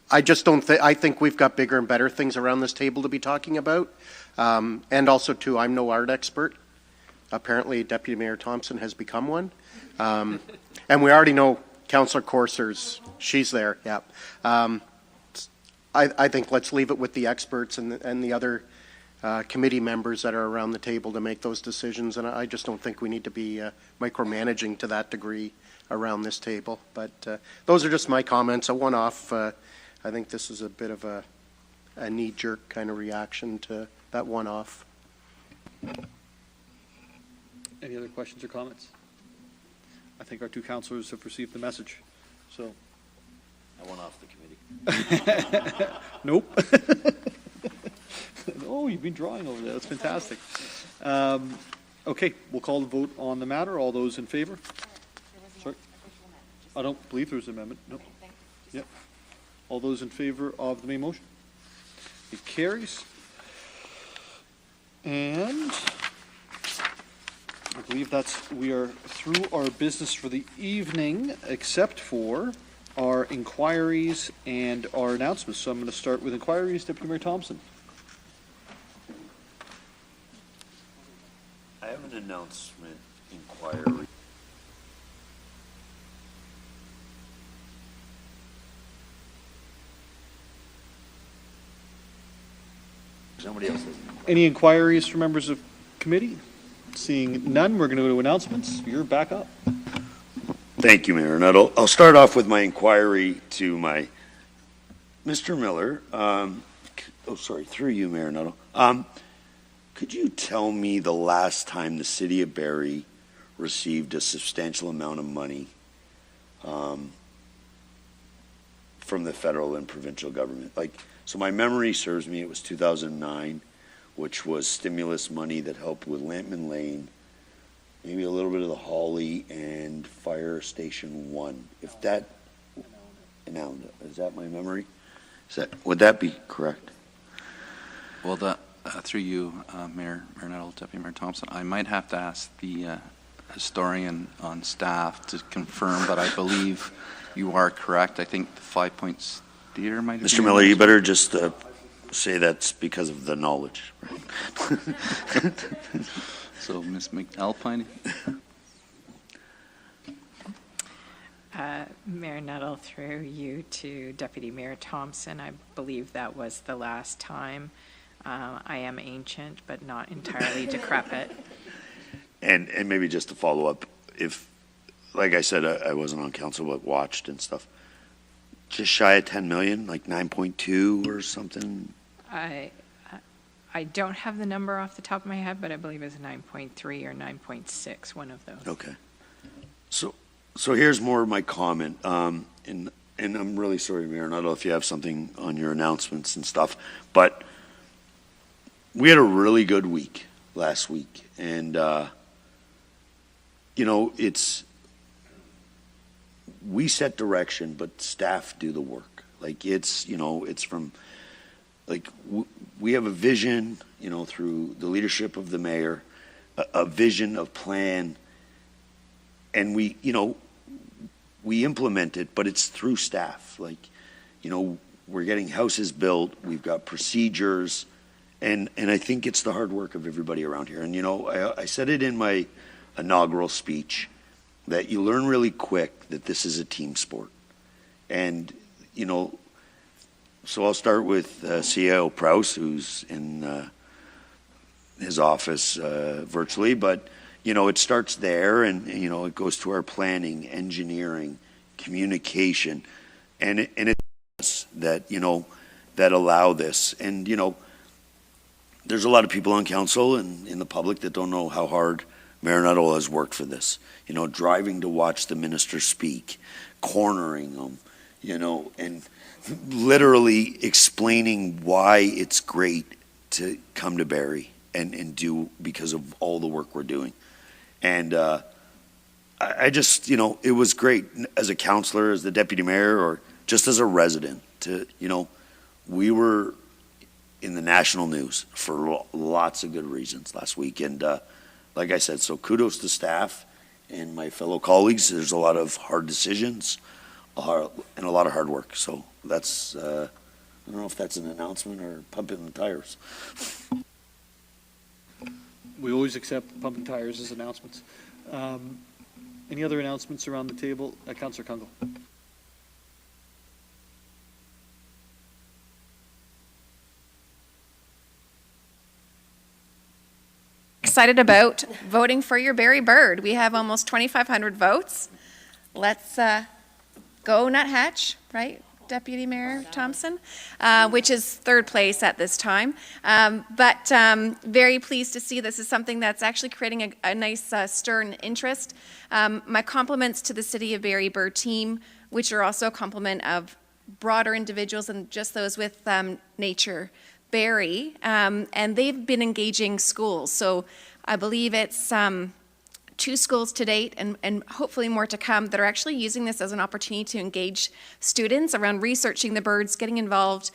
I just don't think, I think we've got bigger and better things around this table to be talking about. And also, too, I'm no art expert. Apparently, Deputy Mayor Thompson has become one. And we already know Councillor Courser's, she's there, yeah. I think let's leave it with the experts and the other committee members that are around the table to make those decisions, and I just don't think we need to be micromanaging to that degree around this table. But those are just my comments. A one-off, I think this is a bit of a knee-jerk kind of reaction to that one-off. Any other questions or comments? I think our 2 councillors have received the message. So, I went off the committee. Nope. Oh, you've been drawing over there. That's fantastic. Okay, we'll call the vote on the matter. All those in favor? Sorry? I don't believe there's an amendment. No. Yep. All those in favor of the main motion? It carries. And I believe we are through our business for the evening, except for our inquiries and our announcements. So I'm going to start with inquiries. Deputy Mayor Thompson. I have an announcement inquiry. Somebody else has. Any inquiries from members of committee? Seeing none, we're going to go to announcements. You're back up. Thank you, Mayor Nuttall. I'll start off with my inquiry to my Mr. Miller. Through you, Mayor Nuttall. Could you tell me the last time the City of Barrie received a substantial amount of money from the federal and provincial government? So my memory serves me, it was 2009, which was stimulus money that helped with Lampman Lane, maybe a little bit of the Hawley and Fire Station 1. If that, is that my memory? Would that be correct? Well, through you, Mayor Nuttall, Deputy Mayor Thompson, I might have to ask the historian on staff to confirm, but I believe you are correct. I think the 5 Points Theater might have been. Mr. Miller, you better just say that's because of the knowledge. So, Ms. McAlpine? Mayor Nuttall, through you to Deputy Mayor Thompson, I believe that was the last time. I am ancient, but not entirely decrepit. And maybe just to follow up, if, like I said, I wasn't on council, but watched and stuff, just shy of 10 million, like 9.2 or something? I don't have the number off the top of my head, but I believe it's 9.3 or 9.6, one of those. Okay. So here's more of my comment, and I'm really sorry, Mayor Nuttall, if you have something on your announcements and stuff, but we had a really good week last week, and you know, we set direction, but staff do the work. Like it's from, like we have a vision, you know, through the leadership of the mayor, a vision of plan, and we implement it, but it's through staff. Like, you know, we're getting houses built, we've got procedures, and I think it's the hard work of everybody around here. And, you know, I said it in my inaugural speech that you learn really quick that this is a team sport. And, you know, so I'll start with CIO Prowse, who's in his office virtually, but you know, it starts there, and you know, it goes to our planning, engineering, communication, and it's that, you know, that allow this. And you know, there's a lot of people on council and in the public that don't know how hard Mayor Nuttall has worked for this. You know, driving to watch the minister speak, cornering them, you know, and literally explaining why it's great to come to Barrie and do, because of all the work we're doing. And I just, you know, it was great as a councillor, as the deputy mayor, or just as a resident to, you know, we were in the national news for lots of good reasons last week. And like I said, so kudos to staff and my fellow colleagues. There's a lot of hard decisions and a lot of hard work. So that's, I don't know if that's an announcement or pumping the tires. We always accept pumping tires as announcements. Any other announcements around the table? Councillor Kungle. Excited about voting for your Barrie Bird. We have almost 2,500 votes. Let's go Nuthatch, right? Deputy Mayor Thompson, which is third place at this time. But very pleased to see this is something that's actually creating a nice stir and interest. My compliments to the City of Barrie Bird team, which are also a complement of broader individuals and just those with nature. Barrie, and they've been engaging schools. So I believe it's 2 schools to date, and hopefully more to come, that are actually using this as an opportunity to engage students around researching the birds, getting involved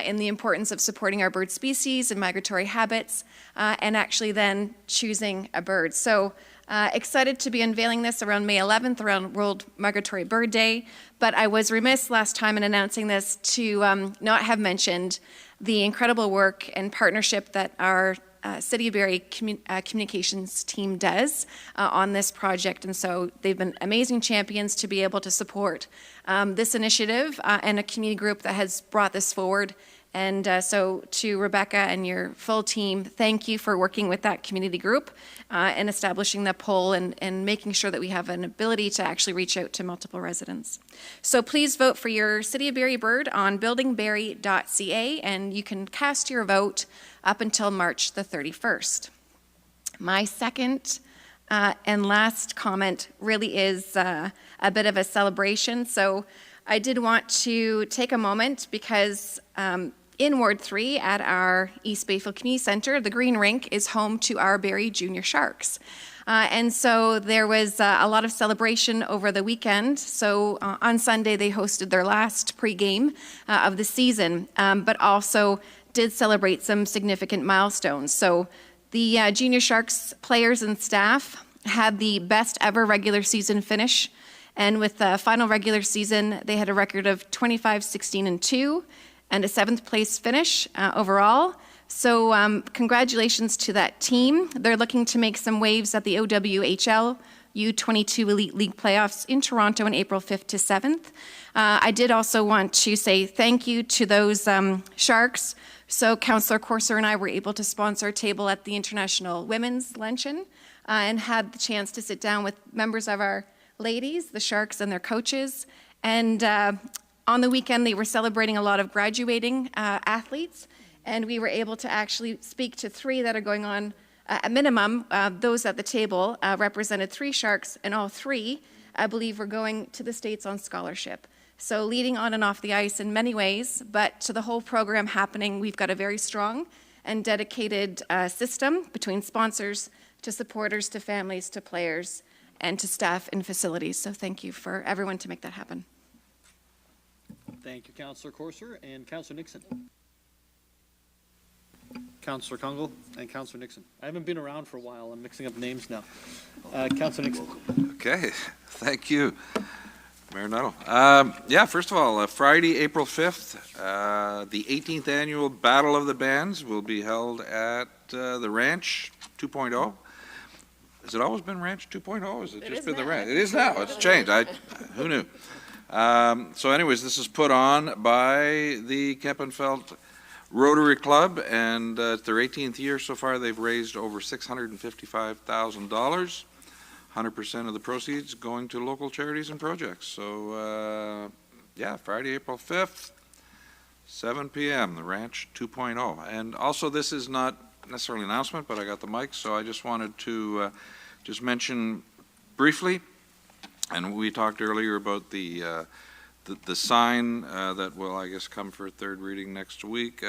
in the importance of supporting our bird species and migratory habits, and actually then choosing a bird. So excited to be unveiling this around May 11th, around World Migratory Bird Day, but I was remiss last time in announcing this to not have mentioned the incredible work and partnership that our City of Barrie communications team does on this project. And so they've been amazing champions to be able to support this initiative and a community group that has brought this forward. And so to Rebecca and your full team, thank you for working with that community group and establishing the poll and making sure that we have an ability to actually reach out to multiple residents. So please vote for your City of Barrie Bird on buildingbarrie.ca, and you can cast your vote up until March the 31st. My second and last comment really is a bit of a celebration. So I did want to take a moment because in Ward 3 at our East Bayfield Community Centre, the Green Rink is home to our Barrie Junior Sharks. And so there was a lot of celebration over the weekend. So on Sunday, they hosted their last pregame of the season, but also did celebrate some significant milestones. So the Junior Sharks players and staff had the best ever regular season finish. And with the final regular season, they had a record of 25-16-2 and a 7th place finish overall. So congratulations to that team. They're looking to make some waves at the OWHL U22 Elite League playoffs in Toronto on April 5th to 7th. I did also want to say thank you to those Sharks. So Councillor Courser and I were able to sponsor a table at the International Women's Luncheon and had the chance to sit down with members of our ladies, the Sharks and their coaches. And on the weekend, they were celebrating a lot of graduating athletes. And we were able to actually speak to 3 that are going on at minimum. Those at the table represented 3 Sharks, and all 3, I believe, were going to the States on scholarship. So leading on and off the ice in many ways, but to the whole program happening, we've got a very strong and dedicated system between sponsors to supporters to families to players and to staff and facilities. So thank you for everyone to make that happen. Thank you, Councillor Courser and Councillor Nixon. Councillor Kungl and Councillor Nixon. I haven't been around for a while. I'm mixing up names now. Councillor Nixon. Okay, thank you, Mayor Nuttall. Yeah, first of all, Friday, April 5th, the 18th annual Battle of the Bands will be held at the Ranch 2.0. Has it always been Ranch 2.0? Or has it just been the Ranch? It is now. It's changed. Who knew? So anyways, this is put on by the Kempenfeld Rotary Club, and it's their 18th year so far. They've raised over $655,000. 100% of the proceeds going to local charities and projects. So, yeah, Friday, April 5th, 7 p.m., the Ranch 2.0. And also, this is not necessarily an announcement, but I got the mic, so I just wanted to just mention briefly, and we talked earlier about the sign that will, I guess, come for a third reading next week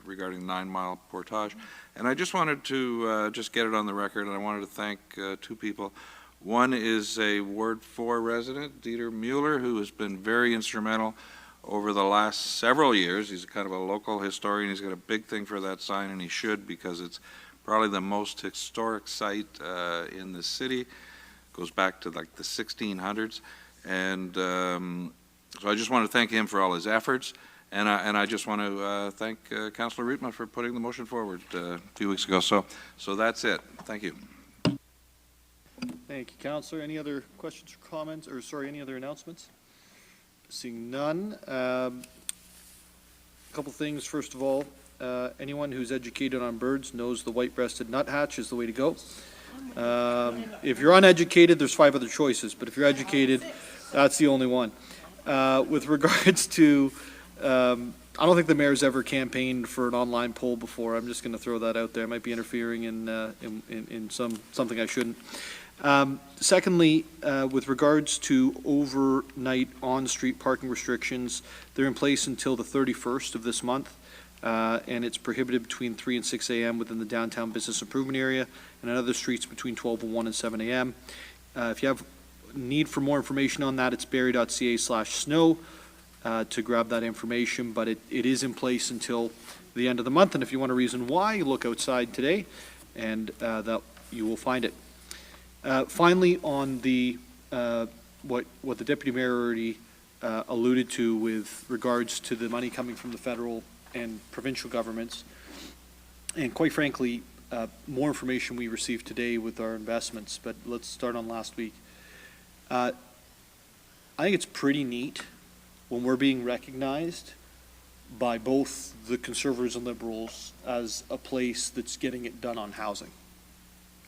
regarding 9 Mile Portage. And I just wanted to just get it on the record, and I wanted to thank 2 people. One is a Ward 4 resident, Dieter Mueller, who has been very instrumental over the last several years. He's kind of a local historian. He's got a big thing for that sign, and he should, because it's probably the most historic site in the city. Goes back to like the 1600s. And so I just want to thank him for all his efforts, and I just want to thank Councillor Rietma for putting the motion forward a few weeks ago. So that's it. Thank you. Thank you, Councillor. Any other questions or comments, or sorry, any other announcements? Seeing none. A couple things. First of all, anyone who's educated on birds knows the white-breasted nuthatch is the way to go. If you're uneducated, there's 5 other choices, but if you're educated, that's the only one. With regards to, I don't think the mayor's ever campaigned for an online poll before. I'm just going to throw that out there. I might be interfering in something I shouldn't. Secondly, with regards to overnight on-street parking restrictions, they're in place until the 31st of this month. And it's prohibited between 3 and 6 a.m. within the downtown business improvement area, and on other streets between 12 and 1 and 7 a.m. If you have need for more information on that, it's barrie.ca/snow to grab that information, but it is in place until the end of the month, and if you want a reason why, look outside today, and that you will find it. Finally, on the what the Deputy Mayor already alluded to with regards to the money coming from the federal and provincial governments, and quite frankly, more information we received today with our investments, but let's start on last week. I think it's pretty neat when we're being recognized by both the Conservatives and Liberals as a place that's getting it done on housing.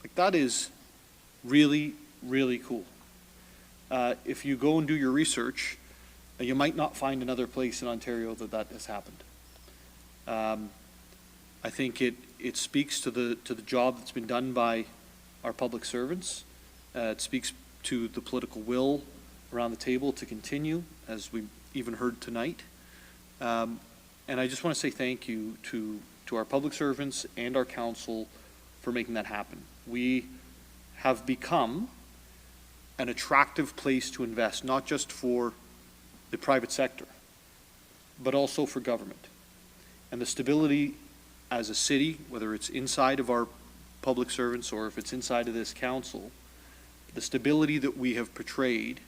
Like, that is really, really cool. If you go and do your research, you might not find another place in Ontario that has happened. I think it speaks to the job that's been done by our public servants. It speaks to the political will around the table to continue, as we even heard tonight. And I just want to say thank you to our public servants and our council for making that happen. We have become an attractive place to invest, not just for the private sector, but also for government. And the stability as a city, whether it's inside of our public servants or if it's inside of this council, the stability that we have portrayed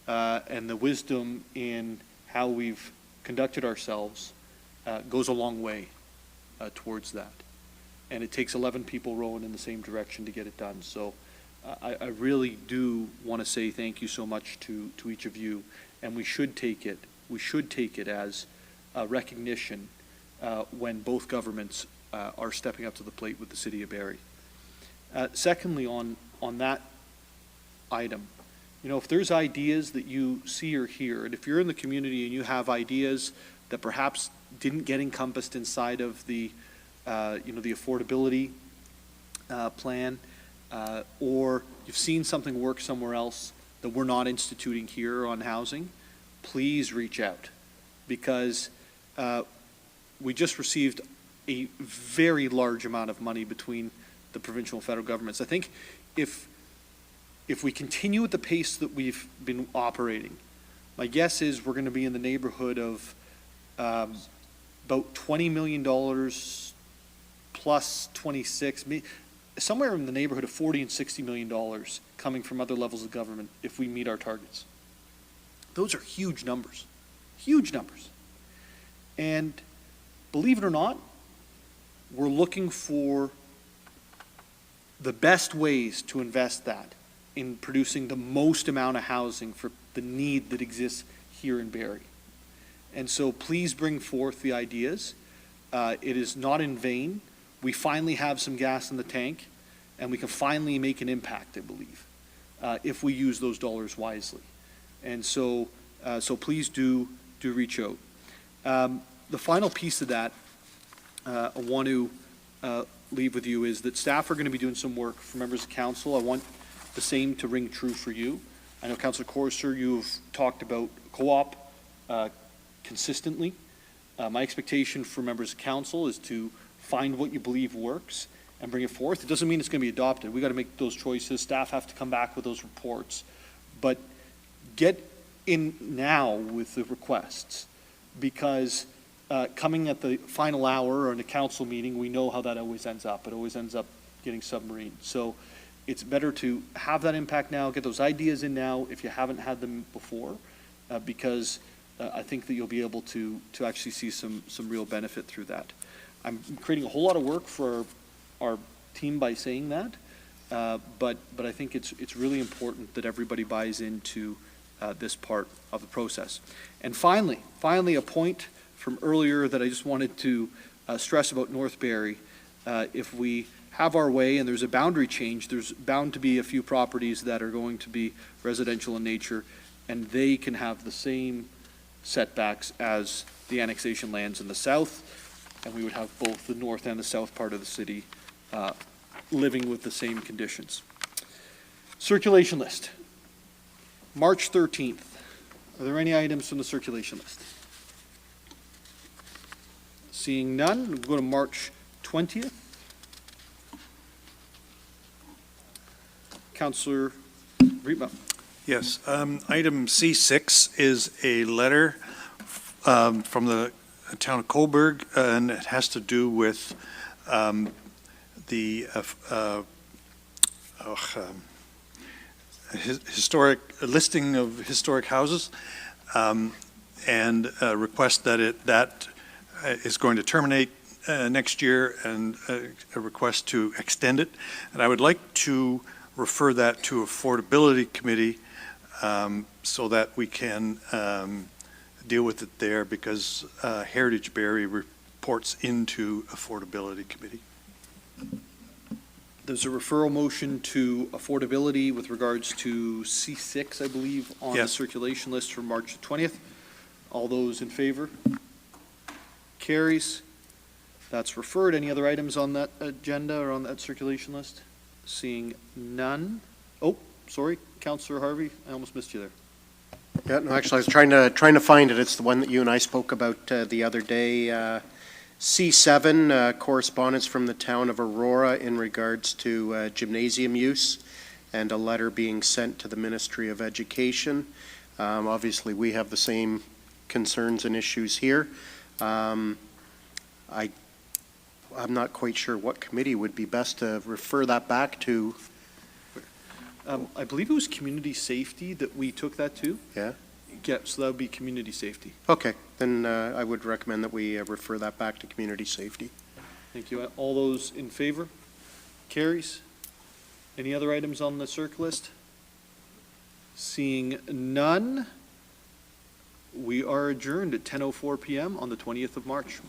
and the wisdom in how we've conducted ourselves goes a long way towards that. And it takes 11 people rowing in the same direction to get it done. So I really do want to say thank you so much to each of you, and we should take it as a recognition when both governments are stepping up to the plate with the City of Barrie. Secondly, on that item, if there's ideas that you see or hear, and if you're in the community and you have ideas that perhaps didn't get encompassed inside of the the affordability plan, or you've seen something work somewhere else that we're not instituting here on housing, please reach out, because we just received a very large amount of money between the provincial and federal governments. I think if we continue at the pace that we've been operating, my guess is we're going to be in the neighborhood of about $20 million plus 26, somewhere in the neighborhood of $40 and $60 million coming from other levels of government if we meet our targets. Those are huge numbers, huge numbers. And believe it or not, we're looking for the best ways to invest that in producing the most amount of housing for the need that exists here in Barrie. And so please bring forth the ideas. It is not in vain. We finally have some gas in the tank, and we can finally make an impact, I believe, if we use those dollars wisely. And so please do reach out. The final piece of that I want to leave with you is that staff are going to be doing some work for members of council. I want the same to ring true for you. I know, Councillor Corser, you've talked about co-op consistently. My expectation for members of council is to find what you believe works and bring it forth. It doesn't mean it's going to be adopted. We've got to make those choices. Staff have to come back with those reports. But get in now with the requests, because coming at the final hour or in a council meeting, we know how that always ends up. It always ends up getting submarined. So it's better to have that impact now, get those ideas in now if you haven't had them before, because I think that you'll be able to actually see some real benefit through that. I'm creating a whole lot of work for our team by saying that, but I think it's really important that everybody buys into this part of the process. And finally, a point from earlier that I just wanted to stress about North Barrie. If we have our way and there's a boundary change, there's bound to be a few properties that are going to be residential in nature, and they can have the same setbacks as the annexation lands in the south, and we would have both the north and the south part of the city living with the same conditions. Circulation list. March 13th. Are there any items from the circulation list? Seeing none, we'll go to March 20th. Councillor Rietma. Yes, item C6 is a letter from the town of Cobourg, and it has to do with the historic listing of historic houses, and a request that is going to terminate next year, and a request to extend it. And I would like to refer that to Affordability Committee so that we can deal with it there, because Heritage Barrie reports into Affordability Committee. There's a referral motion to Affordability with regards to C6, I believe, on the circulation list for March 20th. All those in favor? Carries. That's referred. Any other items on that agenda or on that circulation list? Seeing none. Oh, sorry, Councillor Harvey, I almost missed you there. Yeah, no, actually, I was trying to find it. It's the one that you and I spoke about the other day. C7, correspondence from the town of Aurora in regards to gymnasium use, and a letter being sent to the Ministry of Education. Obviously, we have the same concerns and issues here. I'm not quite sure what committee would be best to refer that back to. I believe it was community safety that we took that to. Yeah? Yeah, so that would be community safety. Okay, then I would recommend that we refer that back to community safety. Thank you. All those in favor? Carries. Any other items on the circ list? Seeing none, we are adjourned at 10:04 PM on the 20th of March.